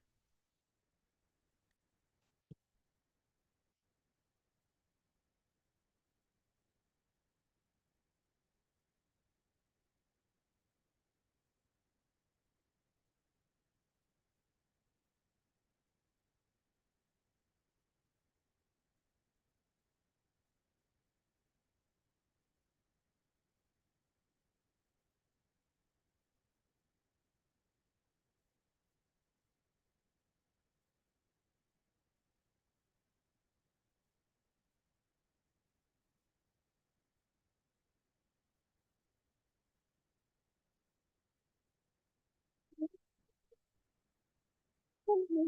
[SPEAKER 1] Today,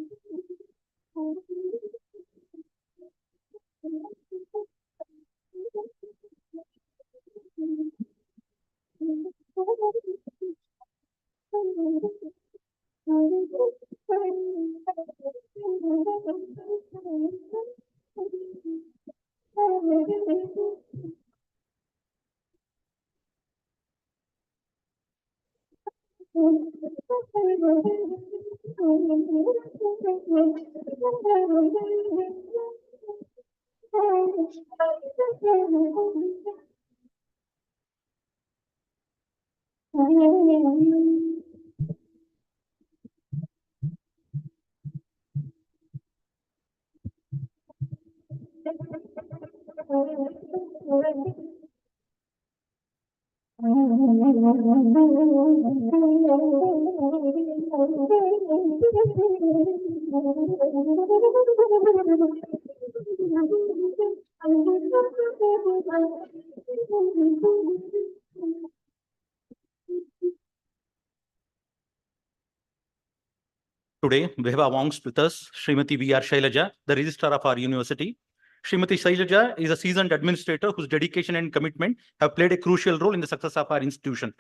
[SPEAKER 1] we have amongst with us Srimati V.R. Shailaja, the registrar of our university. Srimati Shailaja is a seasoned administrator whose dedication and commitment have played a crucial role in the success of our institution.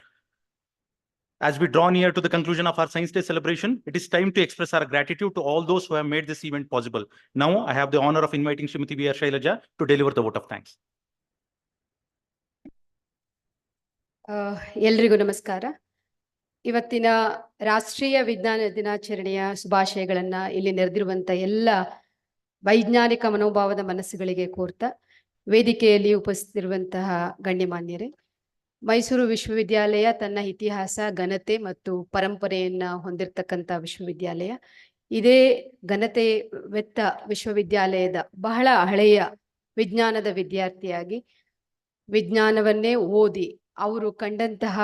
[SPEAKER 1] As we draw near to the conclusion of our Science Day celebration, it is time to express our gratitude to all those who have made this event possible. Now, I have the honor of inviting Srimati V.R. Shailaja to deliver the vote of thanks.
[SPEAKER 11] ಎಲ್ರಿಗೂ ನಮಸ್ಕಾರ. ಇವತ್ತಿನ ರಾಷ್ಟ್ರೀಯ ವಿಜ್ಞಾನ ದಿನಾಚರಣೆಯ ಶುಭಾಶಯಗಳನ್ನ ಇಲ್ಲಿ ನೆರೆದಿರುವಂತ ಎಲ್ಲ ವೈಜ್ಞಾನಿಕ ಮನೋಭಾವದ ಮನಸ್ಸುಗಳಿಗೆ ಕೋರ್ತಾ, ವೇದಿಕೆಯಲ್ಲಿ ಉಪಸ್ಥಿತಿರುವಂತಹ ಗಣ್ಯಮಾನ್ಯರೇ, ಮೈಸೂರು ವಿಶ್ವವಿದ್ಯಾಲಯ ತನ್ನ ಇತಿಹಾಸ, ಘನತೆ ಮತ್ತು ಪರಂಪರೆಯನ್ನ ಹೊಂದಿರತಕ್ಕಂಥ ವಿಶ್ವವಿದ್ಯಾಲಯ. ಇದೇ ಘನತೆ ವೆತ್ತ ವಿಶ್ವವಿದ್ಯಾಲಯದ ಬಹಳ ಹಳೆಯ ವಿಜ್ಞಾನದ ವಿದ್ಯಾರ್ಥಿಯಾಗಿ ವಿಜ್ಞಾನವನ್ನೇ ಓದಿ ಅವರು ಕಂಡಂತಹ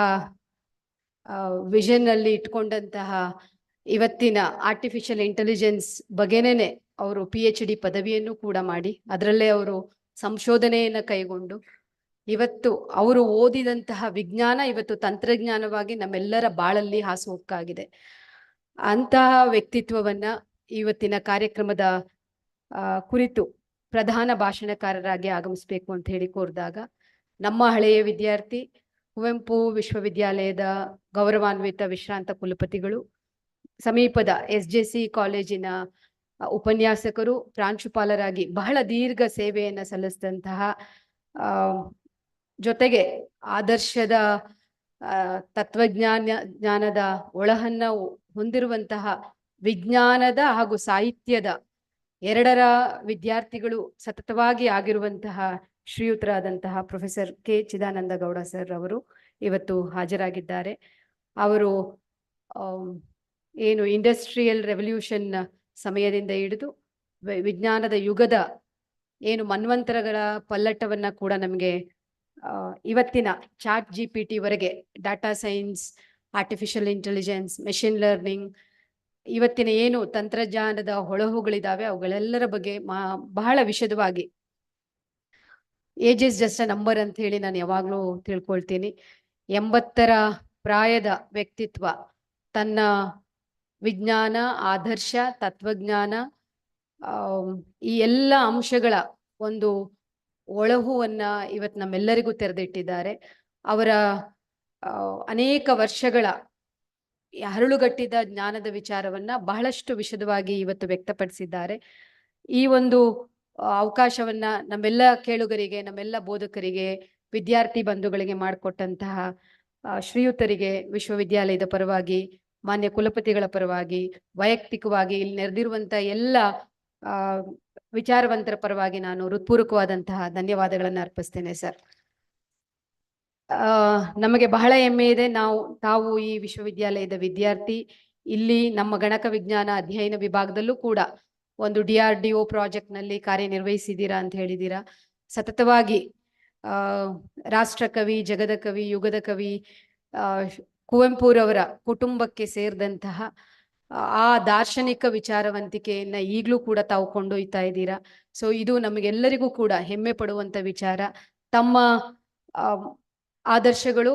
[SPEAKER 11] ವಿಷನ್ ಅಲ್ಲಿ ಇಟ್ಕೊಂಡಂತಹ ಇವತ್ತಿನ ಆರ್ಟಿಫಿಷಿಯಲ್ ಇಂಟೆಲಿಜೆನ್ಸ್ ಬಗ್ಗೆನೇ ಅವರು PhD ಪದವಿಯನ್ನು ಕೂಡ ಮಾಡಿ ಅದರಲ್ಲೇ ಅವರು ಸಂಶೋಧನೆಯನ್ನು ಕೈಗೊಂಡು ಇವತ್ತು ಅವರು ಓದಿದಂತಹ ವಿಜ್ಞಾನ ಇವತ್ತು ತಂತ್ರಜ್ಞಾನವಾಗಿ ನಮ್ಮೆಲ್ಲರ ಬಾಳಲ್ಲಿ ಹಾಸುಹೊಕ್ಕಾಗಿದೆ. ಅಂತಹ ವ್ಯಕ್ತಿತ್ವವನ್ನ ಇವತ್ತಿನ ಕಾರ್ಯಕ್ರಮದ ಕುರಿತು ಪ್ರಧಾನ ಭಾಷಣಕಾರರಾಗಿ ಆಗಮಿಸಬೇಕು ಅಂತ ಹೇಳಿ ಕೋರಿದಾಗ, ನಮ್ಮ ಹಳೆಯ ವಿದ್ಯಾರ್ಥಿ ಕುವೆಂಪು ವಿಶ್ವವಿದ್ಯಾಲಯದ ಗೌರವಾನ್ವಿತ ವಿಶ್ರಾಂತ ಕುಲಪತಿಗಳು, ಸಮೀಪದ SJC ಕಾಲೇಜಿನ ಉಪನ್ಯಾಸಕರು, ಪ್ರಾಂಶುಪಾಲರಾಗಿ ಬಹಳ ದೀರ್ಘ ಸೇವೆಯನ್ನು ಸಲ್ಲಿಸಿದಂತಹ, ಜೊತೆಗೆ ಆದರ್ಶದ ಜ್ಞಾನದ ಒಳಹನ್ನ ಹೊಂದಿರುವಂತಹ ವಿಜ್ಞಾನದ ಹಾಗೂ ಸಾಹಿತ್ಯದ ಎರಡರ ವಿದ್ಯಾರ್ಥಿಗಳು ಸತತವಾಗಿ ಆಗಿರುವಂತಹ ಶ್ರೀಯುತರಾದಂತಹ professor K Chidananda Gowda sir ಅವರು ಇವತ್ತು ಹಾಜರಾಗಿದ್ದಾರೆ. ಅವರು ಏನು ಇಂಡಸ್ಟ್ರಿಯಲ್ ರೆವಲ್ಯೂಷನ್ ಸಮಯದಿಂದ ಹಿಡಿದು ವಿಜ್ಞಾನದ ಯುಗದ ಏನು ಮನ್ವಂತರಗಳ ಪಲ್ಲಟವನ್ನ ಕೂಡ ನಮಗೆ ಇವತ್ತಿನ ChatGPT ವರೆಗೆ, data science, artificial intelligence, machine learning, ಇವತ್ತಿನ ಏನು ತಂತ್ರಜ್ಞಾನದ ಹೊಳಹುಗಳಿದಾವೆ ಅವುಗಳೆಲ್ಲರ ಬಗ್ಗೆ ಬಹಳ ವಿಶದವಾಗಿ, age is just a number ಅಂತ ಹೇಳಿ ನಾನು ಯಾವಾಗಲೂ ತಿಳ್ಕೊಳ್ತೀನಿ. 80ರ ಪ್ರಾಯದ ವ್ಯಕ್ತಿತ್ವ ತನ್ನ ವಿಜ್ಞಾನ, ಆದರ್ಶ, ತತ್ವಜ್ಞಾನ, ಈ ಎಲ್ಲ ಅಂಶಗಳ ಒಂದು ಒಳಹುವನ್ನ ಇವತ್ತು ನಮ್ಮೆಲ್ಲರಿಗೂ ತೆರೆದಿಟ್ಟಿದ್ದಾರೆ. ಅವರ ಅನೇಕ ವರ್ಷಗಳ ಹರಳುಗಟ್ಟಿದ ಜ್ಞಾನದ ವಿಚಾರವನ್ನ ಬಹಳಷ್ಟು ವಿಶದವಾಗಿ ಇವತ್ತು ವ್ಯಕ್ತಪಡಿಸಿದ್ದಾರೆ. ಈ ಒಂದು ಅವಕಾಶವನ್ನ ನಮ್ಮೆಲ್ಲ ಕೇಳುಗರಿಗೆ, ನಮ್ಮೆಲ್ಲ ಬೋಧಕರಿಗೆ, ವಿದ್ಯಾರ್ಥಿ ಬಂಧುಗಳಿಗೆ ಮಾಡಿಕೊಟ್ಟಂತಹ ಶ್ರೀಯುತರಿಗೆ ವಿಶ್ವವಿದ್ಯಾಲಯದ ಪರವಾಗಿ, ಮಾನ್ಯ ಕುಲಪತಿಗಳ ಪರವಾಗಿ, ವೈಯಕ್ತಿಕವಾಗಿ ಇಲ್ಲಿ ನೆರೆದಿರುವಂತ ಎಲ್ಲ ವಿಚಾರವಂತರ ಪರವಾಗಿ ನಾನು ಹೃತ್ಪೂರ್ವಕವಾದಂತಹ ಧನ್ಯವಾದಗಳನ್ನು ಅರ್ಪಿಸ್ತೇನೆ ಸರ್. ನಮಗೆ ಬಹಳ ಹೆಮ್ಮೆ ಇದೆ, ತಾವು ಈ ವಿಶ್ವವಿದ್ಯಾಲಯದ ವಿದ್ಯಾರ್ಥಿ. ಇಲ್ಲಿ ನಮ್ಮ ಗಣಕ ವಿಜ್ಞಾನ ಅಧ್ಯಯನ ವಿಭಾಗದಲ್ಲೂ ಕೂಡ ಒಂದು DRDO ಪ್ರಾಜೆಕ್ಟ್ನಲ್ಲಿ ಕಾರ್ಯನಿರ್ವಹಿಸಿದ್ದೀರಾ ಅಂತ ಹೇಳಿದ್ದೀರಾ. ಸತತವಾಗಿ ರಾಷ್ಟ್ರಕವಿ, ಜಗದ ಕವಿ, ಯುಗದ ಕವಿ ಕುವೆಂಪುರವರ ಕುಟುಂಬಕ್ಕೆ ಸೇರಿದಂತಹ ಆ ದಾರ್ಶನಿಕ ವಿಚಾರವಂತಿಕೆಯನ್ನ ಈಗಲೂ ಕೂಡ ತಾವು ಕೊಂಡೊಯ್ತಾ ಇದ್ದೀರಾ. ಸೊ ಇದು ನಮಗೆಲ್ಲರಿಗೂ ಕೂಡ ಹೆಮ್ಮೆ ಪಡುವಂತ ವಿಚಾರ. ತಮ್ಮ ಆದರ್ಶಗಳು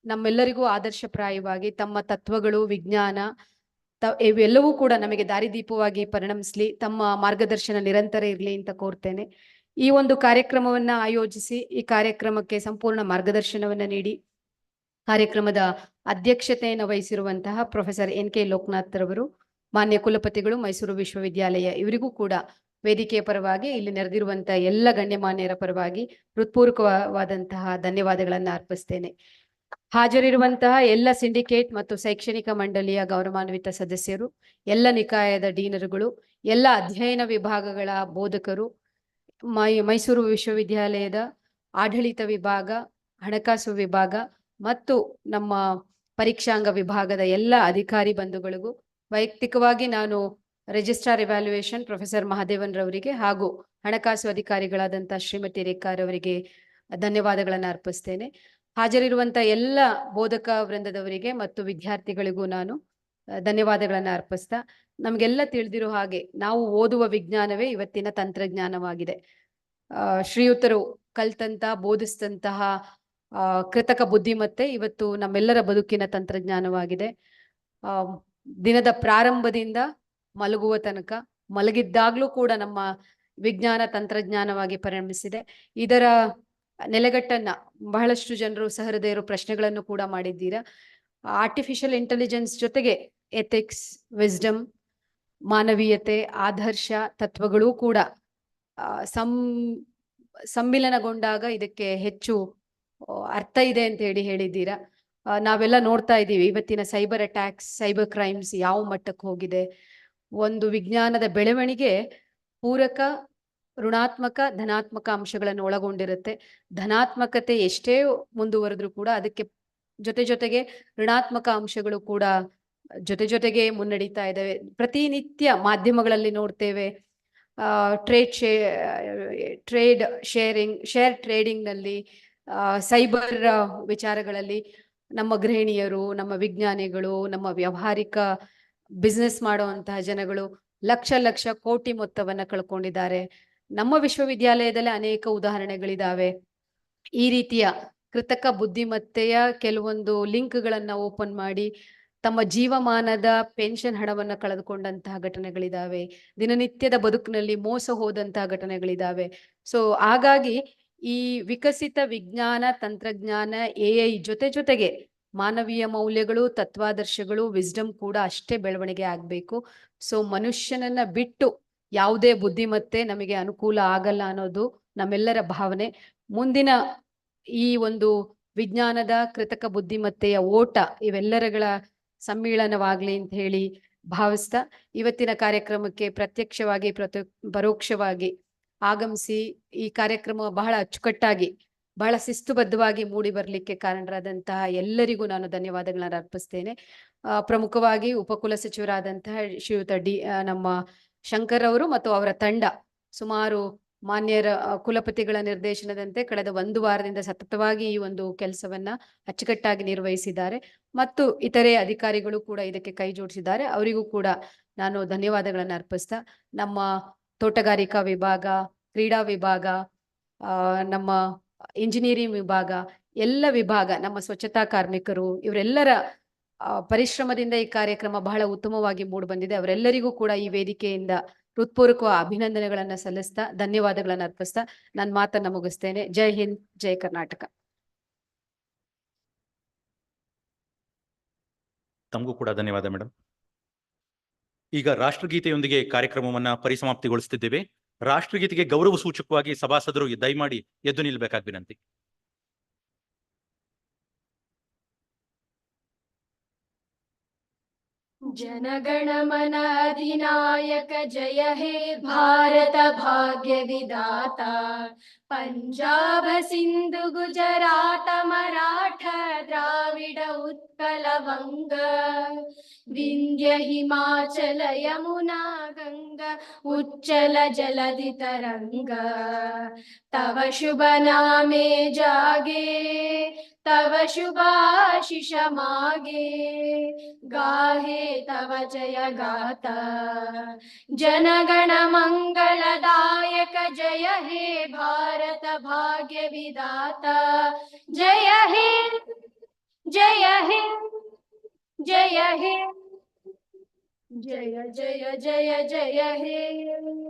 [SPEAKER 11] ನಮ್ಮೆಲ್ಲರಿಗೂ ಆದರ್ಶಪ್ರಾಯವಾಗಿ, ತಮ್ಮ ತತ್ವಗಳು, ವಿಜ್ಞಾನ, ಇವೆಲ್ಲವೂ ಕೂಡ ನಮಗೆ ದಾರಿದೀಪವಾಗಿ ಪರಿಣಮಿಸಲಿ, ತಮ್ಮ ಮಾರ್ಗದರ್ಶನ ನಿರಂತರ ಇರಲಿ ಅಂತ ಕೋರ್ತೇನೆ. ಈ ಒಂದು ಕಾರ್ಯಕ್ರಮವನ್ನ ಆಯೋಜಿಸಿ ಈ ಕಾರ್ಯಕ್ರಮಕ್ಕೆ ಸಂಪೂರ್ಣ ಮಾರ್ಗದರ್ಶನವನ್ನ ನೀಡಿ ಕಾರ್ಯಕ್ರಮದ ಅಧ್ಯಕ್ಷತೆಯನ್ನು ವಹಿಸಿರುವಂತಹ ಪ್ರೊಫೆಸರ್ NK ಲೋಕನಾಥ್ ರವರು, ಮಾನ್ಯ ಕುಲಪತಿಗಳು, ಮೈಸೂರು ವಿಶ್ವವಿದ್ಯಾಲಯ, ಇವರಿಗೂ ಕೂಡ ವೇದಿಕೆಯ ಪರವಾಗಿ ಇಲ್ಲಿ ನೆರೆದಿರುವಂತಹ ಎಲ್ಲ ಗಣ್ಯಮಾನ್ಯರ ಪರವಾಗಿ ಹೃತ್ಪೂರ್ವಕವಾದಂತಹ ಧನ್ಯವಾದಗಳನ್ನು ಅರ್ಪಿಸ್ತೇನೆ. ಹಾಜರಿರುವಂತಹ ಎಲ್ಲ ಸಿಂಡಿಕೇಟ್ ಮತ್ತು ಶೈಕ್ಷಣಿಕ ಮಂಡಳಿಯ ಗೌರವಾನ್ವಿತ ಸದಸ್ಯರು, ಎಲ್ಲ ನಿಕಾಯದ ಡೀನರುಗಳು, ಎಲ್ಲ ಅಧ್ಯಯನ ವಿಭಾಗಗಳ ಬೋಧಕರು, ಮೈಸೂರು ವಿಶ್ವವಿದ್ಯಾಲಯದ ಆಡಳಿತ ವಿಭಾಗ, ಹಣಕಾಸು ವಿಭಾಗ ಮತ್ತು ನಮ್ಮ ಪರೀಕ್ಷಾಂಗ ವಿಭಾಗದ ಎಲ್ಲ ಅಧಿಕಾರಿ ಬಂಧುಗಳಿಗೂ ವೈಯಕ್ತಿಕವಾಗಿ ನಾನು ರಿಜಿಸ್ಟ್ರಾರ್ ಇವ್ಯಾಲ್ಯೂಯೇಷನ್ ಪ್ರೊಫೆಸರ್ ಮಹಾದೇವನ್ ರವರಿಗೆ ಹಾಗೂ ಹಣಕಾಸು ಅಧಿಕಾರಿಗಳಾದಂತಹ ಶ್ರೀಮತಿ ರೇಖಾರವರಿಗೆ ಧನ್ಯವಾದಗಳನ್ನು ಅರ್ಪಿಸ್ತೇನೆ. ಹಾಜರಿರುವಂತಹ ಎಲ್ಲ ಬೋಧಕ ವೃಂದದವರಿಗೆ ಮತ್ತು ವಿದ್ಯಾರ್ಥಿಗಳಿಗೂ ನಾನು ಧನ್ಯವಾದಗಳನ್ನು ಅರ್ಪಿಸ್ತಾ, ನಮಗೆಲ್ಲ ತಿಳಿದಿರೋ ಹಾಗೆ ನಾವು ಓದುವ ವಿಜ್ಞಾನವೇ ಇವತ್ತಿನ ತಂತ್ರಜ್ಞಾನವಾಗಿದೆ. ಶ್ರೀಯುತರು ಕಲ್ತಂತಹ ಬೋಧಿಸಿದಂತಹ ಕೃತಕ ಬುದ್ಧಿಮತ್ತೆ ಇವತ್ತು ನಮ್ಮೆಲ್ಲರ ಬದುಕಿನ ತಂತ್ರಜ್ಞಾನವಾಗಿದೆ. ದಿನದ ಪ್ರಾರಂಭದಿಂದ ಮಲಗುವ ತನಕ, ಮಲಗಿದ್ದಾಗ್ಲೂ ಕೂಡ ನಮ್ಮ ವಿಜ್ಞಾನ ತಂತ್ರಜ್ಞಾನವಾಗಿ ಪರಿಣಮಿಸಿದೆ. ಇದರ ನೆಲೆಗಟ್ಟನ್ನ ಬಹಳಷ್ಟು ಜನರು ಸಹೃದಯರು ಪ್ರಶ್ನೆಗಳನ್ನು ಕೂಡ ಮಾಡಿದ್ದೀರಾ. ಆರ್ಟಿಫಿಷಿಯಲ್ ಇಂಟೆಲಿಜೆನ್ಸ್ ಜೊತೆಗೆ ಎಥಿಕ್ಸ್, ವಿಸ್ಡಮ್, ಮಾನವೀಯತೆ, ಆದರ್ಶ ತತ್ವಗಳೂ ಕೂಡ ಸಮ್ಮಿಲನಗೊಂಡಾಗ ಇದಕ್ಕೆ ಹೆಚ್ಚು ಅರ್ಥ ಇದೆ ಅಂತ ಹೇಳಿದ್ದೀರಾ. ನಾವೆಲ್ಲ ನೋಡ್ತಾ ಇದ್ದೀವಿ ಇವತ್ತಿನ ಸೈಬರ್ ಅಟ್ಯಾಕ್ಸ್, ಸೈಬರ್ ಕ್ರೈಮ್ಸ್ ಯಾವ ಮಟ್ಟಕ್ಕೆ ಹೋಗಿದೆ. ಒಂದು ವಿಜ್ಞಾನದ ಬೆಳವಣಿಗೆ ಪೂರಕ, ಋಣಾತ್ಮಕ, ಧನಾತ್ಮಕ ಅಂಶಗಳನ್ನು ಒಳಗೊಂಡಿರುತ್ತೆ. ಧನಾತ್ಮಕತೆ ಎಷ್ಟೇ ಮುಂದುವರೆದ್ರೂ ಕೂಡ ಅದಕ್ಕೆ ಜೊತೆಗೆ ಋಣಾತ್ಮಕ ಅಂಶಗಳು ಕೂಡ ಜೊತೆಗೆ ಮುನ್ನಡೀತಾ ಇದ್ದಾವೆ. ಪ್ರತಿನಿತ್ಯ ಮಾಧ್ಯಮಗಳಲ್ಲಿ ನೋಡ್ತೇವೆ, ಶೇರ್ ಟ್ರೇಡಿಂಗ್ ನಲ್ಲಿ, ಸೈಬರ್ ವಿಚಾರಗಳಲ್ಲಿ ನಮ್ಮ ಗೃಹಿಣಿಯರು, ನಮ್ಮ ವಿಜ್ಞಾನಿಗಳು, ನಮ್ಮ ವ್ಯಾವಹಾರಿಕ ಬಿಸ್ನೆಸ್ ಮಾಡುವಂತಹ ಜನಗಳು ಲಕ್ಷ ಕೋಟಿ ಮೊತ್ತವನ್ನ ಕಳ್ಕೊಂಡಿದ್ದಾರೆ. ನಮ್ಮ ವಿಶ್ವವಿದ್ಯಾಲಯದಲ್ಲಿ ಅನೇಕ ಉದಾಹರಣೆಗಳಿದಾವೆ. ಈ ರೀತಿಯ ಕೃತಕ ಬುದ್ಧಿಮತ್ತೆಯ ಕೆಲವೊಂದು ಲಿಂಕ್ಗಳನ್ನ ಓಪನ್ ಮಾಡಿ ತಮ್ಮ ಜೀವಮಾನದ ಪೆನ್ಷನ್ ಹಣವನ್ನ ಕಳೆದುಕೊಂಡಂತಹ ಘಟನೆಗಳಿದಾವೆ. ದಿನನಿತ್ಯದ ಬದುಕಿನಲ್ಲಿ ಮೋಸ ಹೋದಂತಹ ಘಟನೆಗಳಿದಾವೆ. ಸೊ ಹಾಗಾಗಿ ಈ ವಿಕಸಿತ ವಿಜ್ಞಾನ ತಂತ್ರಜ್ಞಾನ AI ಜೊತೆಗೆ ಮಾನವೀಯ ಮೌಲ್ಯಗಳು, ತತ್ವಾದರ್ಶಗಳು, ವಿಸ್ಡಮ್ ಕೂಡ ಅಷ್ಟೇ ಬೆಳವಣಿಗೆ ಆಗಬೇಕು. ಸೊ ಮನುಷ್ಯನನ್ನ ಬಿಟ್ಟು ಯಾವುದೇ ಬುದ್ಧಿಮತ್ತೆ ನಮಗೆ ಅನುಕೂಲ ಆಗಲ್ಲ ಅನ್ನೋದು ನಮ್ಮೆಲ್ಲರ ಭಾವನೆ. ಮುಂದಿನ ಈ ಒಂದು ವಿಜ್ಞಾನದ ಕೃತಕ ಬುದ್ಧಿಮತ್ತೆಯ ಓಟ ಇವೆಲ್ಲರಗಳ ಸಮ್ಮಿಳನವಾಗ್ಲಿ ಅಂತ ಹೇಳಿ ಭಾವಿಸ್ತಾ, ಇವತ್ತಿನ ಕಾರ್ಯಕ್ರಮಕ್ಕೆ ಪ್ರತ್ಯಕ್ಷವಾಗಿ ಪರೋಕ್ಷವಾಗಿ ಆಗಮಿಸಿ ಈ ಕಾರ್ಯಕ್ರಮ ಬಹಳ ಅಚ್ಚುಕಟ್ಟಾಗಿ, ಬಹಳ ಶಿಸ್ತುಬದ್ಧವಾಗಿ ಮೂಡಿ ಬರಲಿಕ್ಕೆ ಕಾರಣರಾದಂತಹ ಎಲ್ಲರಿಗೂ ನಾನು ಧನ್ಯವಾದಗಳನ್ನು ಅರ್ಪಿಸ್ತೇನೆ. ಪ್ರಮುಖವಾಗಿ ಉಪಕುಲ ಸಚಿವರಾದಂತಹ ಶ್ರೀಯುತ ನಮ್ಮ ಶಂಕರ್ ಅವರು ಮತ್ತು ಅವರ ತಂಡ ಸುಮಾರು ಮಾನ್ಯರ ಕುಲಪತಿಗಳ ನಿರ್ದೇಶನದಂತೆ ಕಳೆದ 1 ವಾರದಿಂದ ಸತತವಾಗಿ ಈ ಒಂದು ಕೆಲಸವನ್ನ ಅಚ್ಚುಕಟ್ಟಾಗಿ ನಿರ್ವಹಿಸಿದ್ದಾರೆ ಮತ್ತು ಇತರೆ ಅಧಿಕಾರಿಗಳು ಕೂಡ ಇದಕ್ಕೆ ಕೈ ಜೋಡಿಸಿದ್ದಾರೆ. ಅವರಿಗೂ ಕೂಡ ನಾನು ಧನ್ಯವಾದಗಳನ್ನು ಅರ್ಪಿಸ್ತಾ, ನಮ್ಮ ತೋಟಗಾರಿಕಾ ವಿಭಾಗ, ಕ್ರೀಡಾ ವಿಭಾಗ, ನಮ್ಮ ಇಂಜಿನಿಯರಿಂಗ್ ವಿಭಾಗ, ಎಲ್ಲ ವಿಭಾಗ, ನಮ್ಮ ಸ್ವಚ್ಛತಾ ಕಾರ್ಮಿಕರು, ಇವರೆಲ್ಲರ ಪರಿಶ್ರಮದಿಂದ ಈ ಕಾರ್ಯಕ್ರಮ ಬಹಳ ಉತ್ತಮವಾಗಿ ಮೂಡಿ ಬಂದಿದೆ. ಅವರೆಲ್ಲರಿಗೂ ಕೂಡ ಈ ವೇದಿಕೆಯಿಂದ ಹೃತ್ಪೂರ್ವಕ ಅಭಿನಂದನೆಗಳನ್ನು ಸಲ್ಲಿಸ್ತಾ, ಧನ್ಯವಾದಗಳನ್ನು ಅರ್ಪಿಸ್ತಾ ನನ್ನ ಮಾತನ್ನ ಮುಗಿಸ್ತೇನೆ. ಜೈ ಹಿಂದ್, ಜೈ ಕರ್ನಾಟಕ.
[SPEAKER 1] ತಮಗೂ ಕೂಡ ಧನ್ಯವಾದ ಮೇಡಮ್. ಈಗ ರಾಷ್ಟ್ರಗೀತೆಯೊಂದಿಗೆ ಕಾರ್ಯಕ್ರಮವನ್ನ ಪರಿಸಮಾಪ್ತಿಗೊಳಿಸುತ್ತಿದ್ದೇವೆ. ರಾಷ್ಟ್ರಗೀತೆಗೆ ಗೌರವ ಸೂಚಕವಾಗಿ ಸಭಾಸದರು ದಯಮಾಡಿ ಎದ್ದು ನಿಲ್ಲಬೇಕಾಗಿ ವಿನಂತಿ.
[SPEAKER 2] ಜನಗಣ ಮನ ಅಧಿನಾಯಕ ಜಯ ಹೇ ಭಾರತ ಭಾಗ್ಯ ವಿಧಾತ. ಪಂಜಾಬ ಸಿಂಧು ಗುಜರಾತ ಮರಾಠ ದ್ರಾವಿಡ ಉತ್ಕಲ ವಂಗ. ವಿಂಧ್ಯ ಹಿಮಾಚಲ ಯಮುನಾ ಗಂಗಾ ಉಚ್ಚಲ ಜಲಧಿ ತರಂಗ. ತವ ಶುಭ ನಾಮೆ ಜಾಗೆ तव शुभाशिष मागे. गाहे तव जय गाथा जनगण मंगलदायक. जय हे भारत भाग्य विधाता. जय हे जय हे जय हे. जय जय जय जय हे